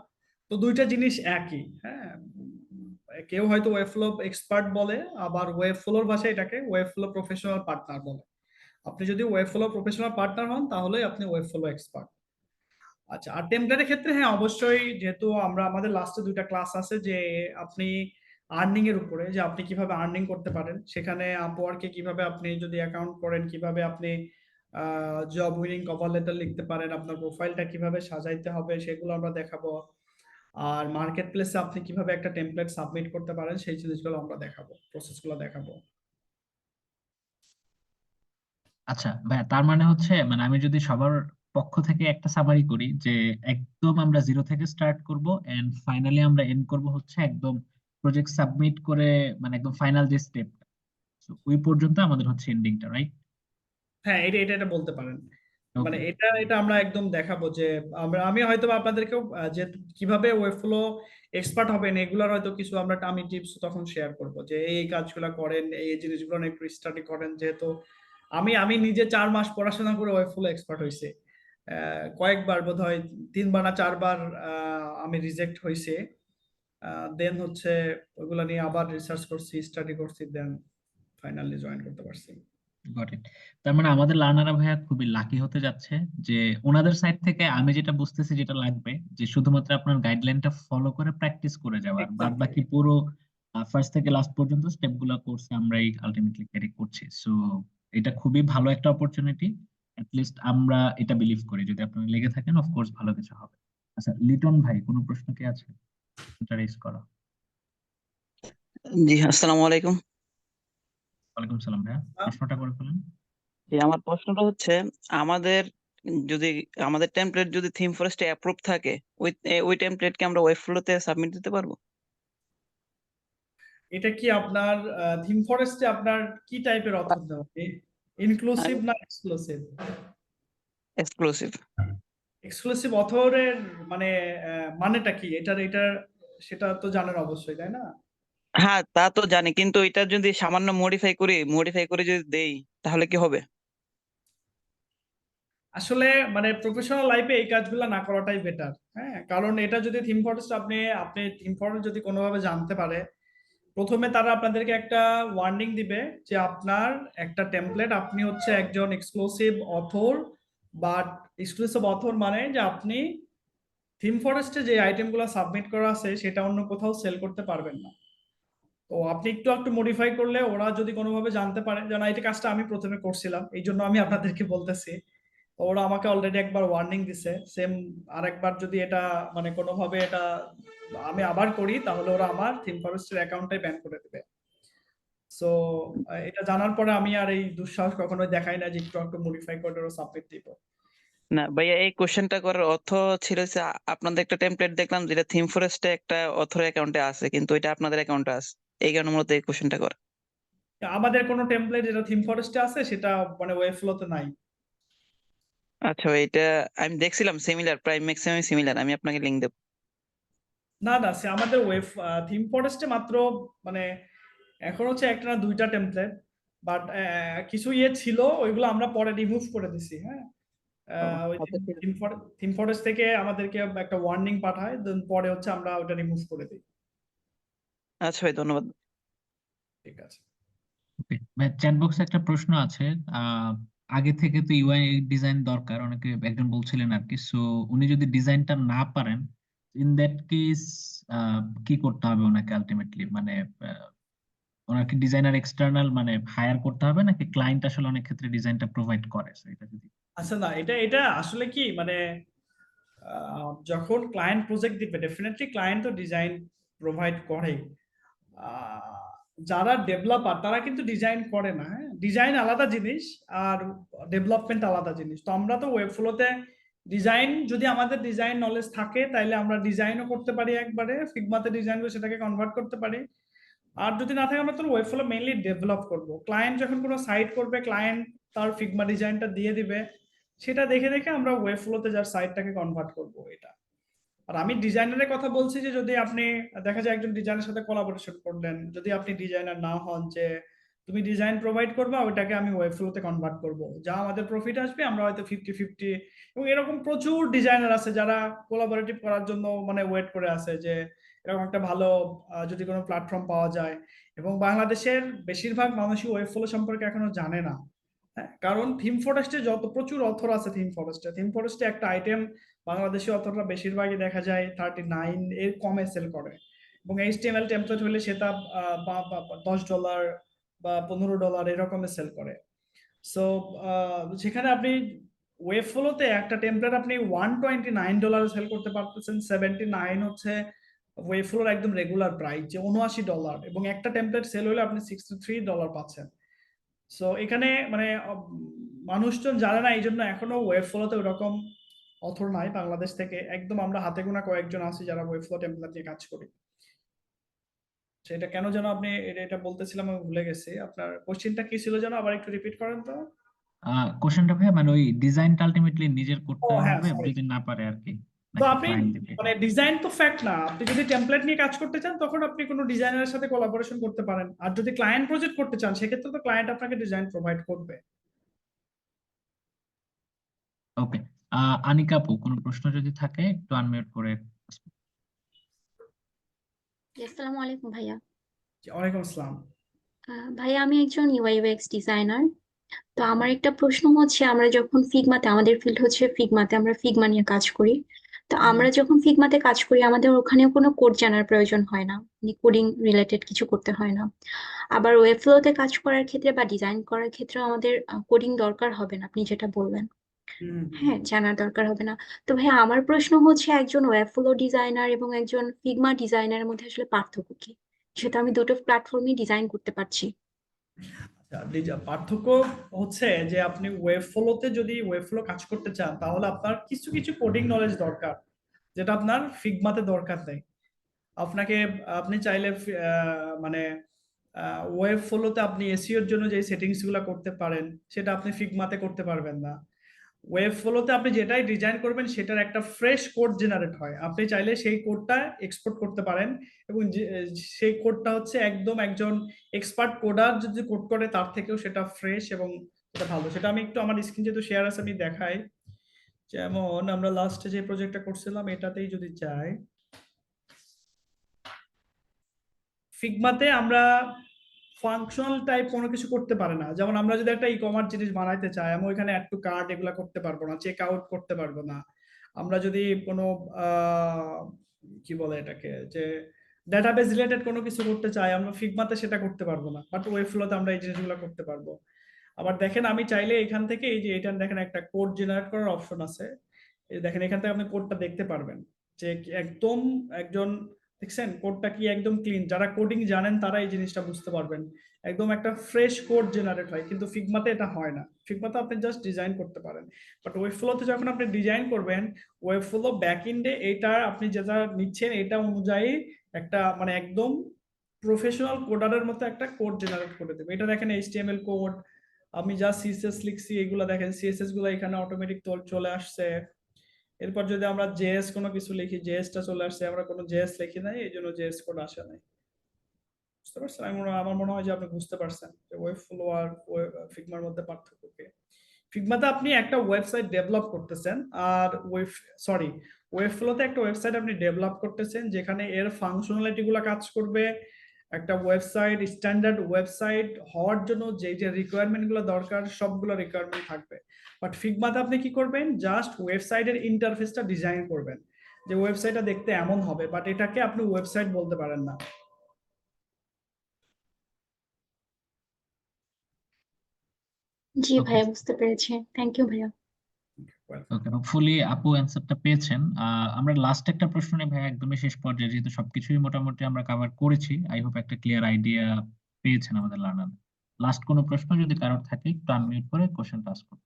তো 2টা জিনিস একই। হ্যাঁ, কেউ হয়তো ওয়েব ফ্লো এক্সপার্ট বলে, আবার ওয়েব ফ্লোর ভাষায় এটাকে ওয়েব ফ্লো প্রফেশনাল পার্টনার বলে। আপনি যদি ওয়েব ফ্লো প্রফেশনাল পার্টনার হন তাহলেই আপনি ওয়েব ফ্লো এক্সপার্ট। আচ্ছা, আর টেমপ্লেটের ক্ষেত্রে হ্যাঁ অবশ্যই, যেহেতু আমাদের লাস্টে 2টা ক্লাস আছে যে আপনি আর্নিং এর উপরে, যে আপনি কিভাবে আর্নিং করতে পারেন, সেখানে আপওয়ার্কে কিভাবে আপনি যদি অ্যাকাউন্ট করেন, কিভাবে আপনি জব উইনিং কভার লেটার লিখতে পারেন, আপনার প্রোফাইলটা কিভাবে সাজাইতে হবে সেগুলো আমরা দেখাবো। আর মার্কেট প্লেসে আপনি কিভাবে একটা টেমপ্লেট সাবমিট করতে পারেন সেই জিনিসগুলো আমরা দেখাবো, প্রসেসগুলো দেখাবো। আচ্ছা ভাইয়া, তার মানে হচ্ছে মানে আমি যদি সবার পক্ষ থেকে একটা সামারি করি যে একদম আমরা জিরো থেকে স্টার্ট করব এন্ড ফাইনালি আমরা এন্ড করব হচ্ছে একদম প্রজেক্ট সাবমিট করে, মানে একদম ফাইনাল যে স্টেপটা ওই পর্যন্ত আমাদের হচ্ছে এন্ডিংটা, রাইট? হ্যাঁ, এটা এটা এটা বলতে পারেন। মানে ওকে। এটা এটা আমরা একদম দেখাবো যে আমি হয়তো বা আপনাদেরকেও যে কিভাবে ওয়েব ফ্লো এক্সপার্ট হবেন এগুলার হয়তো কিছু আমরা আমি টিপস তখন শেয়ার করব, যে এই কাজগুলো করেন, এই জিনিসগুলো নিয়ে একটু স্টাডি করেন। যেহেতু আমি আমি নিজে 4 মাস পড়াশোনা করে ওয়েব ফ্লো এক্সপার্ট হয়েছে। কয়েকবার বোধহয় 3বার না 4বার আমি রিজেক্ট হয়েছে। দেন হচ্ছে ওইগুলা নিয়ে আবার রিসার্চ করছি, স্টাডি করছি, দেন ফাইনালি জয়েন করতে পারছি। Got it. তার মানে আমাদের লার্নাররা ভাইয়া খুবই লাকি হতে যাচ্ছে যে ওনাদের সাইড থেকে আমি যেটা বুঝতেছি যেটা লাগবে যে শুধুমাত্র আপনার গাইডলাইনটা ফলো করে প্যাকটিস করে যাওয়ার, বাদ এক্সাক্টলি। বাকি পুরো ফার্স্ট থেকে লাস্ট পর্যন্ত স্টেপ গুলো কোর্সে আমরাই আলটিমেটলি ক্যারি করছি। সো এটা খুবই ভালো একটা অপরচুনিটি। লিস্ট আমরা এটা বিলিভ করি যদি আপনারা লেগে থাকেন অফকোর্স ভালো কিছু হবে। আচ্ছা লিটন ভাই, কোনো প্রশ্ন কি আছে? এটা রেজ করা। জি, আসসালামু আলাইকুম। ওয়ালাইকুম সালাম ভাইয়া, প্রশ্নটা করে ফেলেন। আমার প্রশ্নটা হচ্ছে, আমাদের যদি আমাদের টেমপ্লেট যদি থিম ফরেস্টে অ্যাপ্রুভ থাকে, ওই টেমপ্লেটকে আমরা ওয়েব ফ্লোতে সাবমিট দিতে পারবো? এটা কি আপনার থিম ফরেস্টে আপনার কি টাইপের অথর দেওয়া, ইনক্লুসিভ না এক্সক্লুসিভ? এক্সক্লুসিভ। এক্সক্লুসিভ অথরের মানে মানেটা কি এটার সেটা তো জানেন অবশ্যই, তাই না? হ্যাঁ, তা তো জানি, কিন্তু এটা যদি সামান্য মডিফাই করে যদি দেই তাহলে কি হবে? আসলে মানে প্রফেশনাল লাইফে এই কাজগুলো না করাটাই বেটার। হ্যাঁ, কারণ এটা যদি থিম ফরেস্ট আপনি আপনি থিম ফরেস্ট যদি কোনোভাবে জানতে পারে, প্রথমে তারা আপনাদেরকে একটা ওয়ার্নিং দিবে যে আপনার একটা টেমপ্লেট, আপনি হচ্ছে একজন exclusive author. But exclusive author মানে যে আপনি থিম ফরেস্টে যে আইটেমগুলো সাবমিট করা আছে সেটা অন্য কোথাও সেল করতে পারবেন না। তো আপনি একটু একটু মডিফাই করলে ওরা যদি কোনোভাবে জানতে পারে, যেন এই কাজটা আমি প্রথমে করছিলাম এই জন্য আমি আপনাদেরকে বলতেছি। তো ওরা আমাকে অলরেডি একবার ওয়ার্নিং দিছে, সেম আরেকবার যদি এটা মানে কোনোভাবে এটা আমি আবার করি তাহলে ওরা আমার থিম ফরেস্টের অ্যাকাউন্টটাই ব্যান করে দেবে। সো এটা জানার পরে আমি আর এই দুঃসাহস কখনোই দেখাই না যে একটু একটু মডিফাই করে ওরা সাবমিট দিব। না ভাইয়া, এই কোশ্চেনটা করার অর্থ ছিল যে আপনাদের একটা টেমপ্লেট দেখলাম যেটা থিম ফরেস্টে একটা অথর অ্যাকাউন্টে আছে, কিন্তু এটা আপনাদের অ্যাকাউন্টে আছে, এই কারণে মূলত এই কোশ্চেনটা করা। আমাদের কোনো টেমপ্লেট যেটা থিম ফরেস্টে আছে সেটা মানে ওয়েব ফ্লোতে নাই। আচ্ছা ভাই, এটা আমি দেখছিলাম সিমিলার, প্রায় ম্যাক্সিমাম সিমিলার, আমি আপনাকে লিংক দেবো। না না, সে আমাদের ওয়েব থিম ফরেস্টে মাত্র মানে এখন হচ্ছে একটা না 2টা টেমপ্লেট। বাট কিছু ছিল ওইগুলো আমরা পরে রিমুভ করে দিছি। হ্যাঁ, ও, ওই আচ্ছা ঠিক আছে। থিম ফরেস্ট থেকে আমাদেরকে একটা ওয়ার্নিং পাঠায়, দেন পরে হচ্ছে আমরা ওটা রিমুভ করে দিই। আচ্ছা ভাই, ধন্যবাদ। ঠিক আছে। ওকে ভাই, চ্যাট বক্সে একটা প্রশ্ন আছে। আহ আগে থেকে তো ইউআই ডিজাইন দরকার, অনেকে একজন বলছিলেন আর কি। সো উনি যদি ডিজাইনটা না পারেন, ইন দ্যাট কেস কি করতে হবে ওনাকে আলটিমেটলি? মানে আহ, ওনাকে ডিজাইনার এক্সটার্নাল মানে হায়ার করতে হবে নাকি ক্লায়েন্ট আসলে অনেক ক্ষেত্রে ডিজাইনটা প্রোভাইড করে? So এটা যদি আচ্ছা, না এটা এটা আসলে কি মানে যখন ক্লায়েন্ট প্রজেক্ট দিবে ডেফিনেটলি ক্লায়েন্ট তো ডিজাইন প্রোভাইড করে। আহ, যারা ডেভেলপার তারা কিন্তু ডিজাইন করে না। হ্যাঁ, ডিজাইন আলাদা জিনিস আর ডেভেলপমেন্ট আলাদা জিনিস। তো আমরা তো ওয়েব ফ্লোতে ডিজাইন, যদি আমাদের ডিজাইন নলেজ থাকে তাহলে আমরা ডিজাইনও করতে পারি, একবারে ফিগমাতে ডিজাইন করে সেটাকে কনভার্ট করতে পারি। আর যদি না থাকে আমরা তো ওয়েব ফ্লো মেইনলি ডেভেলপ করব। ক্লায়েন্ট যখন কোনো সাইট করবে, ক্লায়েন্ট তার ফিগমা ডিজাইনটা দিয়ে দিবে, সেটা দেখে দেখে আমরা ওয়েব ফ্লোতে যার সাইটটাকে কনভার্ট করব এটা। আর আমি ডিজাইনারের কথা বলছি যে যদি আপনি দেখা যায় একজন ডিজাইনের সাথে কোলাবোরেশন করলেন, যদি আপনি ডিজাইনার না হন, যে তুমি ডিজাইন প্রোভাইড করবা, ওইটাকে আমি ওয়েব ফ্লোতে কনভার্ট করব, যা আমাদের প্রফিট আসবে আমরা হয়তো 50-50। এবং এরকম প্রচুর ডিজাইনার আছে যারা কোলাবোরেটিভ করার জন্য মানে ওয়েট করে আছে যে এরকম একটা ভালো যদি কোনো প্ল্যাটফর্ম পাওয়া যায়। এবং বাংলাদেশের বেশিরভাগ মানুষই ওয়েব ফ্লো সম্পর্কে এখনো জানে না। হ্যাঁ, কারণ থিম ফরেস্টে যত প্রচুর অথর আছে, থিম ফরেস্টে একটা আইটেম বাংলাদেশি অথররা বেশিরভাগই দেখা যায় 39 এর কমে সেল করে। এবং এইচটিএমএল টেমপ্লেট হলে সেটা $10 বা $15 এরকমে সেল করে। সো সেখানে আপনি ওয়েব ফ্লোতে একটা টেমপ্লেট আপনি $129 সেল করতে পারতেছেন। 79 হচ্ছে ওয়েব ফ্লোর একদম রেগুলার প্রাইস, যে $79, এবং একটা টেমপ্লেট সেল হলে আপনি $63 পাচ্ছেন। সো এখানে মানে মানুষজন জানে না, এই জন্য এখনো ওয়েব ফ্লোতে ওরকম অথর নাই বাংলাদেশ থেকে। একদম আমরা হাতে গোনা কয়েকজন আছি যারা ওয়েব ফ্লো টেমপ্লেট নিয়ে কাজ করি। সেটা কেন যেন আপনি এটা বলতেছিলাম, আমি ভুলে গেছি। আপনার কোশ্চেনটা কি ছিল যেন, আবার একটু রিপিট করেন তো। কোশ্চেনটা ভাইয়া মানে ওই ডিজাইনটা আলটিমেটলি নিজের ও করতে হ্যাঁ, হবে সরি। যদি না পারে আর কি, তো নাকি আপনি ক্লায়েন্ট দিবে? মানে ডিজাইন তো ফ্যাক্ট না, আপনি যদি টেমপ্লেট নিয়ে কাজ করতে চান তখন আপনি কোনো ডিজাইনারের সাথে কোলাবোরেশন করতে পারেন। আর যদি ক্লায়েন্ট প্রজেক্ট করতে চান সেক্ষেত্রে তো ক্লায়েন্ট আপনাকে ডিজাইন প্রোভাইড করবে। ওকে, আনিকা আপু কোনো প্রশ্ন যদি থাকে একটু আনমিউট করে। আসসালামু আলাইকুম ভাইয়া। ওয়ালাইকুম আসসালাম। ভাইয়া আমি একজন ইউআই ইউএক্স ডিজাইনার। তো আমার একটা প্রশ্ন হচ্ছে, আমরা যখন ফিগমাতে, আমাদের ফিল্ড হচ্ছে ফিগমাতে, আমরা ফিগমা নিয়ে কাজ করি। তো আমরা যখন ফিগমাতে কাজ করি আমাদের ওখানে কোনো কোড জানার প্রয়োজন হয় না, কোডিং রিলেটেড কিছু করতে হয় না। আবার ওয়েবফ্লোতে কাজ করার ক্ষেত্রে বা ডিজাইন করার ক্ষেত্রে আমাদের কোডিং দরকার হবে না, আপনি যেটা বললেন। হ্যাঁ, জানার দরকার হবে না। তো ভাইয়া আমার প্রশ্ন হচ্ছে, একজন ওয়েবফ্লো ডিজাইনার এবং একজন ফিগমা ডিজাইনারের মধ্যে আসলে পার্থক্য কি? সেটা আমি দুটো প্ল্যাটফর্মে ডিজাইন করতে পারছি। পার্থক্য হচ্ছে যে আপনি ওয়েব ফ্লোতে যদি ওয়েব ফ্লো কাজ করতে চান তাহলে আপনার কিছু কিছু কোডিং নলেজ দরকার, যেটা আপনার ফিগমাতে দরকার নেই। আপনাকে আপনি চাইলে মানে ওয়েব ফ্লোতে আপনি এসইওর জন্য যে সেটিংস গুলো করতে পারেন সেটা আপনি ফিগমাতে করতে পারবেন না। ওয়েব ফ্লোতে আপনি যেটাই ডিজাইন করবেন সেটার একটা ফ্রেশ কোড জেনারেট হয়, আপনি চাইলে সেই কোডটা এক্সপোর্ট করতে পারেন। এবং সেই কোডটা হচ্ছে একদম একজন এক্সপার্ট কোডার যদি কোড করে তার থেকেও সেটা ফ্রেশ এবং সেটা ভালো। সেটা আমি একটু আমার স্ক্রিন যেহেতু শেয়ার আছে আমি দেখাই। যেমন আমরা লাস্টে যে প্রজেক্টটা করছিলাম এটাতেই যদি যাই, ফিগমাতে আমরা ফাংশনাল টাইপ কোনো কিছু করতে পারে না। যেমন আমরা যদি একটা ই কমার্স জিনিস বানাইতে চাই, আমি ওইখানে অ্যাড টু কার্ট এগুলা করতে পারবো না, চেক আউট করতে পারবো না। আমরা যদি কোনো কি বলে এটাকে, যে ডাটাবেস রিলেটেড কোনো কিছু করতে চাই আমরা ফিগমাতে সেটা করতে পারবো না, বাট ওয়েব ফ্লোতে আমরা এই জিনিসগুলো করতে পারবো। আবার দেখেন আমি চাইলে এখান থেকে এই যে এটা দেখেন একটা কোড জেনারেট করার অপশন আছে, এই দেখেন এখান থেকে আপনি কোডটা দেখতে পারবেন যে একদম একজন, দেখছেন কোডটা কি একদম ক্লিন। যারা কোডিং জানেন তারা এই জিনিসটা বুঝতে পারবেন, একদম একটা ফ্রেশ কোড জেনারেট হয়। কিন্তু ফিগমাতে এটা হয় না, ফিগমাতে আপনি জাস্ট ডিজাইন করতে পারেন। বাট ওয়েব ফ্লোতে যখন আপনি ডিজাইন করবেন, ওয়েব ফ্লো ব্যাক এন্ডে এটা আপনি যেটা নিচ্ছেন এটা অনুযায়ী একটা মানে একদম প্রফেশনাল কোডারের মতো একটা কোড জেনারেট করে দেবে। এটা দেখেন এইচটিএমএল কোড, আমি যা সিএসএস লিখছি এগুলো দেখেন সিএসএস গুলো এখানে অটোমেটিক চলে আসছে। এরপর যদি আমরা জেএস কোনো কিছু লিখি জেএসটা চলে আসছে, আমরা কোনো জেএস লিখি নাই এই জন্য জেএস কোড আসে নাই। বুঝতে পারছেন? আমার মনে হয় যে আপনি বুঝতে পারছেন যে ওয়েব ফ্লো আর ফিগমার মধ্যে পার্থক্য কি। ফিগমাতে আপনি একটা ওয়েবসাইট ডেভেলপ করতেছেন, আর ওয়েব ফ্লোতে একটা ওয়েবসাইট আপনি ডেভেলপ করতেছেন যেখানে এর ফাংশনালিটি গুলো কাজ করবে। একটা ওয়েবসাইট স্ট্যান্ডার্ড ওয়েবসাইট হওয়ার জন্য যে যে রিকোয়ারমেন্ট গুলো দরকার সবগুলো রিকোয়ারমেন্ট থাকবে। বাট ফিগমাতে আপনি কি করবেন, জাস্ট ওয়েবসাইটের ইন্টারফেসটা ডিজাইন করবেন যে ওয়েবসাইটটা দেখতে এমন হবে, বাট এটাকে আপনি ওয়েবসাইট বলতে পারেন না। জি ওকে, ভাইয়া, বুঝতে পেরেছি। থ্যাংক ইউ ভাইয়া। ওকে, হোপফুলি আপু অ্যান্সারটা পেয়েছেন। আমরা লাস্ট একটা প্রশ্ন নিয়ে ভাই একদমই শেষ পর্যায়ে, যেহেতু সবকিছুই মোটামুটি আমরা কভার করেছি, আই হোপ একটা ক্লিয়ার আইডিয়া পেয়েছেন আমাদের লার্নার। লাস্ট কোনো প্রশ্ন যদি কারোর থাকে একটু আনমিউট করে কোশ্চেনটা আস্ক করুন।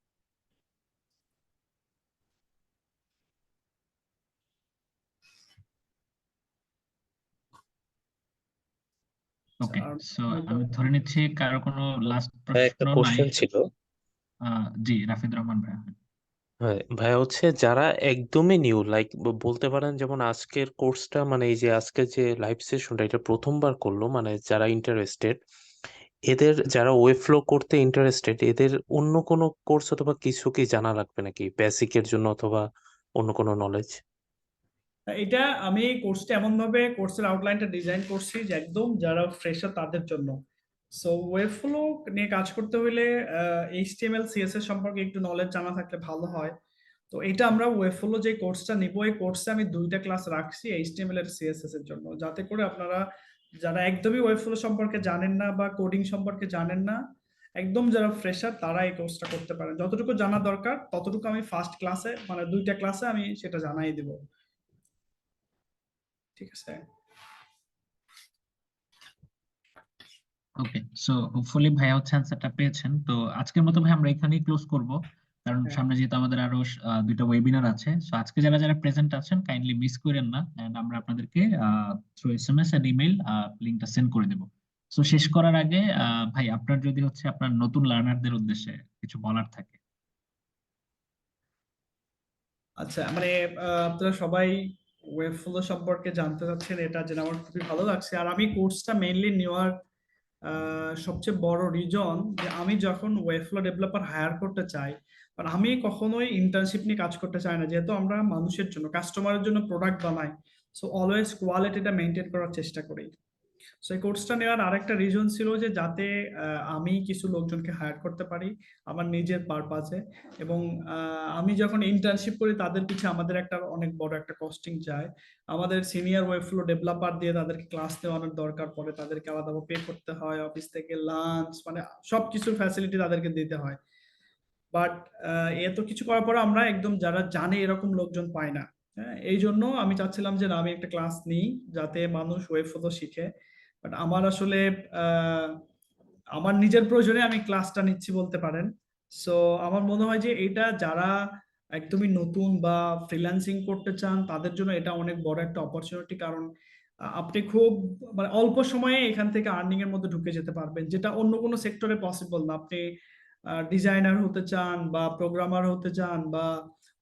ওকে, সো আমি ধরে নিচ্ছি কারো কোনো লাস্ট ভাই একটা প্রশ্ন নাই। কোশ্চেন ছিল। জি, রাফিদ রহমান ভাই। হ্যাঁ ভাই, হচ্ছে যারা একদমই নিউ, লাইক বলতে পারেন যেমন আজকের কোর্সটা, মানে এই যে আজকে যে লাইভ সেশনটা এটা প্রথমবার করলো, মানে যারা ইন্টারেস্টেড এদের যারা ওয়েব ফ্লো করতে ইন্টারেস্টেড, এদের অন্য কোনো কোর্স অথবা কিছু কি জানা লাগবে নাকি বেসিকের জন্য অথবা অন্য কোনো নলেজ? এটা আমি কোর্সটা এমন ভাবে কোর্সের আউটলাইনটা ডিজাইন করছি যে একদম যারা ফ্রেশার তাদের জন্য। সো ওয়েব ফ্লো নিয়ে কাজ করতে হলে এইচটিএমএল সিএসএস সম্পর্কে একটু নলেজ জানা থাকলে ভালো হয়। তো এটা আমরা ওয়েব ফ্লো যে কোর্সটা নিব, এই কোর্সে আমি 2টা ক্লাস রাখছি এইচটিএমএল এর সিএসএস এর জন্য, যাতে করে আপনারা যারা একদমই ওয়েব ফ্লো সম্পর্কে জানেন না বা কোডিং সম্পর্কে জানেন না, একদম যারা ফ্রেশার তারা এই কোর্সটা করতে পারেন। যতটুকু জানা দরকার ততটুকু আমি ফার্স্ট ক্লাসে মানে 2টা ক্লাসে আমি সেটা জানাই দিব। ঠিক আছে। ওকে, সো হোপফুলি ভাইয়া হচ্ছে অ্যান্সারটা পেয়েছেন। তো আজকের মতো ভাই আমরা এখানেই ক্লোজ করব, কারণ হ্যাঁ। সামনে যেহেতু আমাদের আরো 2টা ওয়েবিনার আছে। সো আজকে যারা যারা প্রেজেন্ট আছেন কাইন্ডলি মিস করেন না, এন্ড আমরা আপনাদেরকে থ্রু এসএমএস এন্ড ইমেইল লিংকটা সেন্ড করে দেব। সো শেষ করার আগে ভাই আপনার যদি হচ্ছে আপনার নতুন লার্নারদের উদ্দেশ্যে কিছু বলার থাকে। আচ্ছা, মানে আপনারা সবাই ওয়েব ফ্লো সম্পর্কে জানতে চাচ্ছেন, এটা জেনে আমার খুবই ভালো লাগছে। আর আমি কোর্সটা মেইনলি নেওয়ার সবচেয়ে বড় রিজন যে আমি যখন ওয়েব ফ্লো ডেভেলপার হায়ার করতে চাই, কারণ আমি কখনোই ইন্টার্নশিপ নিয়ে কাজ করতে চাই না, যেহেতু আমরা মানুষের জন্য কাস্টমারের জন্য প্রোডাক্ট বানাই। সো অলওয়েজ কোয়ালিটিটা মেনটেন করার চেষ্টা করি। সো এই কোর্সটা নেওয়ার আরেকটা রিজন ছিল যে যাতে আমি কিছু লোকজনকে হায়ার করতে পারি আমার নিজের পারপাজে, এবং আমি যখন ইন্টার্নশিপ করি তাদের পিছে আমাদের একটা অনেক বড় একটা কস্টিং যায়। আমাদের সিনিয়র ওয়েব ফ্লো ডেভেলপার দিয়ে তাদেরকে ক্লাস নেওয়ানোর দরকার পড়ে, তাদেরকে আলাদাভাবে পে করতে হয়, অফিস থেকে লাঞ্চ মানে সবকিছুর ফ্যাসিলিটি তাদেরকে দিতে হয়। বাট এত কিছু করার পর আমরা একদম যারা জানে এরকম লোকজন পাই না। হ্যাঁ, এই জন্য আমি চাচ্ছিলাম যে না, আমি একটা ক্লাস নিই যাতে মানুষ ওয়েব ফ্লো শিখে। বাট আমার আসলে আহ, আমার নিজের প্রয়োজনে আমি ক্লাসটা নিচ্ছি বলতে পারেন। সো আমার মনে হয় যে এটা যারা একদমই নতুন বা ফ্রিল্যান্সিং করতে চান তাদের জন্য এটা অনেক বড় একটা অপরচুনিটি, কারণ আপনি খুব মানে অল্প সময়ে এখান থেকে আর্নিং এর মধ্যে ঢুকে যেতে পারবেন, যেটা অন্য কোনো সেক্টরে পসিবল না। আপনি ডিজাইনার হতে চান বা প্রোগ্রামার হতে চান বা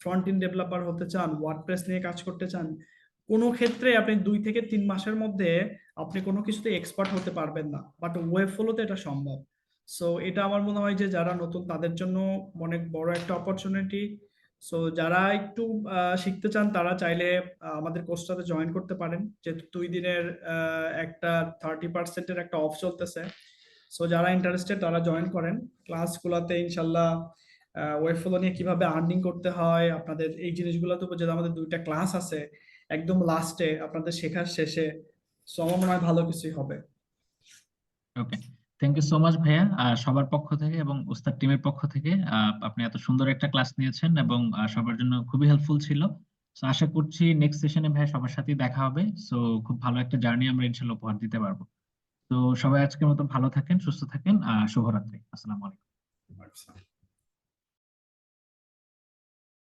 ফ্রন্ট এন্ড ডেভেলপার হতে চান, ওয়ার্ডপ্রেস নিয়ে কাজ করতে চান, কোনো ক্ষেত্রে আপনি 2 থেকে 3 মাসের মধ্যে আপনি কোনো কিছুতে এক্সপার্ট হতে পারবেন না, বাট ওয়েব ফ্লোতে এটা সম্ভব। সো এটা আমার মনে হয় যে যারা নতুন তাদের জন্য অনেক বড় একটা অপরচুনিটি। সো যারা একটু শিখতে চান তারা চাইলে আমাদের কোর্সটাতে জয়েন করতে পারেন, যেহেতু 2 দিনের একটা 30%-এর একটা অফ চলতেছে। সো যারা ইন্টারেস্টেড তারা জয়েন করেন ক্লাসগুলোতে। ইনশাল্লাহ ওয়েব ফ্লো নিয়ে কিভাবে আর্নিং করতে হয় আপনাদের এই জিনিসগুলোতে যেটা আমাদের 2টা ক্লাস আছে একদম লাস্টে আপনাদের শেখার শেষে। সো আমার মনে হয় ভালো কিছুই হবে। ওকে, থ্যাংক ইউ সো মাচ ভাইয়া, সবার পক্ষ থেকে এবং উস্তাদ টিমের পক্ষ থেকে। আপনি এত সুন্দর একটা ক্লাস নিয়েছেন এবং সবার জন্য খুবই হেল্পফুল ছিল। তো আশা করছি নেক্সট সেশনে ভাইয়া সবার সাথেই দেখা হবে। সো খুব ভালো একটা জার্নি আমরা ইনশাল্লাহ উপহার দিতে পারবো। তো সবাই আজকের মতো ভালো থাকেন, সুস্থ থাকেন, শুভরাত্রি, আসসালামু আলাইকুম। আচ্ছা।